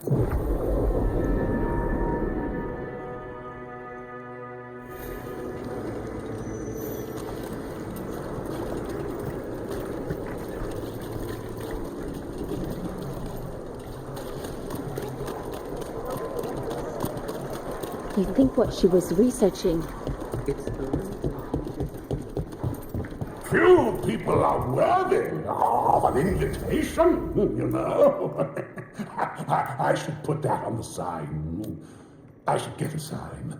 You think what she was researching? Few people are worthy of an invitation, you know. I should put that on the sign. I should get a sign.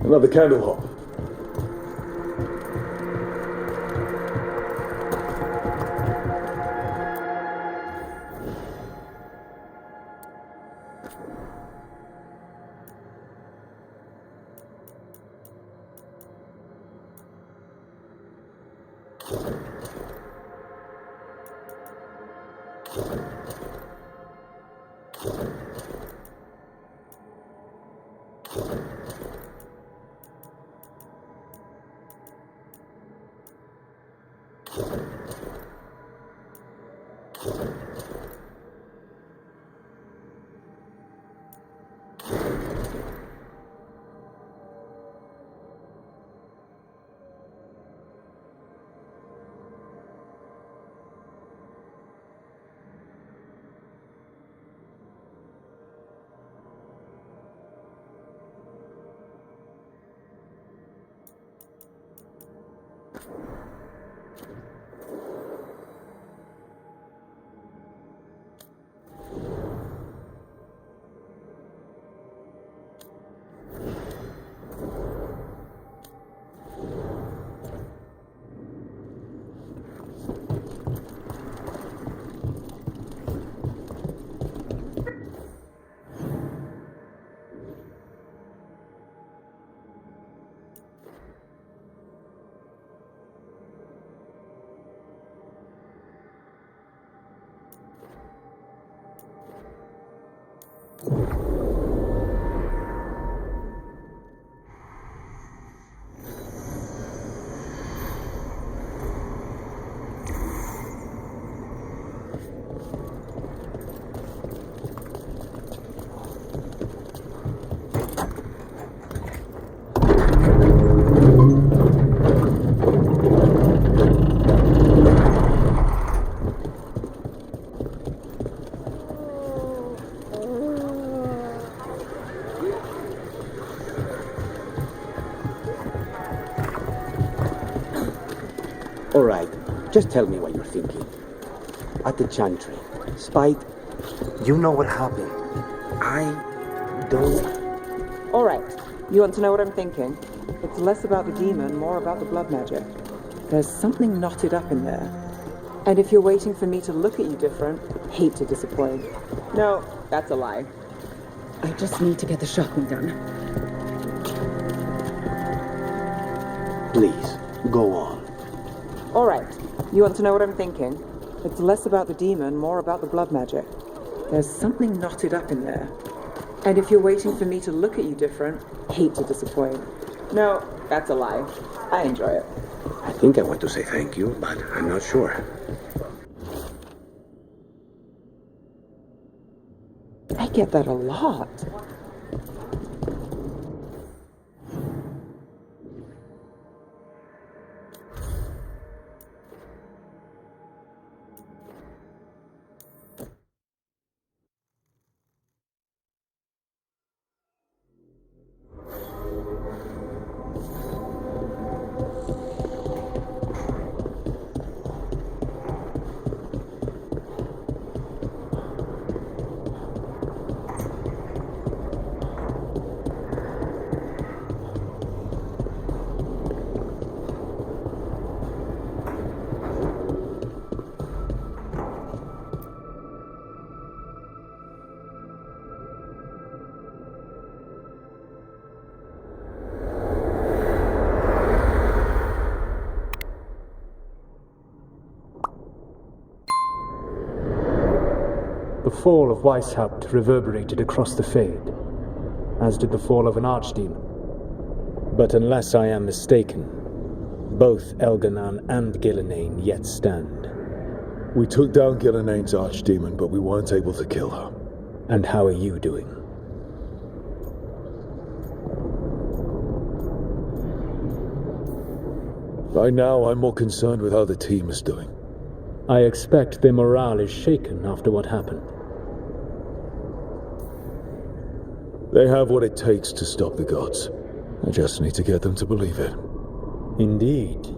Another candle hop. All right, just tell me what you're thinking. At the chantry, Spite, you know what happened. I don't... All right, you want to know what I'm thinking? It's less about the demon, more about the blood magic. There's something knotted up in there. And if you're waiting for me to look at you different, hate to disappoint. No, that's a lie. I just need to get the shopping done. Please, go on. All right, you want to know what I'm thinking? It's less about the demon, more about the blood magic. There's something knotted up in there. And if you're waiting for me to look at you different, hate to disappoint. No, that's a lie. I enjoy it. I think I want to say thank you, but I'm not sure. I get that a lot. fall of Weishaupt reverberated across the Fade, as did the fall of an archdemon. But unless I am mistaken, both Elganan and Gillenane yet stand. We took down Gillenane's archdemon, but we weren't able to kill her. And how are you doing? Right now, I'm more concerned with how the team is doing. I expect their morale is shaken after what happened. They have what it takes to stop the gods. I just need to get them to believe it. Indeed.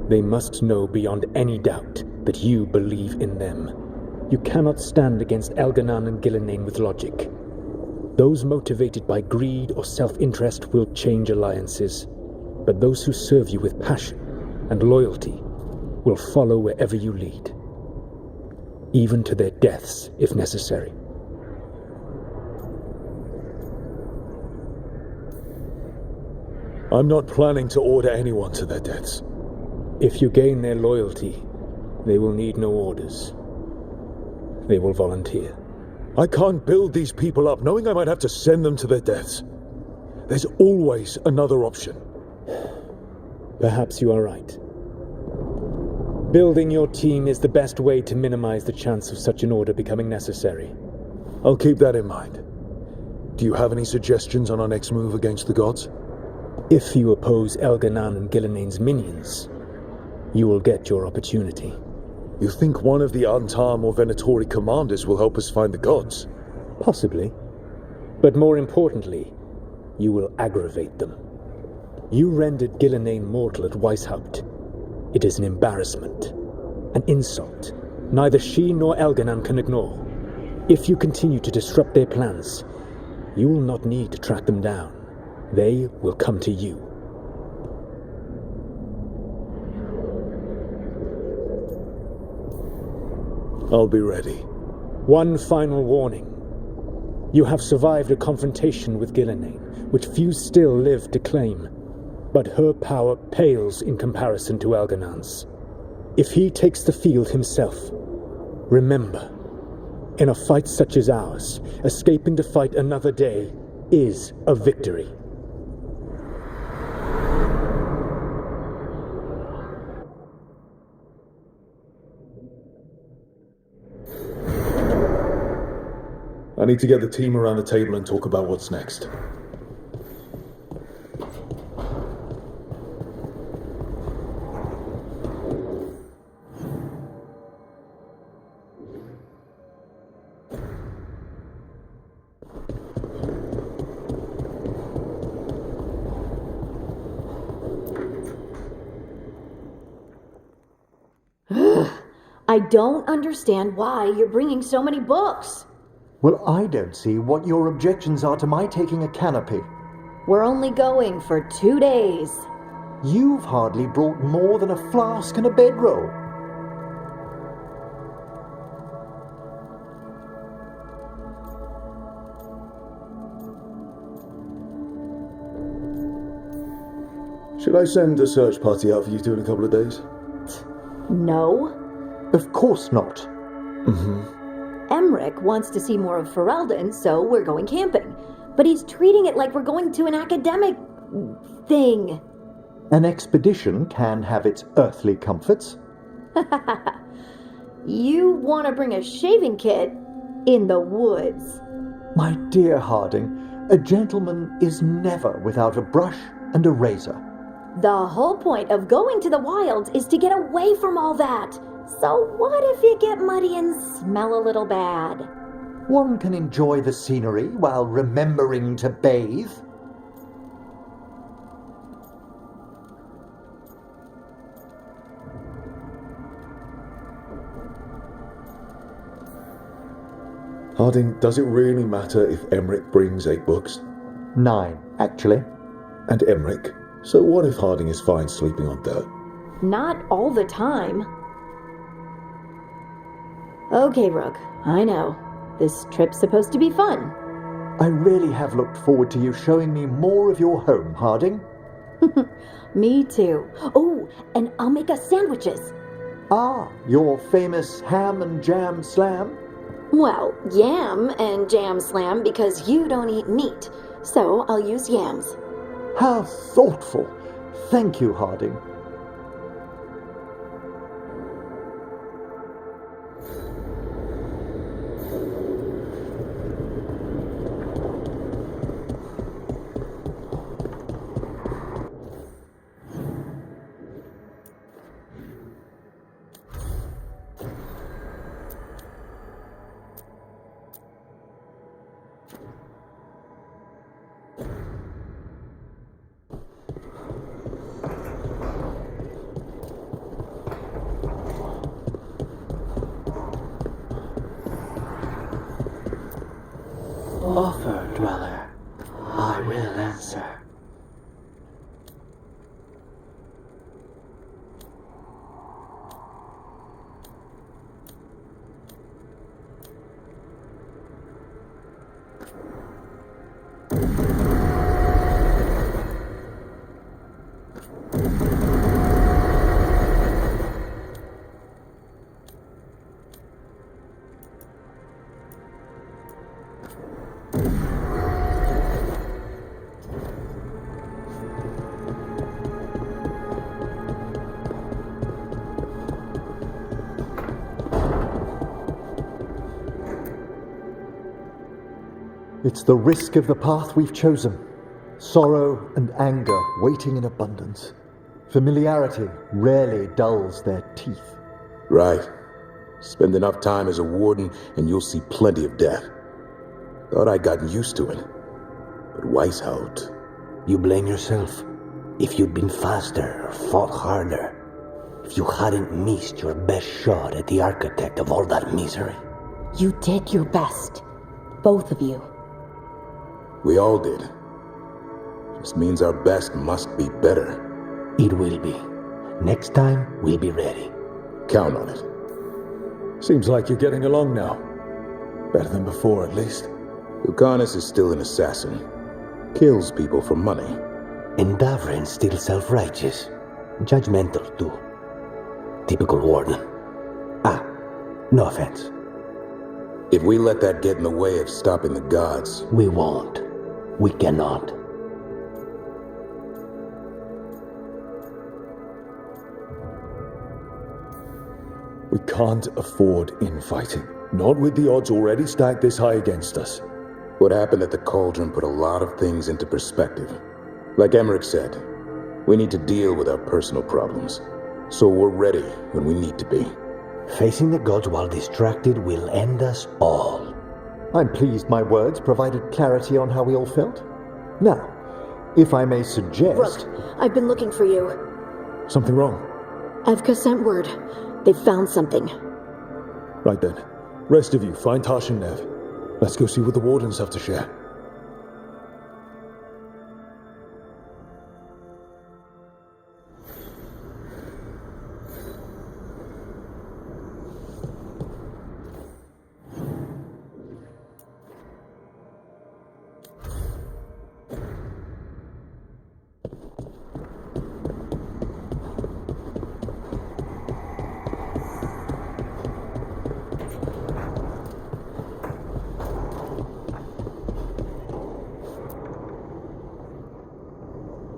They must know beyond any doubt that you believe in them. You cannot stand against Elganan and Gillenane with logic. Those motivated by greed or self-interest will change alliances, but those who serve you with passion and loyalty will follow wherever you lead, even to their deaths if necessary. I'm not planning to order anyone to their deaths. If you gain their loyalty, they will need no orders. They will volunteer. I can't build these people up knowing I might have to send them to their deaths. There's always another option. Perhaps you are right. Building your team is the best way to minimize the chance of such an order becoming necessary. I'll keep that in mind. Do you have any suggestions on our next move against the gods? If you oppose Elganan and Gillenane's minions, you will get your opportunity. You think one of the Antaam or Venatori commanders will help us find the gods? Possibly. But more importantly, you will aggravate them. You rendered Gillenane mortal at Weishaupt. It is an embarrassment, an insult. Neither she nor Elganan can ignore. If you continue to disrupt their plans, you will not need to track them down. They will come to you. I'll be ready. One final warning. You have survived a confrontation with Gillenane, which few still live to claim. But her power pales in comparison to Elganan's. If he takes the field himself, remember, in a fight such as ours, escaping to fight another day is a victory. I need to get the team around the table and talk about what's next. I don't understand why you're bringing so many books. Well, I don't see what your objections are to my taking a canopy. We're only going for 2 days. You've hardly brought more than a flask and a bedroll. Should I send a search party out for you two in a couple of days? No. Of course not. Emmerich wants to see more of Ferelden, so we're going camping. But he's treating it like we're going to an academic thing. An expedition can have its earthly comforts. You want to bring a shaving kit in the woods. My dear Harding, a gentleman is never without a brush and a razor. The whole point of going to the wilds is to get away from all that. So what if you get muddy and smell a little bad? One can enjoy the scenery while remembering to bathe. Harding, does it really matter if Emmerich brings 8 books? 9, actually. And Emmerich? So what if Harding is fine sleeping on dirt? Not all the time. Okay, Rook, I know. This trip's supposed to be fun. I really have looked forward to you showing me more of your home, Harding. Me too. Oh, and I'll make us sandwiches. Ah, your famous ham and jam slam? Well, yam and jam slam because you don't eat meat. So I'll use yams. How thoughtful. Thank you, Harding. Offer, dweller. I will answer. It's the risk of the path we've chosen. Sorrow and anger waiting in abundance. Familiarity rarely dulls their teeth. Right. Spend enough time as a warden and you'll see plenty of death. Thought I'd gotten used to it. But Weishaupt... You blame yourself. If you'd been faster or fought harder. If you hadn't missed your best shot at the architect of all that misery. You did your best. Both of you. We all did. Just means our best must be better. It will be. Next time, we'll be ready. Count on it. Seems like you're getting along now. Better than before, at least. Lucanus is still an assassin. Kills people for money. And Davrin's still self-righteous. Judgmental, too. Typical warden. No offense. If we let that get in the way of stopping the gods... We won't. We cannot. We can't afford infighting. Not with the odds already stacked this high against us. What happened at the Cauldron put a lot of things into perspective. Like Emmerich said, we need to deal with our personal problems. So we're ready when we need to be. Facing the gods while distracted will end us all. I'm pleased my words provided clarity on how we all felt. Now, if I may suggest... Rook, I've been looking for you. Something wrong? Evka sent word. They've found something. Right then. Rest of you, find Tosh and Nev. Let's go see what the Wardens have to share.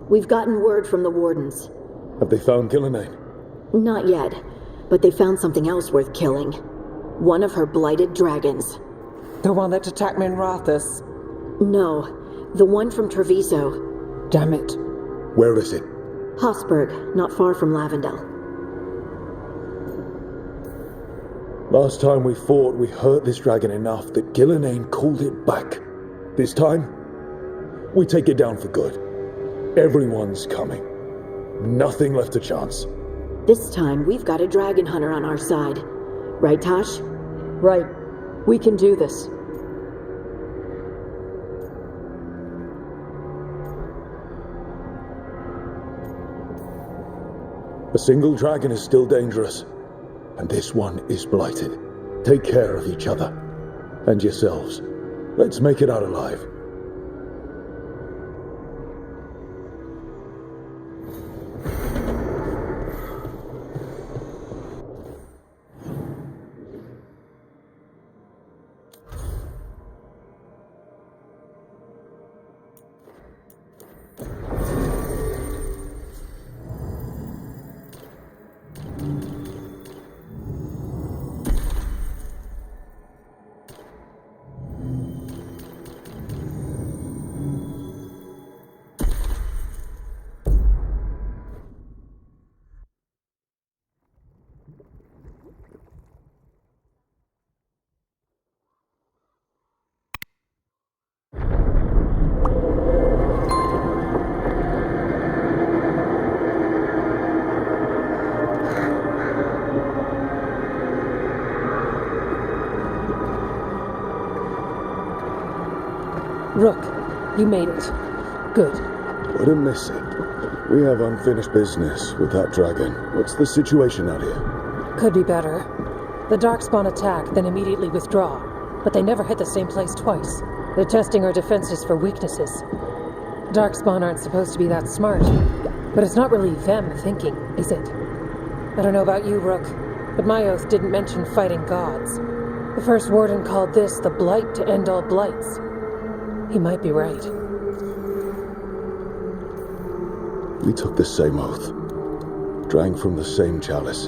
We've gotten word from the Wardens. Have they found Gillenane? Not yet, but they found something else worth killing. One of her blighted dragons. The one that attacked Minrathus? No, the one from Treviso. Damn it. Where is it? Hossberg, not far from Lavendel. Last time we fought, we hurt this dragon enough that Gillenane called it back. This time, we take it down for good. Everyone's coming. Nothing left to chance. This time, we've got a dragon hunter on our side. Right, Tosh? Right. We can do this. A single dragon is still dangerous, and this one is blighted. Take care of each other. And yourselves. Let's make it out alive. Rook, you made it. Good. What a miss it. We have unfinished business with that dragon. What's the situation out here? Could be better. The Darkspawn attack, then immediately withdraw. But they never hit the same place twice. They're testing our defenses for weaknesses. Darkspawn aren't supposed to be that smart. But it's not really them thinking, is it? I don't know about you, Rook, but my oath didn't mention fighting gods. The first warden called this the blight to end all blights. He might be right. We took the same oath. Drank from the same chalice.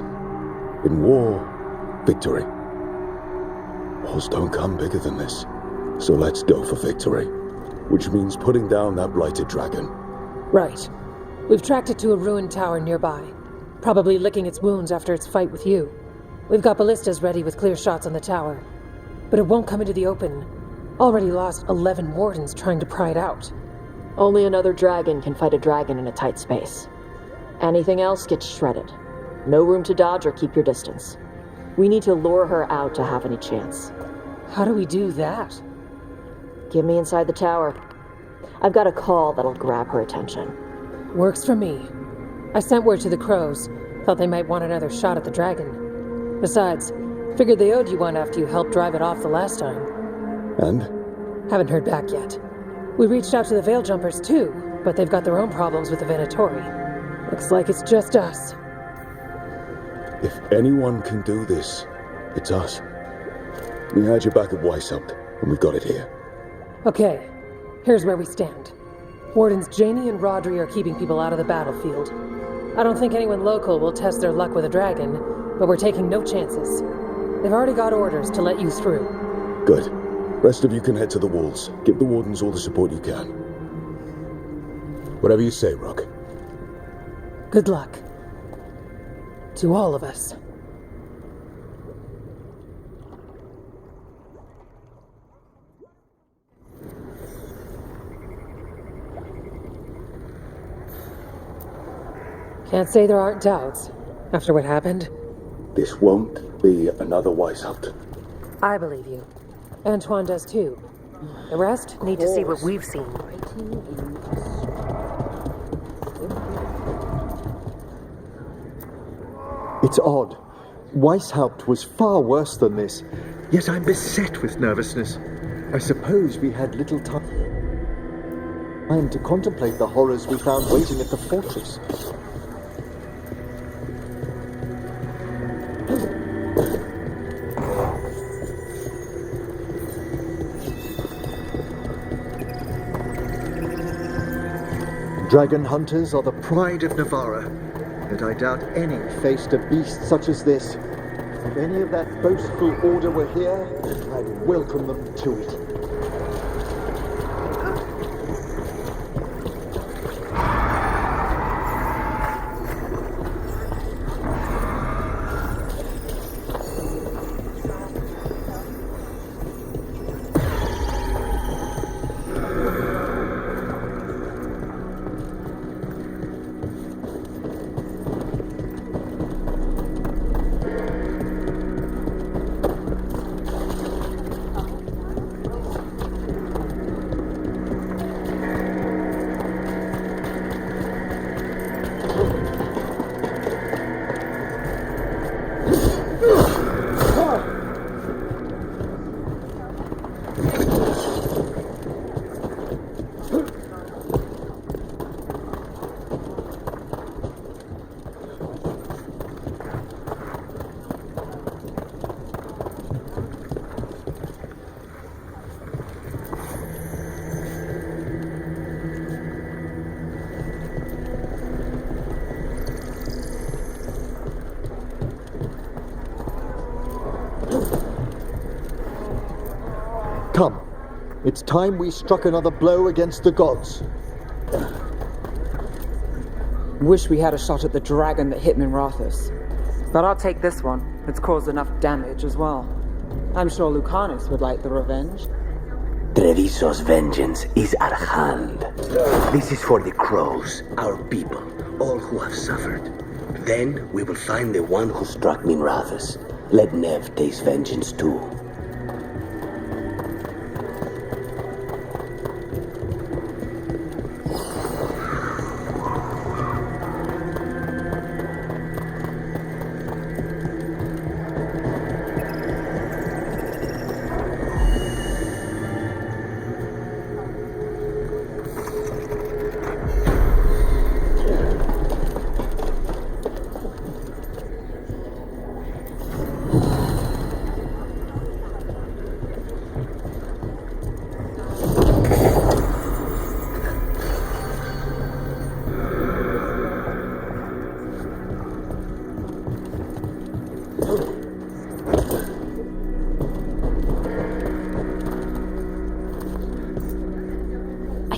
In war, victory. Wars don't come bigger than this. So let's go for victory. Which means putting down that blighted dragon. Right. We've tracked it to a ruined tower nearby. Probably licking its wounds after its fight with you. We've got ballistas ready with clear shots on the tower. But it won't come into the open. Already lost 11 wardens trying to pry it out. Only another dragon can fight a dragon in a tight space. Anything else gets shredded. No room to dodge or keep your distance. We need to lure her out to have any chance. How do we do that? Get me inside the tower. I've got a call that'll grab her attention. Works for me. I sent word to the crows. Thought they might want another shot at the dragon. Besides, figured they owed you one after you helped drive it off the last time. And? Haven't heard back yet. We reached out to the Veil Jumpers too, but they've got their own problems with the Venatori. Looks like it's just us. If anyone can do this, it's us. We had your back at Weishaupt, and we've got it here. Okay, here's where we stand. Wardens Janey and Rodri are keeping people out of the battlefield. I don't think anyone local will test their luck with a dragon, but we're taking no chances. They've already got orders to let you through. Good. Rest of you can head to the walls. Give the wardens all the support you can. Whatever you say, Rook. Good luck. To all of us. Can't say there aren't doubts, after what happened. This won't be another Weishaupt. I believe you. Antoine does too. The rest need to see what we've seen. It's odd. Weishaupt was far worse than this, yet I'm beset with nervousness. I suppose we had little time to contemplate the horrors we found waiting at the fortress. Dragon hunters are the pride of Navarra, yet I doubt any faced a beast such as this. If any of that boastful order were here, I'd welcome them to it. Come, it's time we struck another blow against the gods. Wish we had a shot at the dragon that hit Minrathus. But I'll take this one. It's caused enough damage as well. I'm sure Lucanus would like the revenge. Treviso's vengeance is at hand. This is for the crows, our people, all who have suffered. Then we will find the one who struck Minrathus. Let Nev taste vengeance too.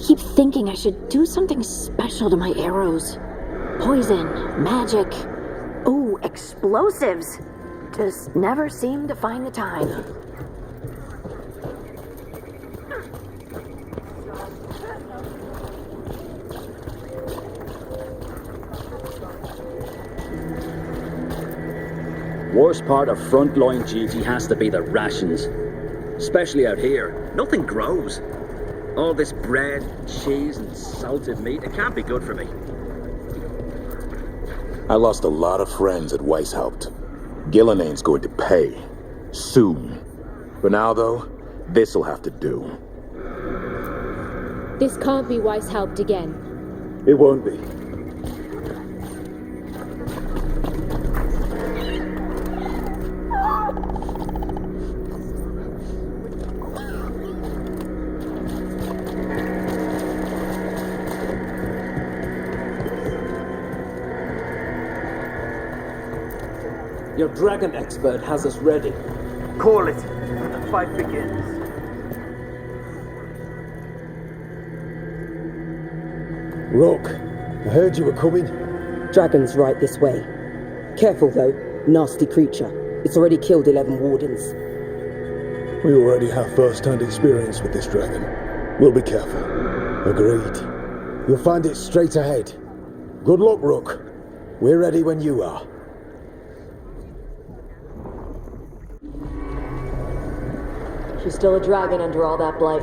keep thinking I should do something special to my arrows. Poison, magic, ooh, explosives. Just never seem to find the time. Worst part of frontline duty has to be the rations. Especially out here. Nothing grows. All this bread, cheese, and salted meat, it can't be good for me. I lost a lot of friends at Weishaupt. Gillenane's going to pay. Soon. For now, though, this'll have to do. This can't be Weishaupt again. It won't be. Your dragon expert has us ready. Call it. The fight begins. Rook, I heard you were coming. Dragon's right this way. Careful though, nasty creature. It's already killed 11 wardens. We already have first-hand experience with this dragon. We'll be careful. Agreed. You'll find it straight ahead. Good luck, Rook. We're ready when you are. She's still a dragon under all that blight.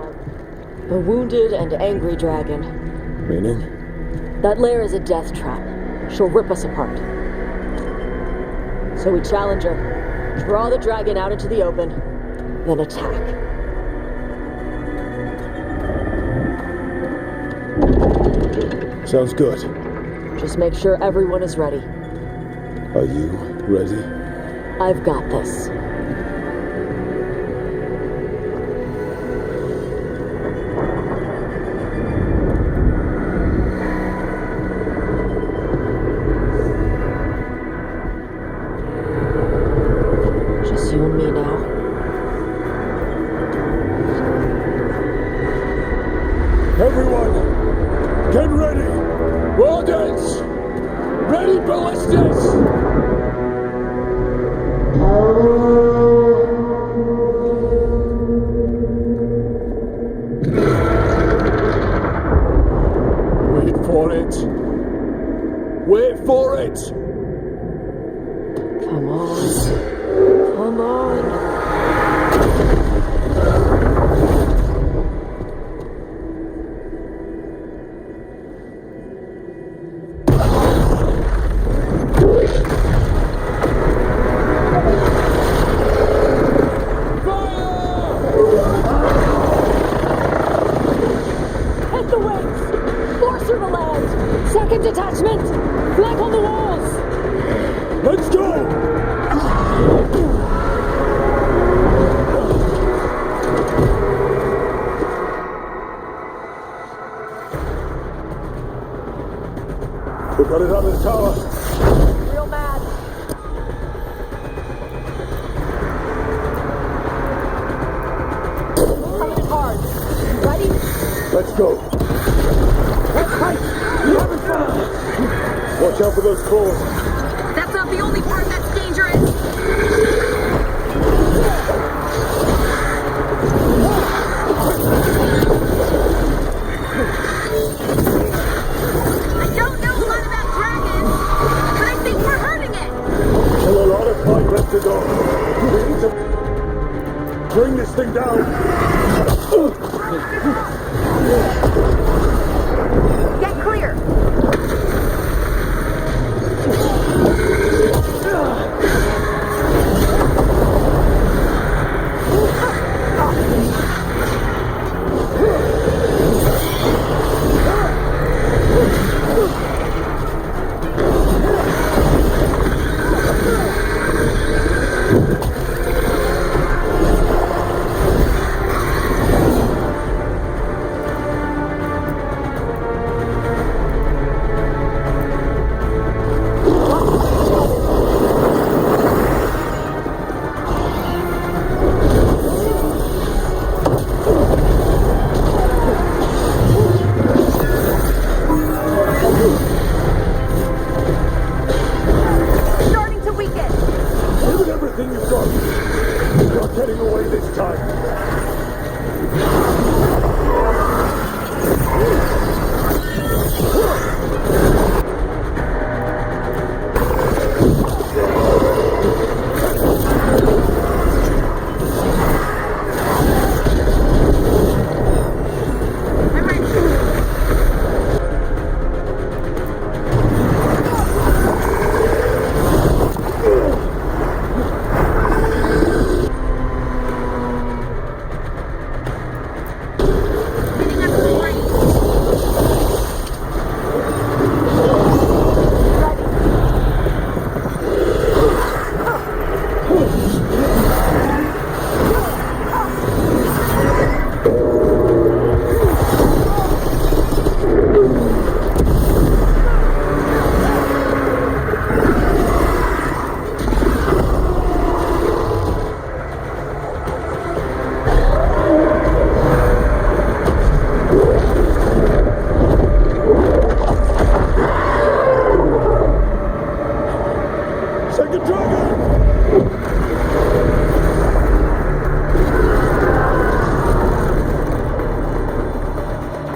A wounded and angry dragon. Meaning? That lair is a death trap. She'll rip us apart. So we challenge her, draw the dragon out into the open, then attack. Sounds good. Just make sure everyone is ready. Are you ready? I've got this. You and me now. Everyone, get ready! Wardens! Ready ballistas! Wait for it! Wait for it! Come on. Come on. Hit the wings! Force her to land! Second detachment! Flank on the walls! Let's go! We got it on the tower. Real mad. Coming in hard. Ready? Let's go. Let's fight! We haven't found it! Watch out for those claws. That's not the only part that's dangerous! I don't know a lot about dragons, but I think we're hurting it! Still a lot of fight left to go. We need to bring this thing down. Get clear!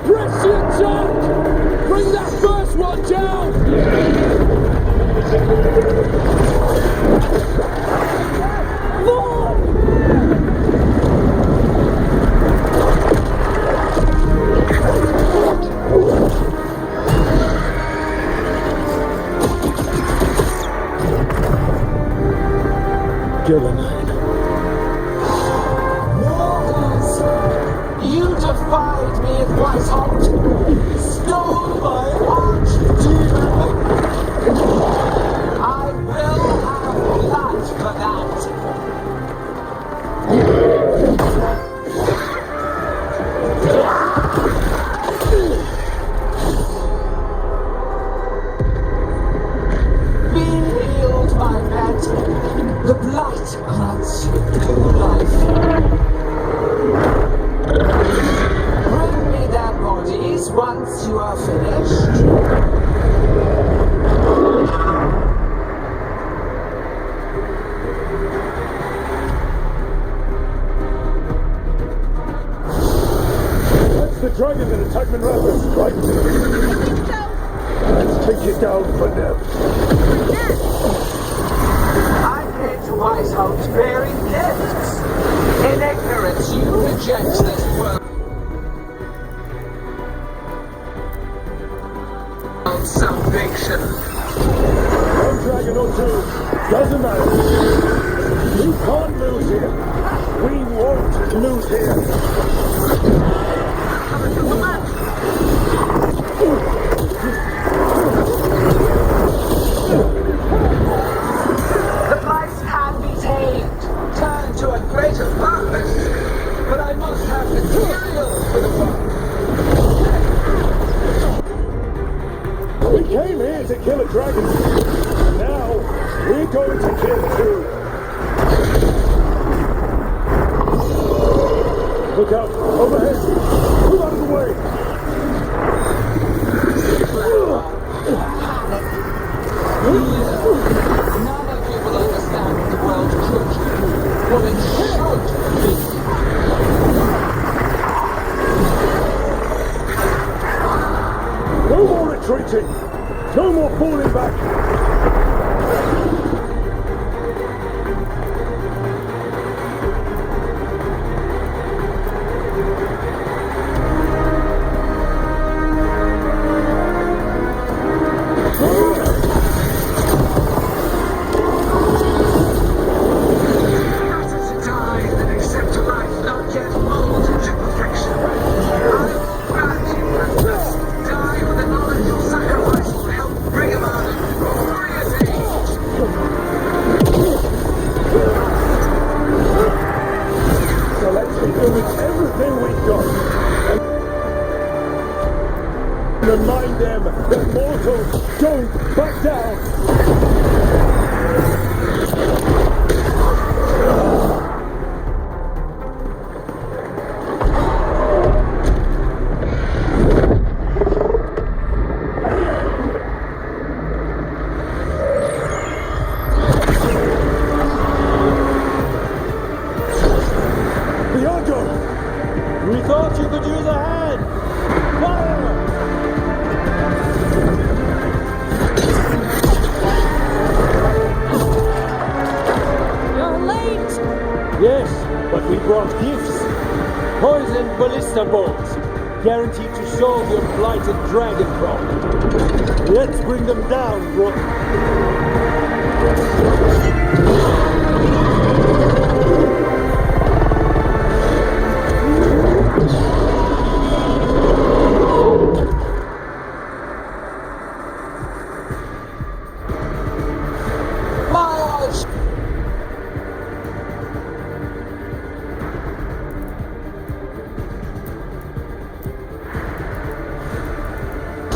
Prescient junk! Bring that first one down! Gillenheim. Mortals! You defied me at Whitehall! Stole my archdemon! I will have blood for that! Be healed, my pet! The blight grants you new life. Bring me their bodies once you are finished. That's the dragon that attacked Monrathis, right? Let's take it down for them. I came to Whitehall bearing gifts. In ignorance, you reject this world's salvation. One dragon or two, doesn't matter. We can't lose here. We won't lose here. The blight can be tamed, turned to a greater purpose, but I must have material for the work. We came here to kill a dragon. Now, we're going to kill two. Look out, overhead. Move out of the way. None of you will understand what the world could be, what it should be. No more retreating. No more falling back. Remind them that mortals don't back down! Bianco! We thought you could use a hand! Fire! Yes, but we brought gifts. Poisoned ballista bolts, guaranteed to solve your blighted dragon problem. Let's bring them down, Rook.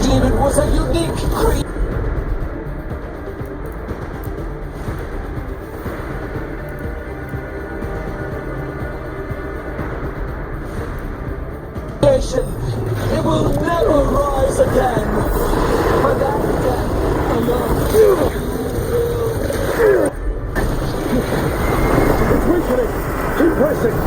Demon was a unique creature. It will never rise again. But that death alone. It's weakening. Keep pressing.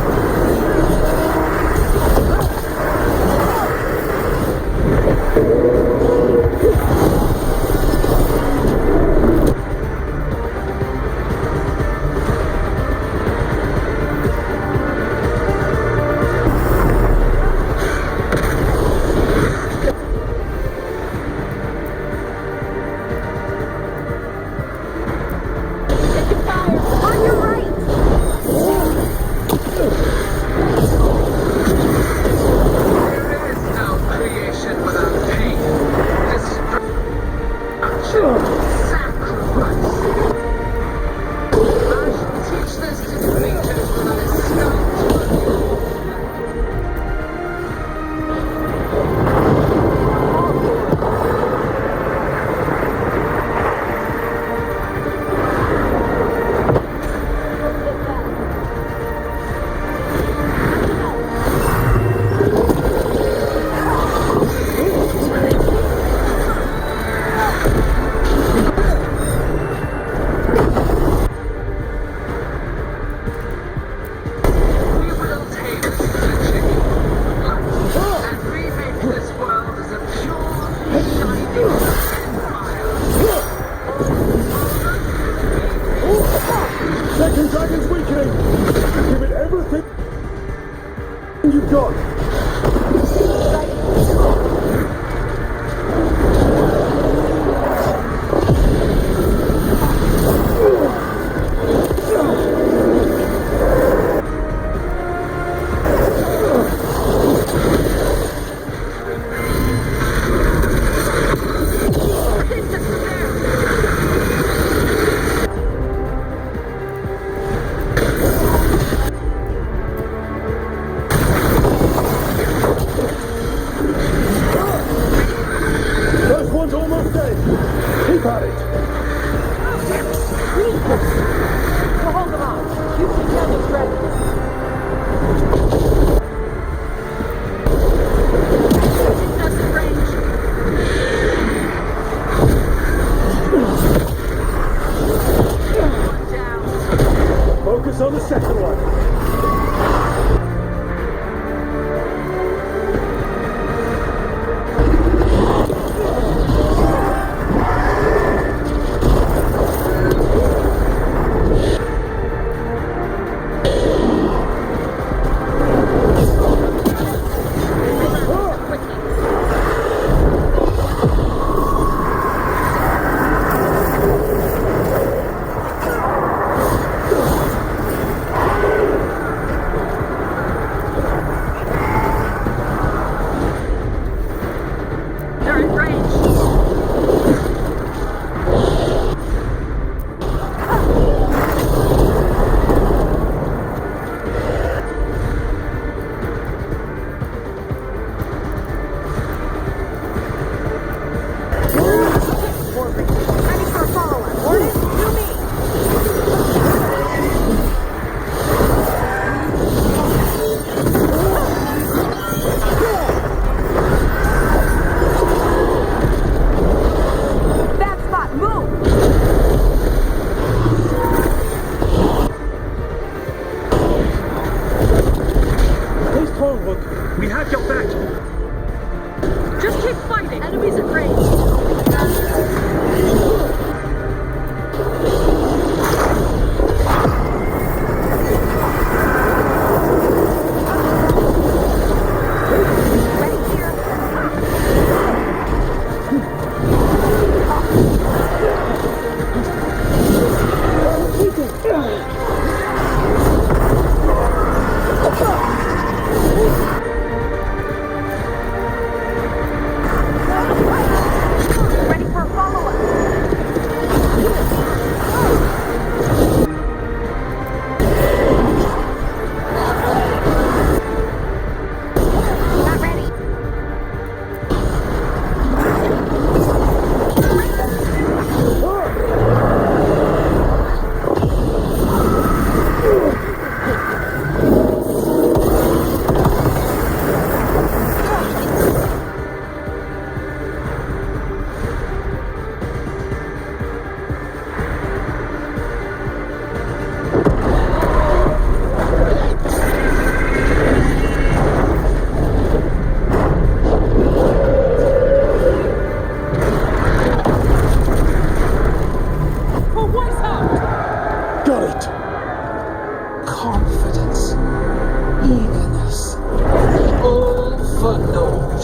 overlord.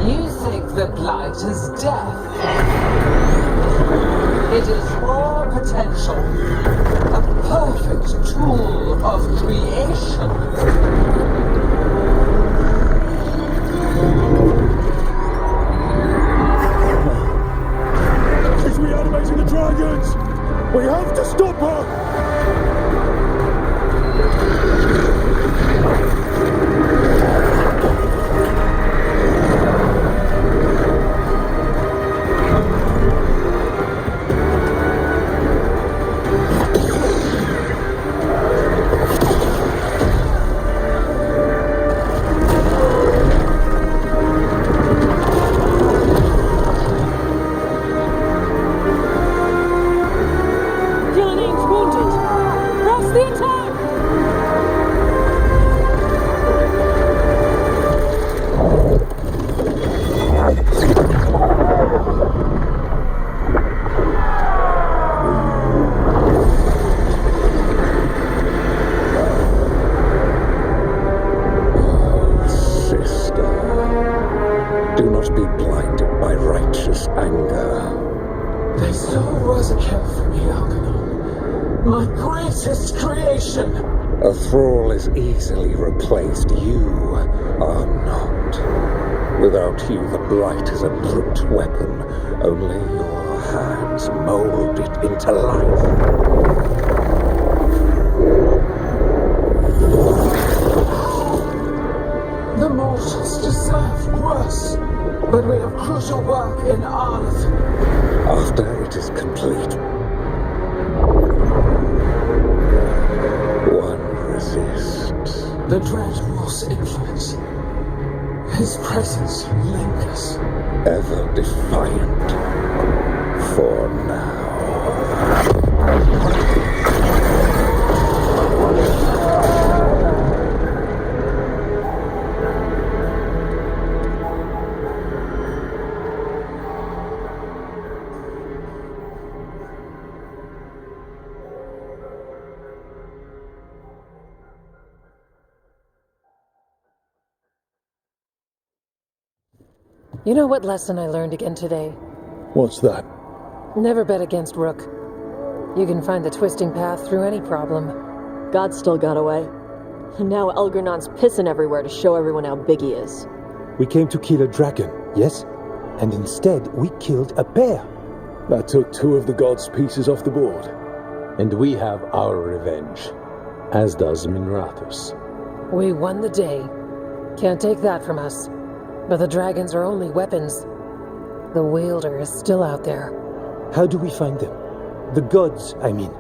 You think that light is death. It is raw potential. A perfect tool of creation. She's reanimating the dragons! We have to stop her! A thrall is easily replaced. You are not. Without you, the blight is a brute weapon. Only your hands mold it into life. The mortals deserve worse, but we have crucial work in Arleth. After it is complete, resists. The Dread Wolf's influence. His presence lingers. Ever defiant. For now. You know what lesson I learned again today? What's that? Never bet against Rook. You can find the twisting path through any problem. God still got away. And now Elgernon's pissing everywhere to show everyone how big he is. We came to kill a dragon, yes? And instead, we killed a bear. That took 2 of the gods' pieces off the board. And we have our revenge, as does Minrathus. We won the day. Can't take that from us. But the dragons are only weapons. The wielder is still out there. How do we find them? The gods, I mean.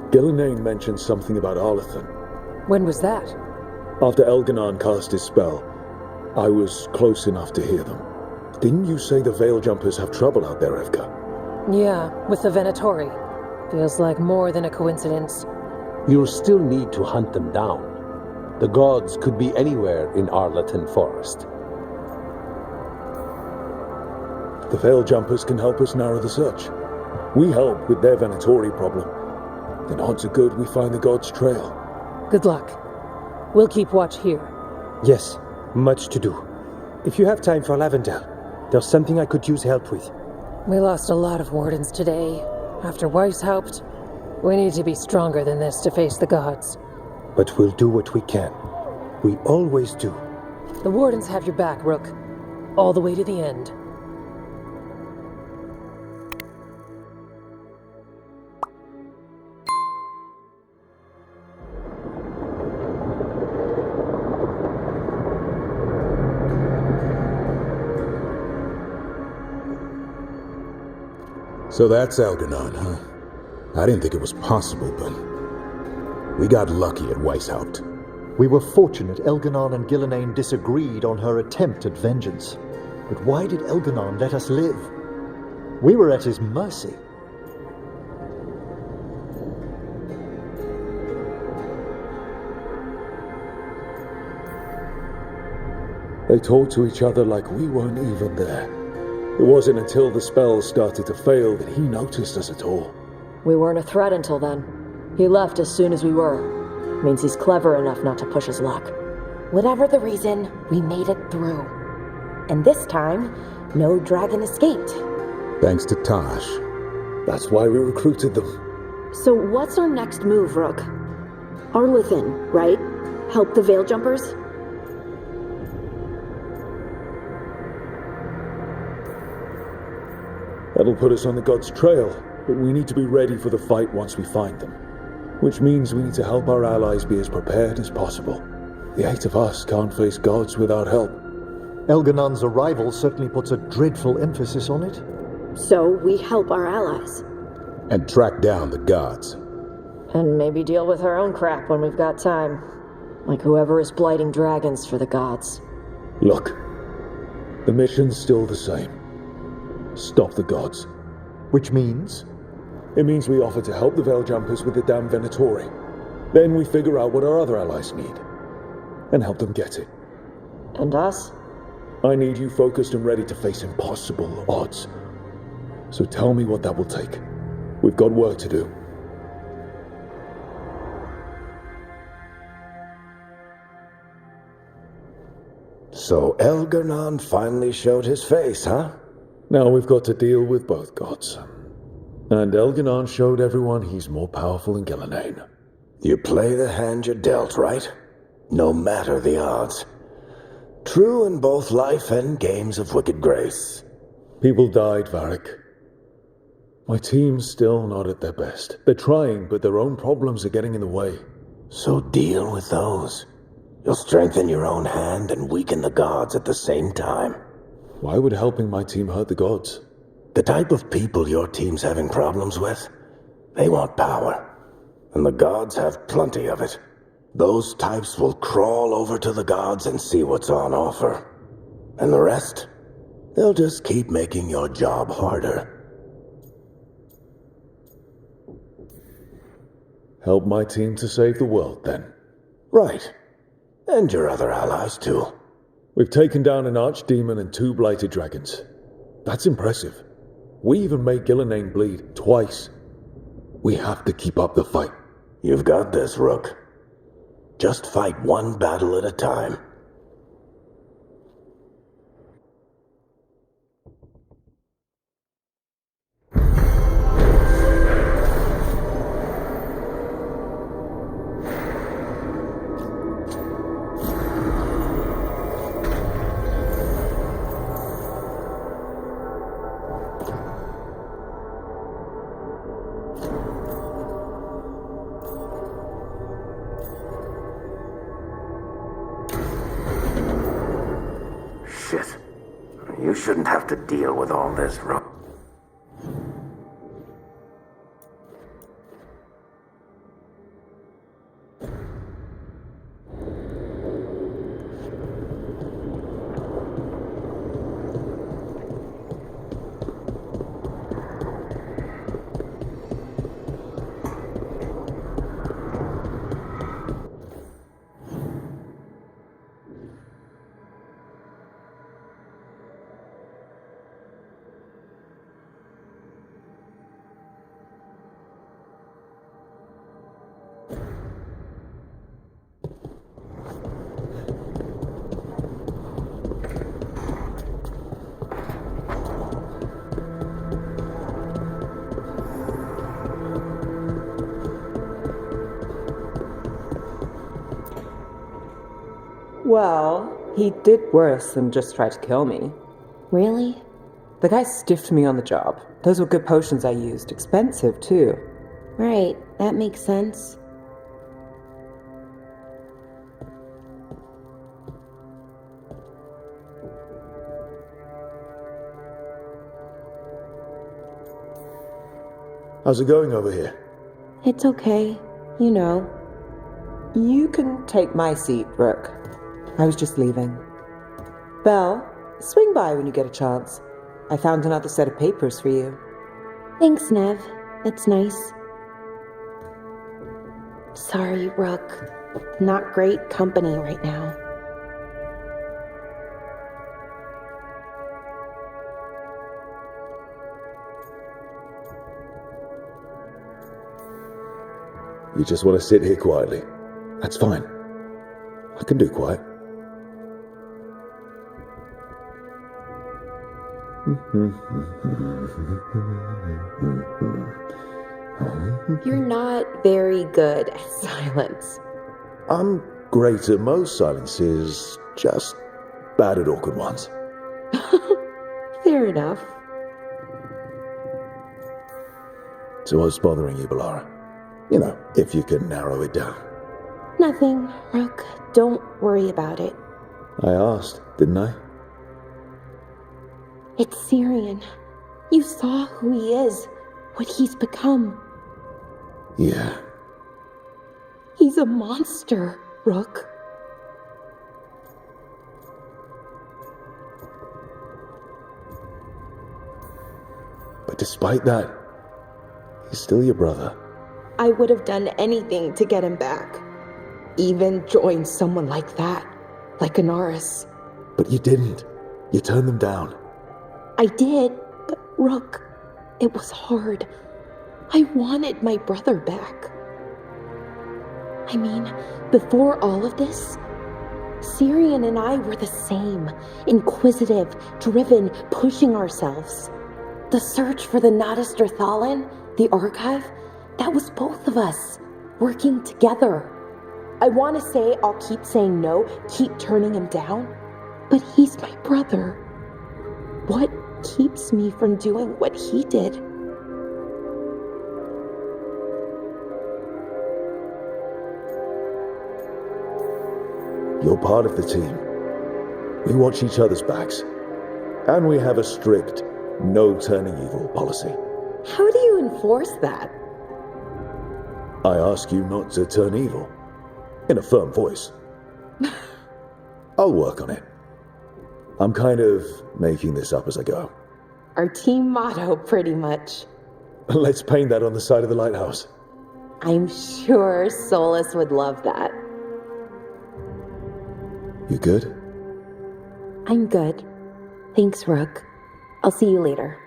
Gillenane mentioned something about Arlethan. When was that? After Elganon cast his spell, I was close enough to hear them. Didn't you say the Veil Jumpers have trouble out there, Evka? Yeah, with the Venatori. Feels like more than a coincidence. You'll still need to hunt them down. The gods could be anywhere in Arleton Forest. The Veil Jumpers can help us narrow the search. We help with their Venatori problem. Then odds are good we find the gods' trail. Good luck. We'll keep watch here. Yes, much to do. If you have time for Lavendel, there's something I could use help with. We lost a lot of wardens today. After Weishaupt, we need to be stronger than this to face the gods. But we'll do what we can. We always do. The wardens have your back, Rook. All the way to the end. So that's Elganon, huh? I didn't think it was possible, but we got lucky at Weishaupt. We were fortunate Elganon and Gillenane disagreed on her attempt at vengeance. But why did Elganon let us live? We were at his mercy. They talked to each other like we weren't even there. It wasn't until the spells started to fail that he noticed us at all. We weren't a threat until then. He left as soon as we were. Means he's clever enough not to push his luck. Whatever the reason, we made it through. And this time, no dragon escaped. Thanks to Tosh. That's why we recruited them. So what's our next move, Rook? Arlithin, right? Help the Veil Jumpers? That'll put us on the gods' trail, but we need to be ready for the fight once we find them. Which means we need to help our allies be as prepared as possible. The 8 of us can't face gods without help. Elganon's arrival certainly puts a dreadful emphasis on it. So we help our allies. And track down the gods. And maybe deal with our own crap when we've got time. Like whoever is blighting dragons for the gods. Look, the mission's still the same. Stop the gods. Which means? It means we offer to help the Veil Jumpers with the damn Venatori. Then we figure out what our other allies need. And help them get it. And us? I need you focused and ready to face impossible odds. So tell me what that will take. We've got work to do. So Elganon finally showed his face, huh? Now we've got to deal with both gods. And Elganon showed everyone he's more powerful than Gillenane. You play the hand you're dealt, right? No matter the odds. True in both life and games of wicked grace. People died, Varric. My team's still not at their best. They're trying, but their own problems are getting in the way. So deal with those. You'll strengthen your own hand and weaken the gods at the same time. Why would helping my team hurt the gods? The type of people your team's having problems with, they want power. And the gods have plenty of it. Those types will crawl over to the gods and see what's on offer. And the rest, they'll just keep making your job harder. Help my team to save the world, then. Right. And your other allies, too. We've taken down an archdemon and 2 blighted dragons. That's impressive. We even made Gillenane bleed twice. We have to keep up the fight. You've got this, Rook. Just fight one battle at a time. Shit. You shouldn't have to deal with all this, Rook. Well, he did worse than just try to kill me. Really? The guy stiffed me on the job. Those were good potions I used. Expensive, too. Right, that makes sense. How's it going over here? It's okay. You know. You can take my seat, Rook. I was just leaving. Belle, swing by when you get a chance. I found another set of papers for you. Thanks, Nev. That's nice. Sorry, Rook. Not great company right now. You just want to sit here quietly? That's fine. I can do quiet. You're not very good at silence. I'm great at most silences, just bad at awkward ones. Fair enough. So what's bothering you, Balara? You know, if you can narrow it down. Nothing, Rook. Don't worry about it. I asked, didn't I? It's Syrian. You saw who he is, what he's become. Yeah. He's a monster, Rook. But despite that, he's still your brother. I would have done anything to get him back. Even join someone like that, like Anaris. But you didn't. You turned them down. I did, but Rook, it was hard. I wanted my brother back. I mean, before all of this, Syrian and I were the same. Inquisitive, driven, pushing ourselves. The search for the Natus Drathalan, the archive, that was both of us, working together. I want to say I'll keep saying no, keep turning him down, but he's my brother. What keeps me from doing what he did? You're part of the team. We watch each other's backs. And we have a strict no turning evil policy. How do you enforce that? I ask you not to turn evil. In a firm voice. I'll work on it. I'm kind of making this up as I go. Our team motto, pretty much. Let's paint that on the side of the lighthouse. I'm sure Solas would love that. You good? I'm good. Thanks, Rook. I'll see you later.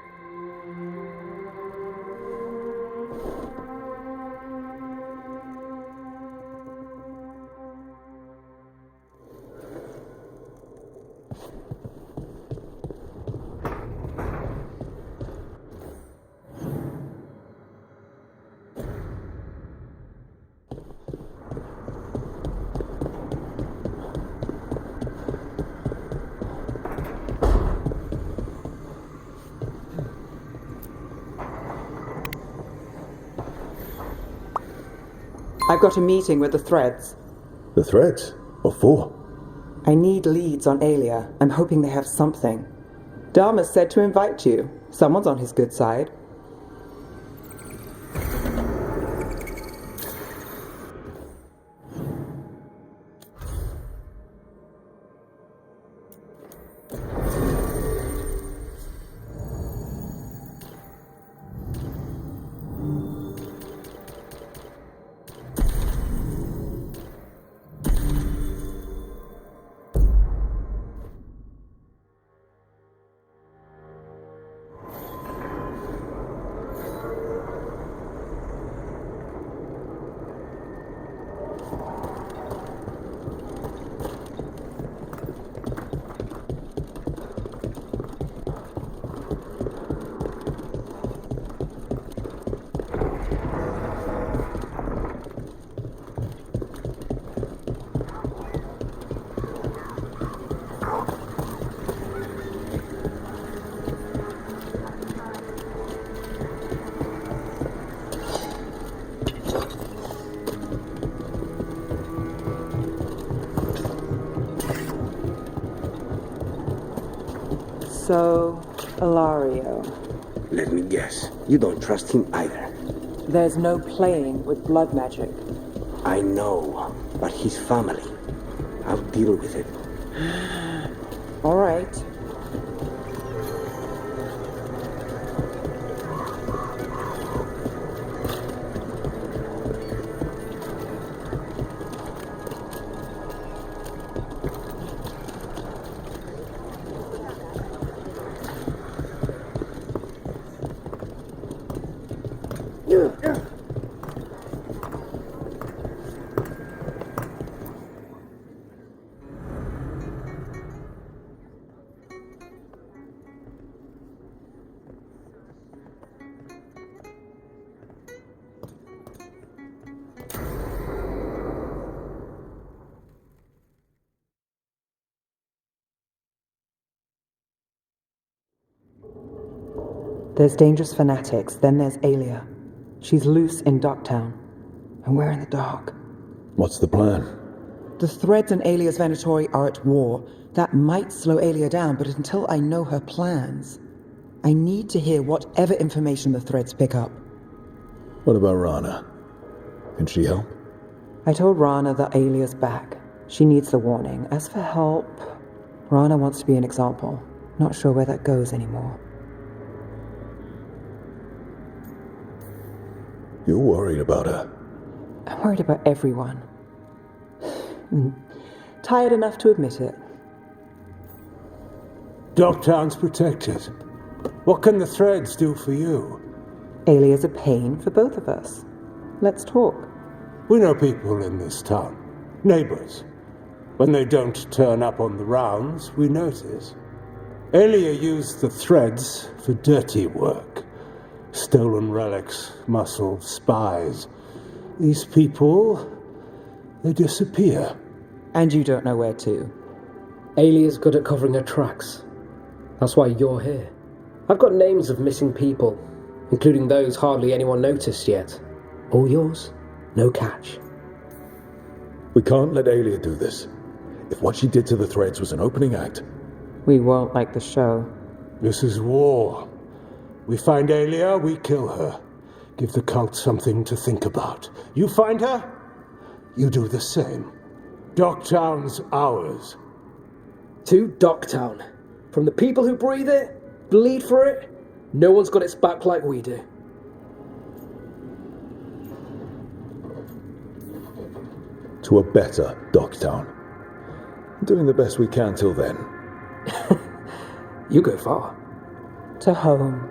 I've got a meeting with the Threads. The Threads? What for? I need leads on Aelia. I'm hoping they have something. Dharma said to invite you. Someone's on his good side. So, Ilario. Let me guess. You don't trust him either. There's no playing with blood magic. I know, but his family. I'll deal with it. All right. There's dangerous fanatics, then there's Alia. She's loose in Docktown, and we're in the dark. What's the plan? The Threads and Alia's Venatori are at war. That might slow Alia down, but until I know her plans, I need to hear whatever information the Threads pick up. What about Rana? Can she help? I told Rana that Alia's back. She needs the warning. As for help, Rana wants to be an example. Not sure where that goes anymore. You're worried about her. I'm worried about everyone. Tired enough to admit it. Docktown's protected. What can the Threads do for you? Alia's a pain for both of us. Let's talk. We know people in this town. Neighbors. When they don't turn up on the rounds, we notice. Alia used the Threads for dirty work. Stolen relics, muscle, spies. These people, they disappear. And you don't know where to. Alia's good at covering her tracks. That's why you're here. I've got names of missing people, including those hardly anyone noticed yet. All yours, no catch. We can't let Alia do this. If what she did to the Threads was an opening act, we won't like the show. This is war. We find Alia, we kill her. Give the cult something to think about. You find her, you do the same. Docktown's ours. To Docktown. From the people who breathe it, bleed for it, no one's got its back like we do. to a better Docktown. Doing the best we can till then. You go far. To home.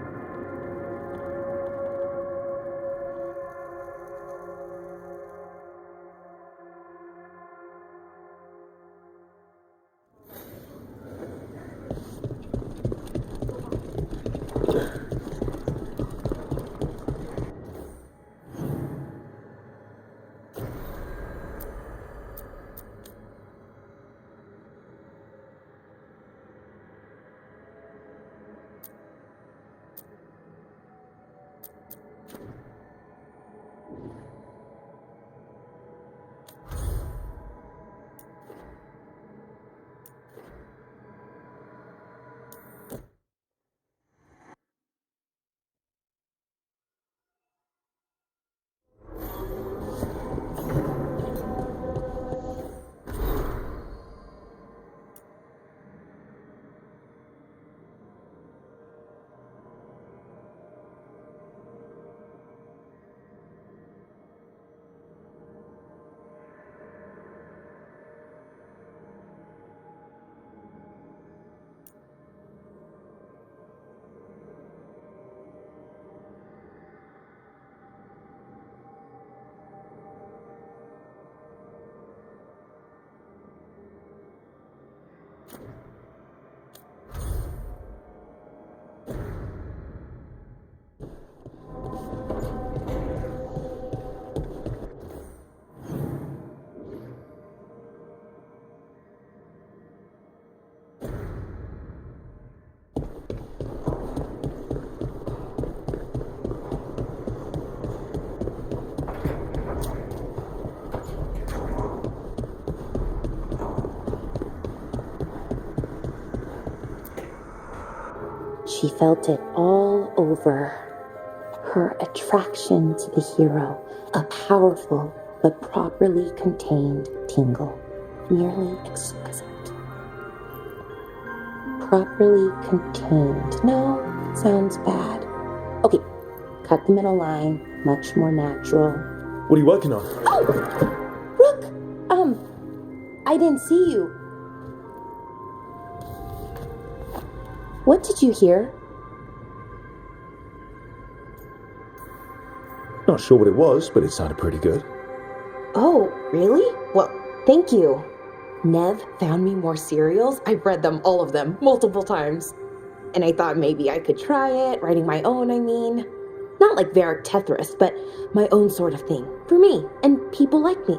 She felt it all over. Her attraction to the hero, a powerful but properly contained tingle, nearly exquisite. Properly contained. No, sounds bad. Okay, cut the middle line, much more natural. What are you working on? Oh! Rook! I didn't see you. What did you hear? Not sure what it was, but it sounded pretty good. Oh, really? Well, thank you. Nev found me more cereals. I've read them, all of them, multiple times. And I thought maybe I could try it, writing my own, I mean. Not like Varric Tethrus, but my own sort of thing. For me, and people like me.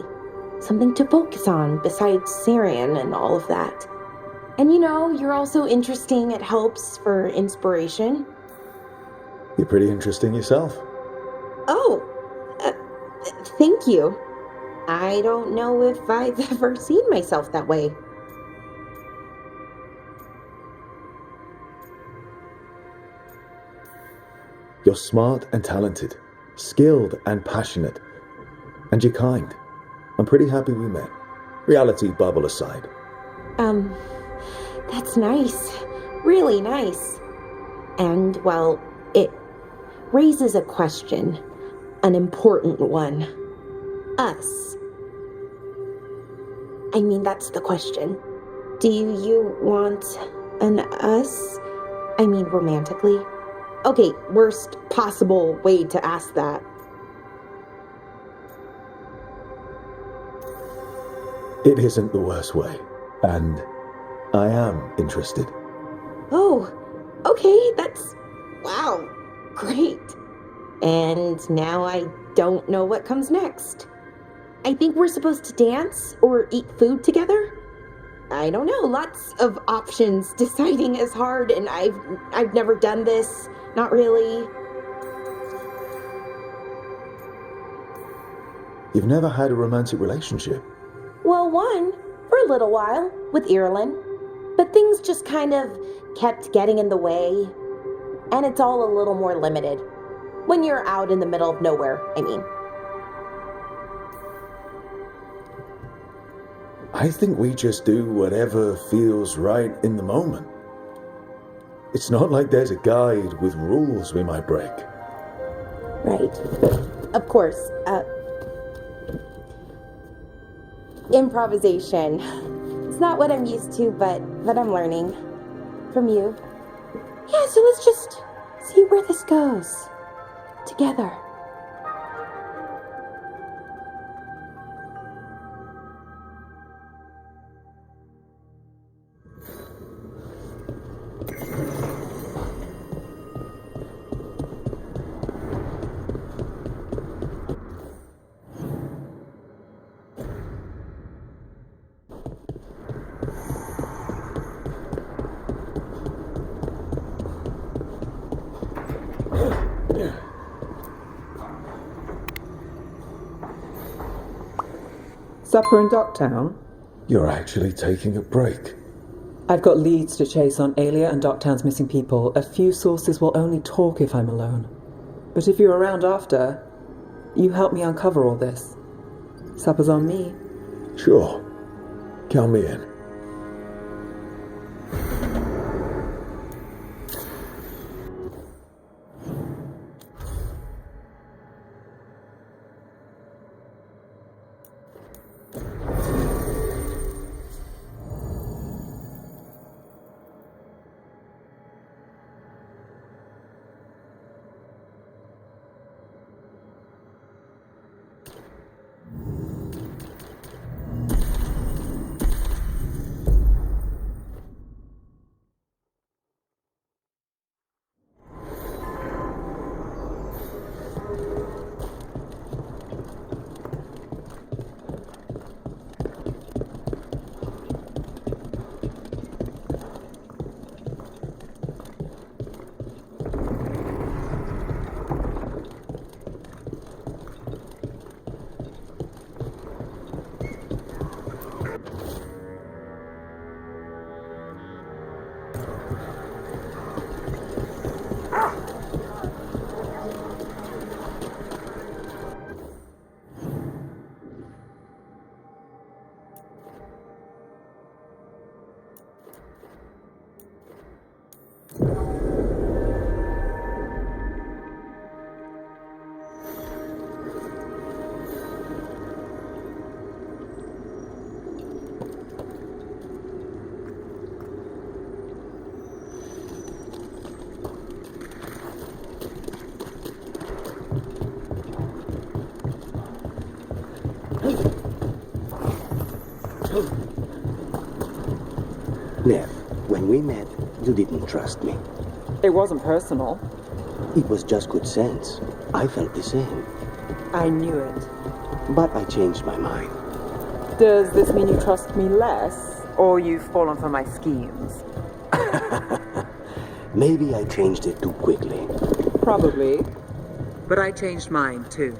Something to focus on, besides Syrian and all of that. And you know, you're also interesting. It helps for inspiration. You're pretty interesting yourself. Oh, thank you. I don't know if I've ever seen myself that way. You're smart and talented, skilled and passionate, and you're kind. I'm pretty happy we met. Reality bubble aside. That's nice. Really nice. And, well, it raises a question. An important one. Us. I mean, that's the question. Do you want an us? I mean, romantically? Okay, worst possible way to ask that. It isn't the worst way, and I am interested. Oh, okay, that's... wow, great. And now I don't know what comes next. I think we're supposed to dance or eat food together? I don't know, lots of options. Deciding is hard, and I've never done this. Not really. You've never had a romantic relationship? Well, one, for a little while, with Ireland. But things just kind of kept getting in the way. And it's all a little more limited. When you're out in the middle of nowhere, I mean. I think we just do whatever feels right in the moment. It's not like there's a guide with rules we might break. Right. Of course. Improvisation. It's not what I'm used to, but I'm learning. From you. Yeah, so let's just see where this goes. Together. Supper in Docktown? You're actually taking a break. I've got leads to chase on Alia and Docktown's missing people. A few sources will only talk if I'm alone. But if you're around after, you help me uncover all this. Supper's on me. Sure. Count me in. Nev, when we met, you didn't trust me. It wasn't personal. It was just good sense. I felt the same. I knew it. But I changed my mind. Does this mean you trust me less, or you've fallen for my schemes? Maybe I changed it too quickly. Probably. But I changed mine, too.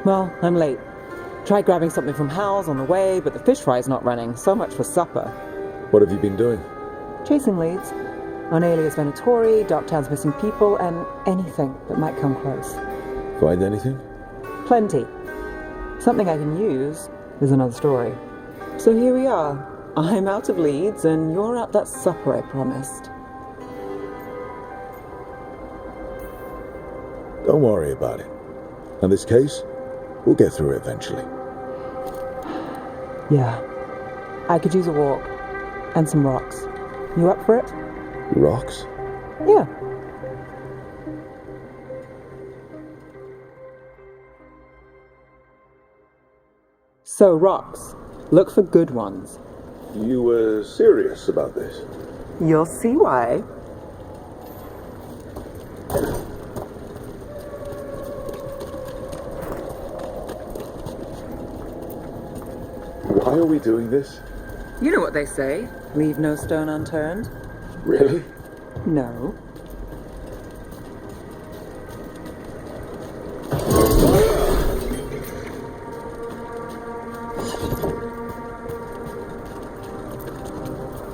Well, I'm late. Tried grabbing something from Hal's on the way, but the fish fry's not running. So much for supper. What have you been doing? Chasing leads. On Alias Venatori, Darktown's missing people, and anything that might come close. Find anything? Plenty. Something I can use is another story. So here we are. I'm out of leads, and you're at that supper I promised. Don't worry about it. In this case, we'll get through it eventually. Yeah. I could use a walk. And some rocks. You up for it? Rocks? Yeah. So, rocks. Look for good ones. You were serious about this? You'll see why. Why are we doing this? You know what they say. Leave no stone unturned. Really? No.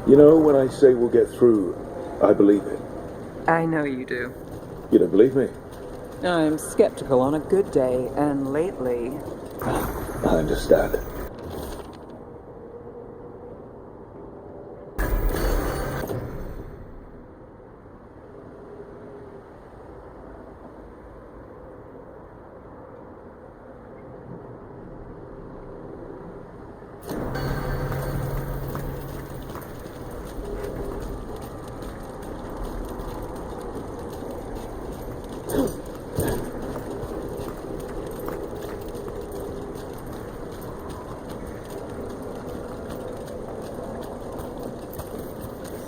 You know, when I say we'll get through, I believe it. I know you do. You don't believe me? I'm skeptical on a good day, and lately... I understand.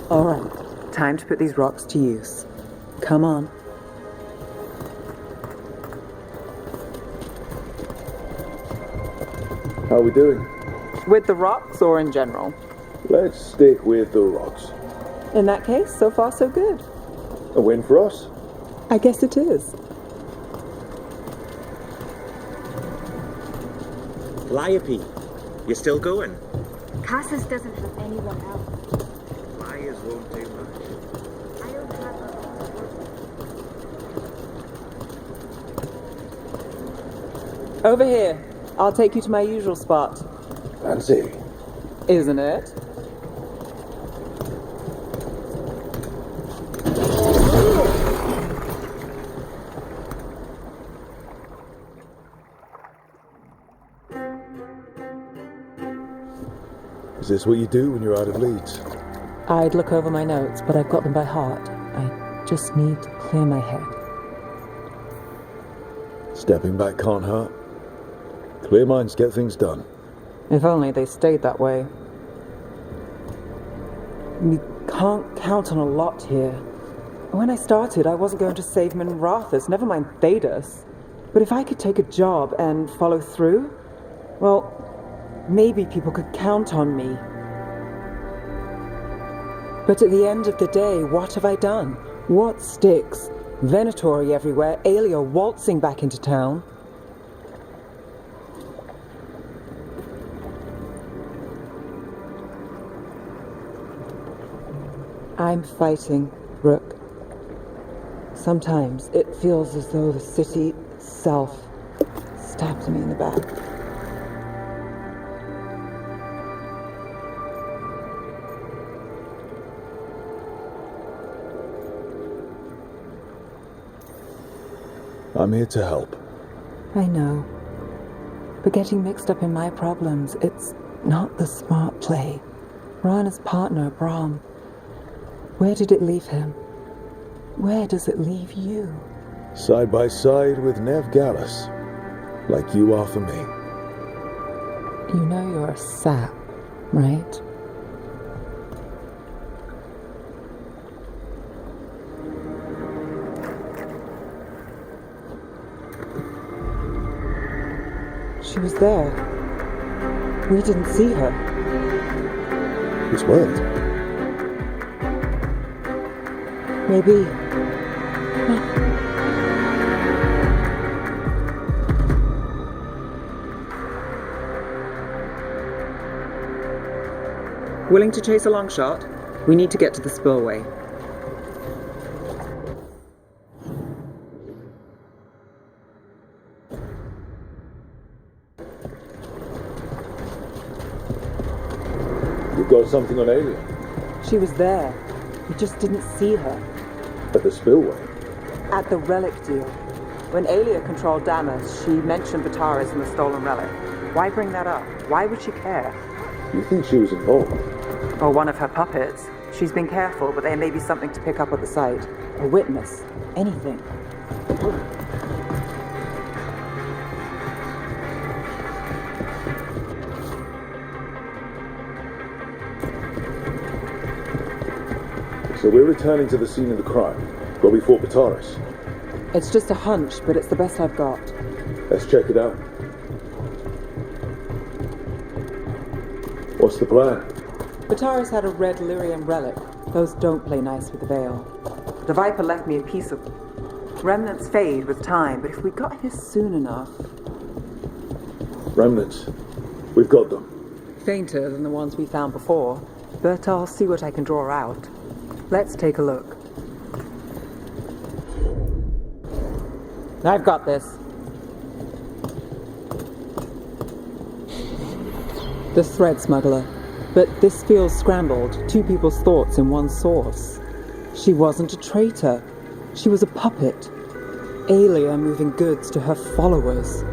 All right, time to put these rocks to use. Come on. How are we doing? With the rocks or in general? Let's stick with the rocks. In that case, so far so good. A win for us? I guess it is. Calliope, you still going? Cassis doesn't have anyone else. Liars won't do much. I don't have a... Over here. I'll take you to my usual spot. Fancy. Isn't it? Is this what you do when you're out of leads? I'd look over my notes, but I've got them by heart. I just need to clear my head. Stepping back can't hurt. Clear minds get things done. If only they stayed that way. You can't count on a lot here. When I started, I wasn't going to save Minrathus, never mind Thedas. But if I could take a job and follow through, well, maybe people could count on me. But at the end of the day, what have I done? What sticks? Venatori everywhere, Aelia waltzing back into town. I'm fighting, Rook. Sometimes it feels as though the city itself stabs me in the back. I'm here to help. I know. But getting mixed up in my problems, it's not the smart play. Rana's partner, Brahm. Where did it leave him? Where does it leave you? Side by side with Nev Gallus. Like you are for me. You know you're a sap, right? She was there. We didn't see her. It's worked. Maybe. Willing to chase a long shot? We need to get to the spillway. You've got something on Aelia? She was there. We just didn't see her. At the spillway? At the relic deal. When Aelia controlled Damas, she mentioned Vitaris and the stolen relic. Why bring that up? Why would she care? You think she was involved? Or one of her puppets. She's been careful, but there may be something to pick up at the site. A witness. Anything. So we're returning to the scene of the crime, where we fought Vitaris. It's just a hunch, but it's the best I've got. Let's check it out. What's the plan? Vitaris had a red lyrium relic. Those don't play nice with the Veil. The Viper left me a piece of... Remnants fade with time, but if we got here soon enough... Remnants. We've got them. Fainter than the ones we found before, but I'll see what I can draw out. Let's take a look. I've got this. The thread smuggler. But this feels scrambled. Two people's thoughts in one source. She wasn't a traitor. She was a puppet. Aelia moving goods to her followers.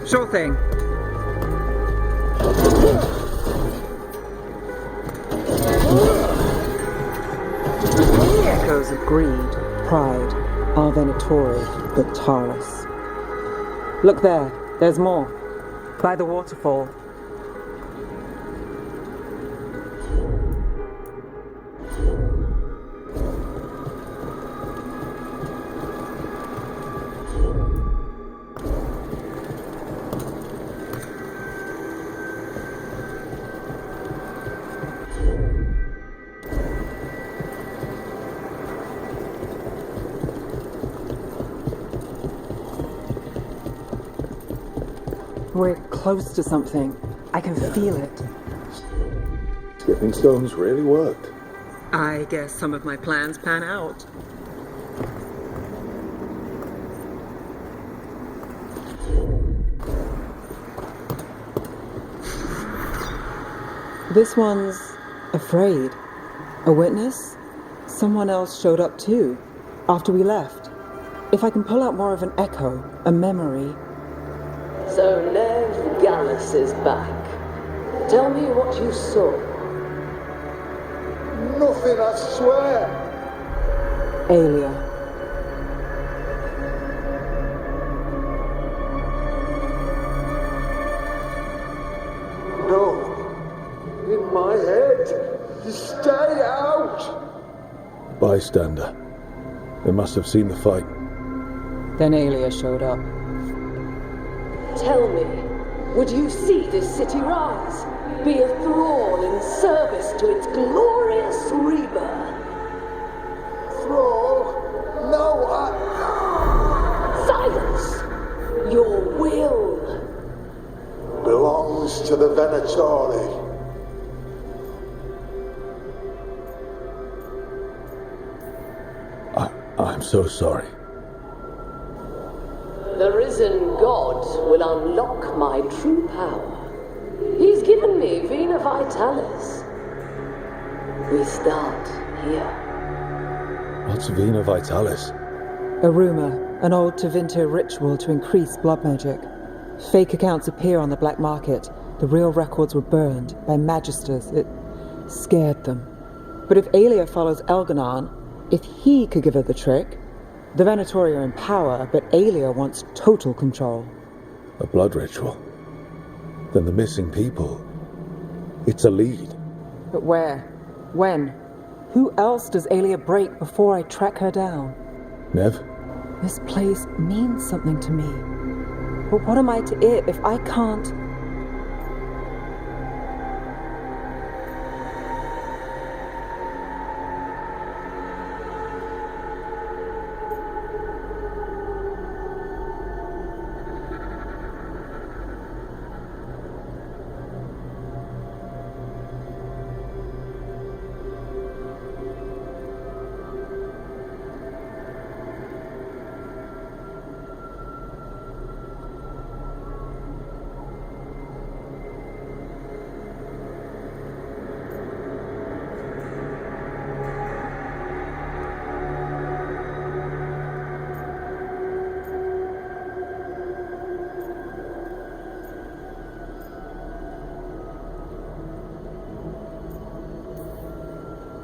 Sure thing. Echoes of greed, pride, our Venatori, Vitaris. Look there, there's more. By the waterfall. We're close to something. I can feel it. Skipping stones really worked. I guess some of my plans pan out. This one's afraid. A witness? Someone else showed up too, after we left. If I can pull out more of an echo, a memory... So Nev Gallus is back. Tell me what you saw. Nothing, I swear. Aelia. No. In my head. Stay out. Bystander. They must have seen the fight. Then Aelia showed up. Tell me, would you see this city rise? Be a thrall in service to its glorious rebirth? Thrall? No, Silence! Your will belongs to the Venatori. I'm so sorry. The risen god will unlock my true power. He's given me Vena Vitalis. We start here. What's Vena Vitalis? A rumor, an old Tevinter ritual to increase blood magic. Fake accounts appear on the black market. The real records were burned by magisters. It scared them. But if Aelia follows Elganon, if he could give her the trick, the Venatori are in power, but Aelia wants total control. A blood ritual? Then the missing people. It's a lead. But where? When? Who else does Aelia break before I track her down? Nev? This place means something to me. But what am I to it if I can't?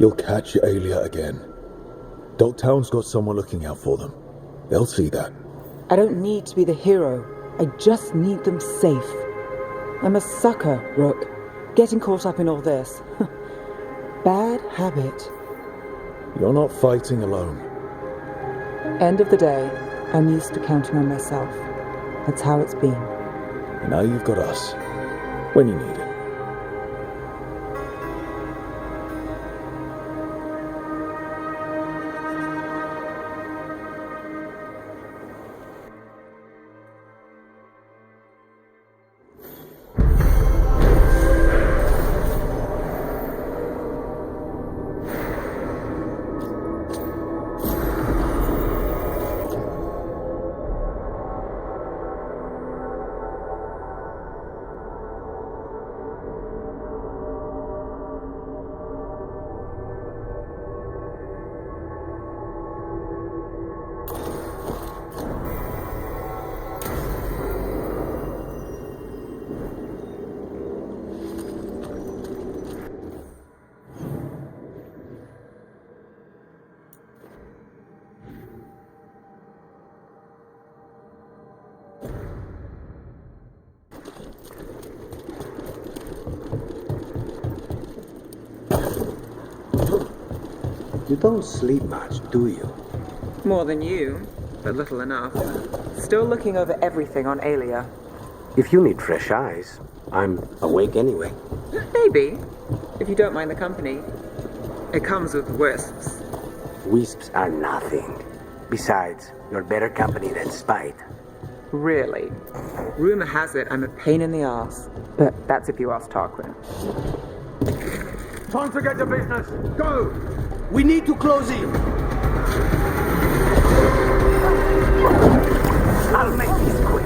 You'll catch Aelia again. Dogtown's got someone looking out for them. They'll see that. I don't need to be the hero. I just need them safe. I'm a sucker, Rook. Getting caught up in all this. Bad habit. You're not fighting alone. End of the day, I'm used to counting on myself. That's how it's been. And now you've got us. When you need it. You don't sleep much, do you? More than you, but little enough. Still looking over everything on Aelia. If you need fresh eyes, I'm awake anyway. Maybe, if you don't mind the company. It comes with wisps. Wisps are nothing. Besides, you're better company than Spite. Really? Rumor has it I'm a pain in the ass. But that's if you ask Tarquin. Time to get to business. Go! We need to close in. I'll make this quick.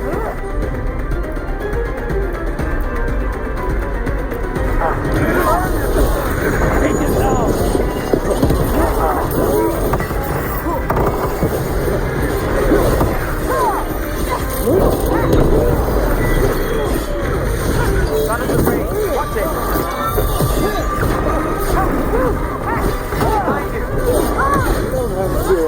Take it down. Got it free. Watch it. Behind you. Don't have to.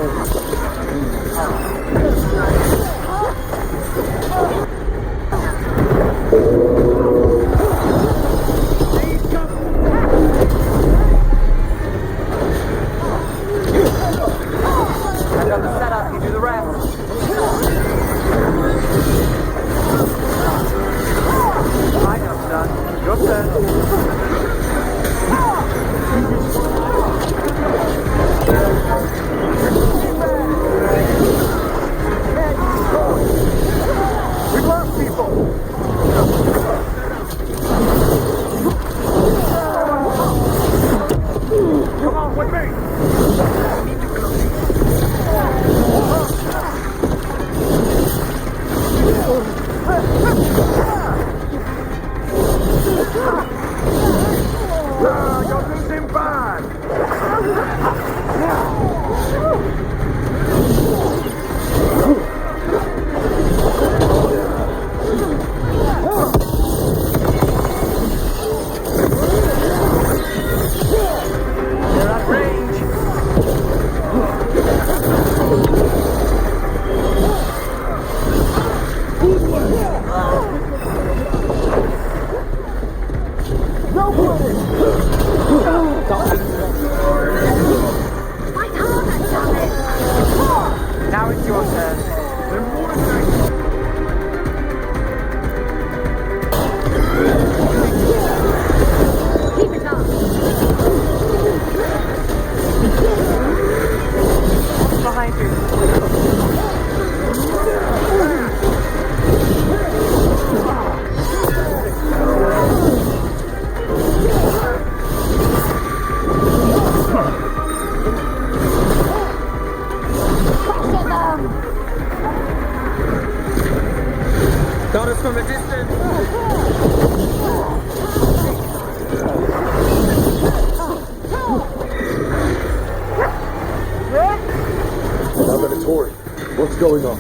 Come with me! You're losing bad! You're at range! No way! Fight harder, damn it! Now it's your turn. Keep it up! Behind you. Got us from a distance. Laboratory, what's going on?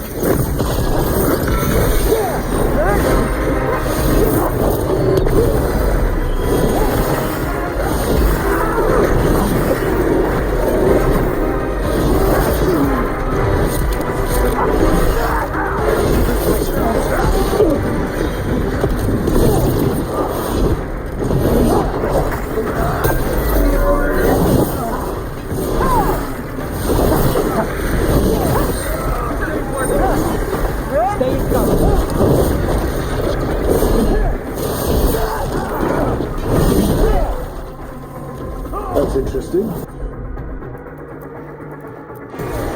That's interesting.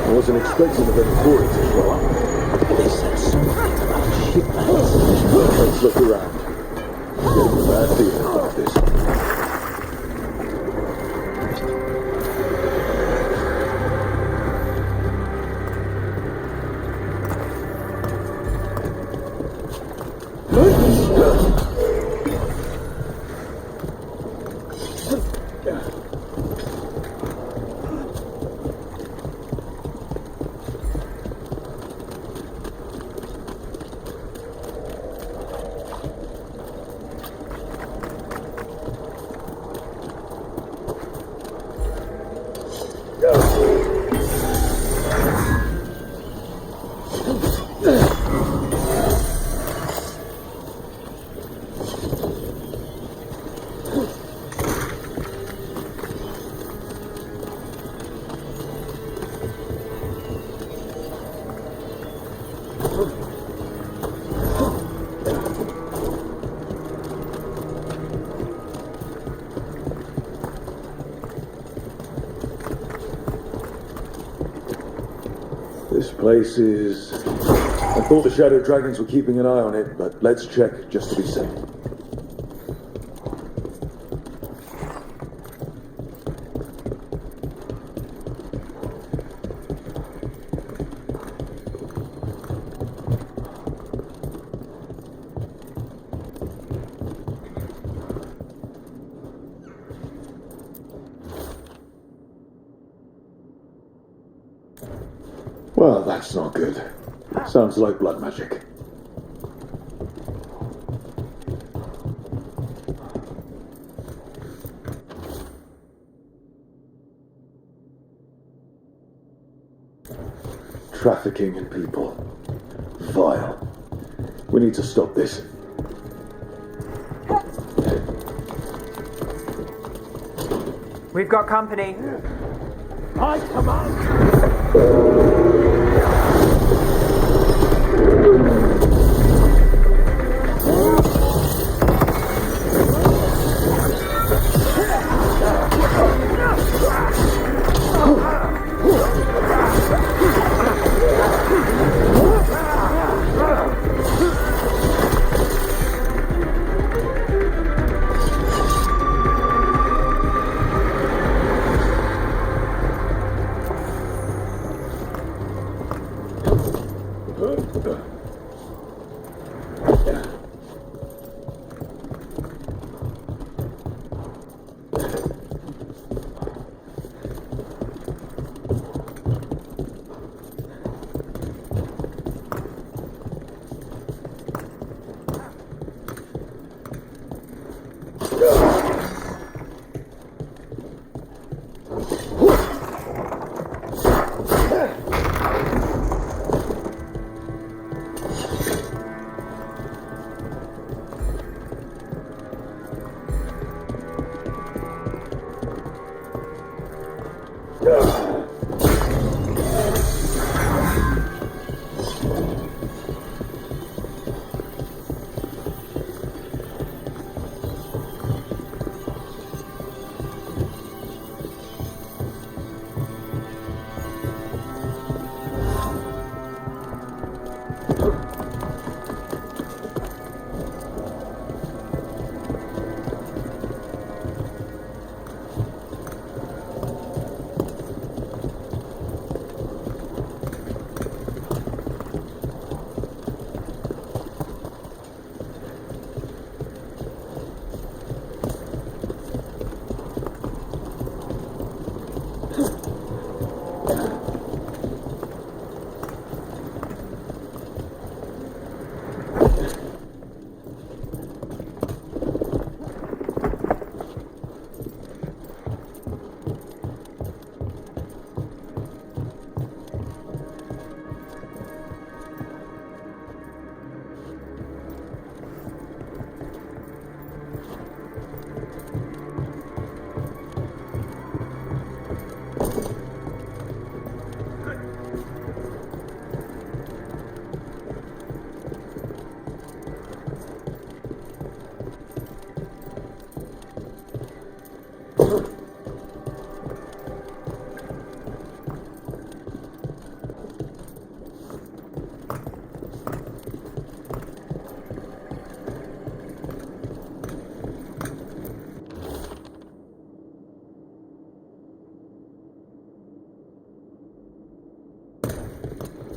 I wasn't expecting the Veilguard to show up. They said something about shipments. Let's look around. Getting a bad feeling about this. This place is... I thought the Shadow Dragons were keeping an eye on it, but let's check just to be safe. Well, that's not good. Sounds like blood magic. Trafficking in people. Vile. We need to stop this. We've got company. I command.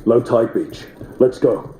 Low tide beach. Let's go.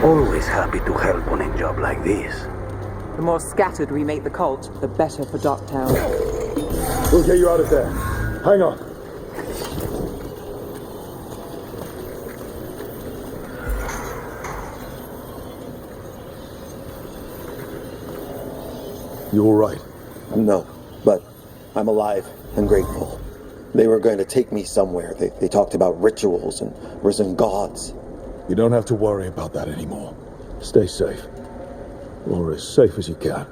Always happy to help on a job like this. The more scattered we make the cult, the better for Docktown. We'll get you out of there. Hang on. You all right? No, but I'm alive and grateful. They were going to take me somewhere. They talked about rituals and risen gods. You don't have to worry about that anymore. Stay safe. Or as safe as you can.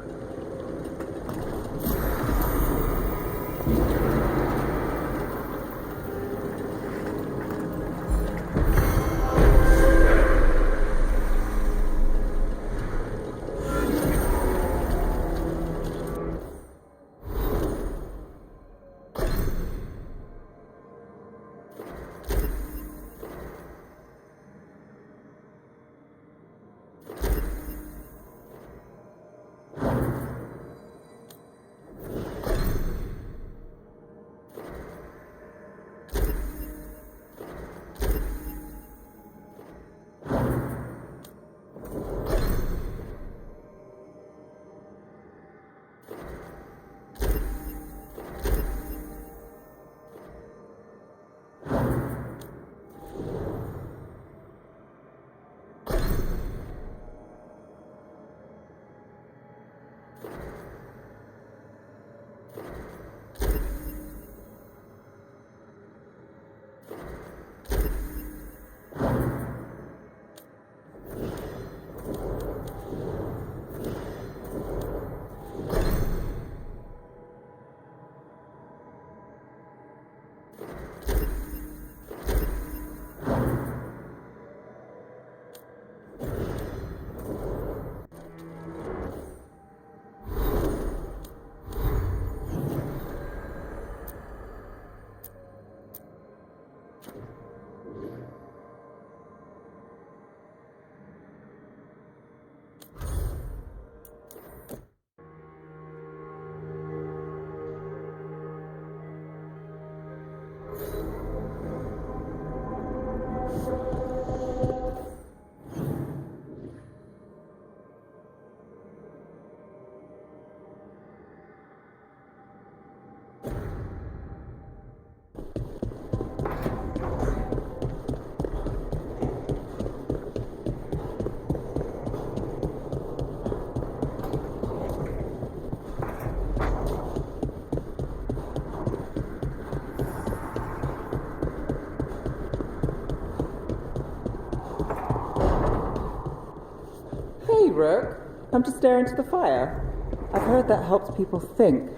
Come to stare into the fire? I've heard that helps people think.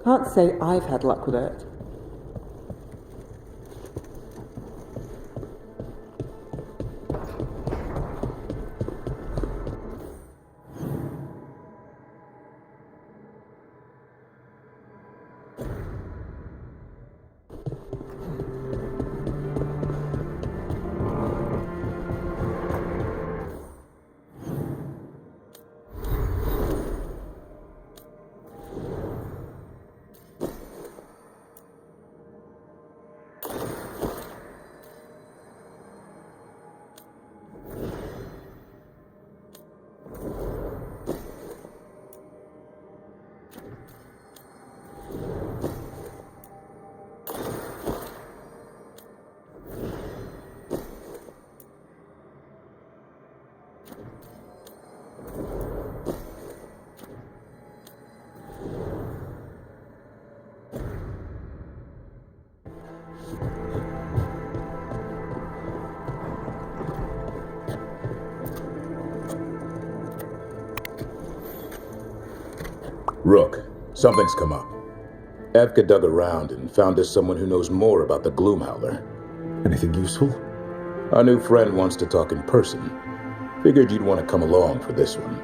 Can't say I've had luck with it. Rook, something's come up. Evka dug around and found us someone who knows more about the Gloomhowler. Anything useful? Our new friend wants to talk in person. Figured you'd want to come along for this one.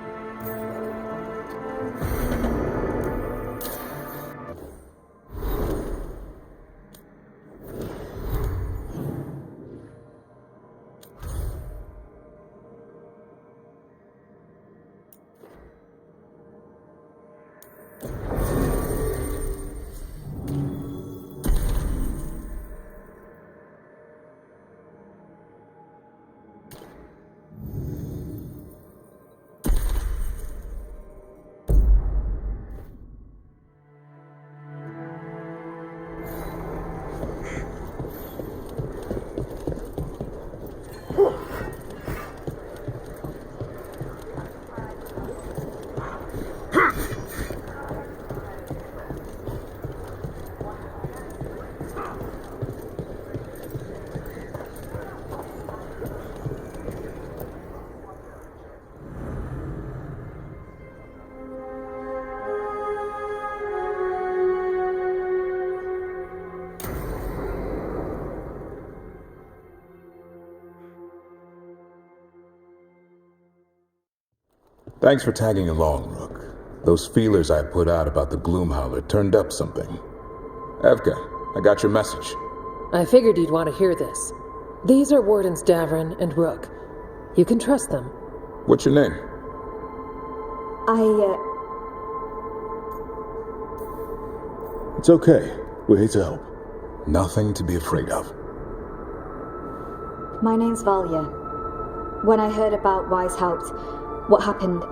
Thanks for tagging along, Rook. Those feelers I put out about the Gloomhowler turned up something. Evka, I got your message. I figured you'd want to hear this. These are Wardens Davrin and Rook. You can trust them. What's your name? It's okay. We're here to help. Nothing to be afraid of. My name's Valya. When I heard about Wise Helped, what happened,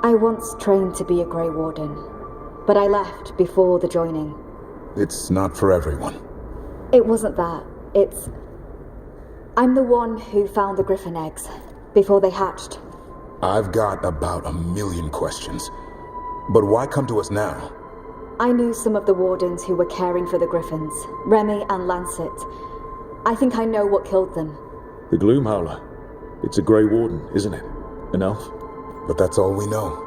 I once trained to be a Grey Warden, but I left before the joining. It's not for everyone. It wasn't that. I'm the one who found the griffin eggs before they hatched. I've got about 1,000,000 questions. But why come to us now? I knew some of the wardens who were caring for the griffins, Remy and Lancet. I think I know what killed them. The Gloomhowler. It's a Grey Warden, isn't it? An elf? But that's all we know.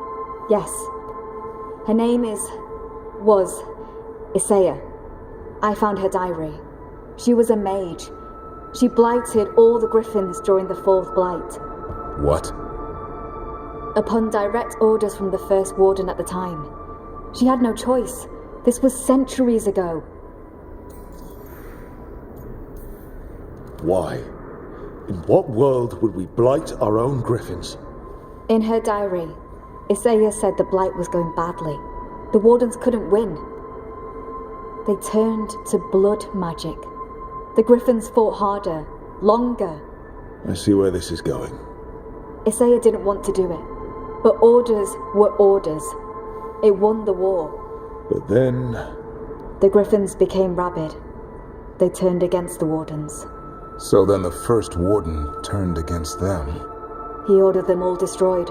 Yes. Her name was Isaiah. I found her diary. She was a mage. She blighted all the griffins during the Fourth Blight. What? Upon direct orders from the First Warden at the time. She had no choice. This was centuries ago. Why? In what world would we blight our own griffins? In her diary, Isaiah said the blight was going badly. The wardens couldn't win. They turned to blood magic. The griffins fought harder, longer. I see where this is going. Isaiah didn't want to do it, but orders were orders. It won the war. But then... The griffins became rabid. They turned against the wardens. So then the First Warden turned against them. He ordered them all destroyed.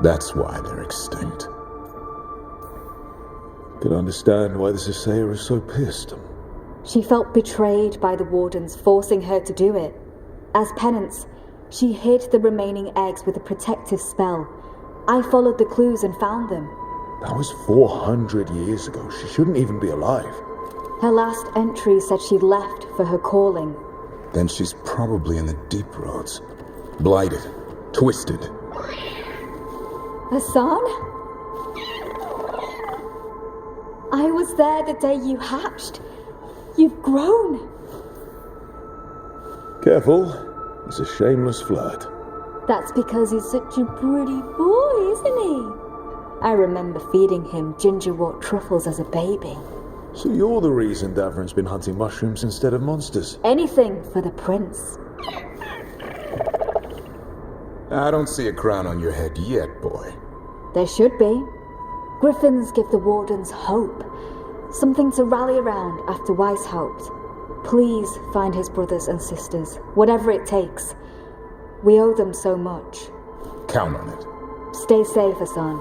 That's why they're extinct. Can understand why this Isaiah is so pissed. She felt betrayed by the wardens, forcing her to do it. As penance, she hid the remaining eggs with a protective spell. I followed the clues and found them. That was 400 years ago. She shouldn't even be alive. Her last entry said she'd left for her calling. Then she's probably in the deep roads. Blighted. Twisted. Hassan? I was there the day you hatched. You've grown. Careful. It's a shameless flirt. That's because he's such a pretty boy, isn't he? I remember feeding him gingerwort truffles as a baby. So you're the reason Davrin's been hunting mushrooms instead of monsters? Anything for the prince. I don't see a crown on your head yet, boy. There should be. Griffins give the wardens hope. Something to rally around after Weiss helped. Please find his brothers and sisters, whatever it takes. We owe them so much. Count on it. Stay safe, Hassan.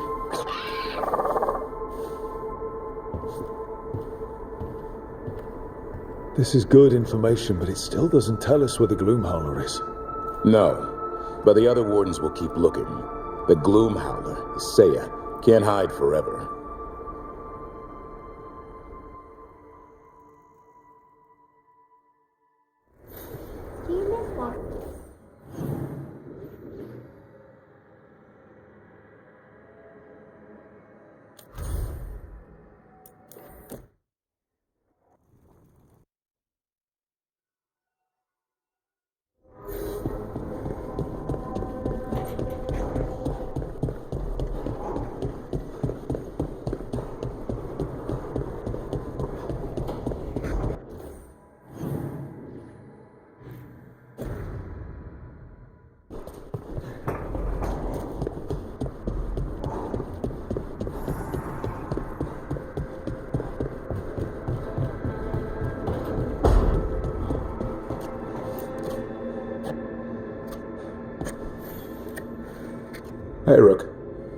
This is good information, but it still doesn't tell us where the Gloomhowler is. No, but the other wardens will keep looking. The Gloomhowler, Isaiah, can't hide forever. Do you miss one? Hey, Rook.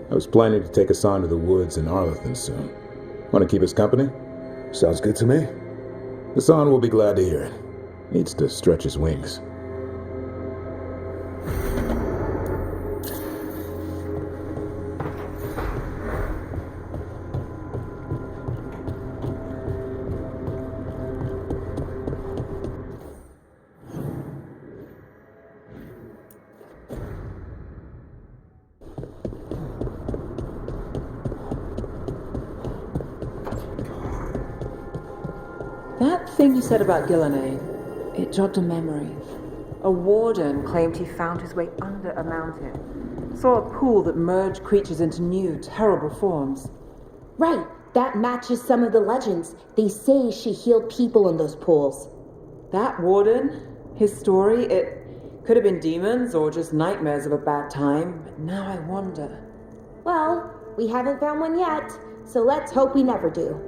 I was planning to take us on to the woods in Arlington soon. Want to keep us company? Sounds good to me. Hassan will be glad to hear it. Needs to stretch his wings. That thing you said about Gillenane, it jogged a memory. A warden claimed he found his way under a mountain. Saw a pool that merged creatures into new, terrible forms. Right, that matches some of the legends. They say she healed people in those pools. That warden, his story, it could have been demons or just nightmares of a bad time, but now I wonder. Well, we haven't found one yet, so let's hope we never do.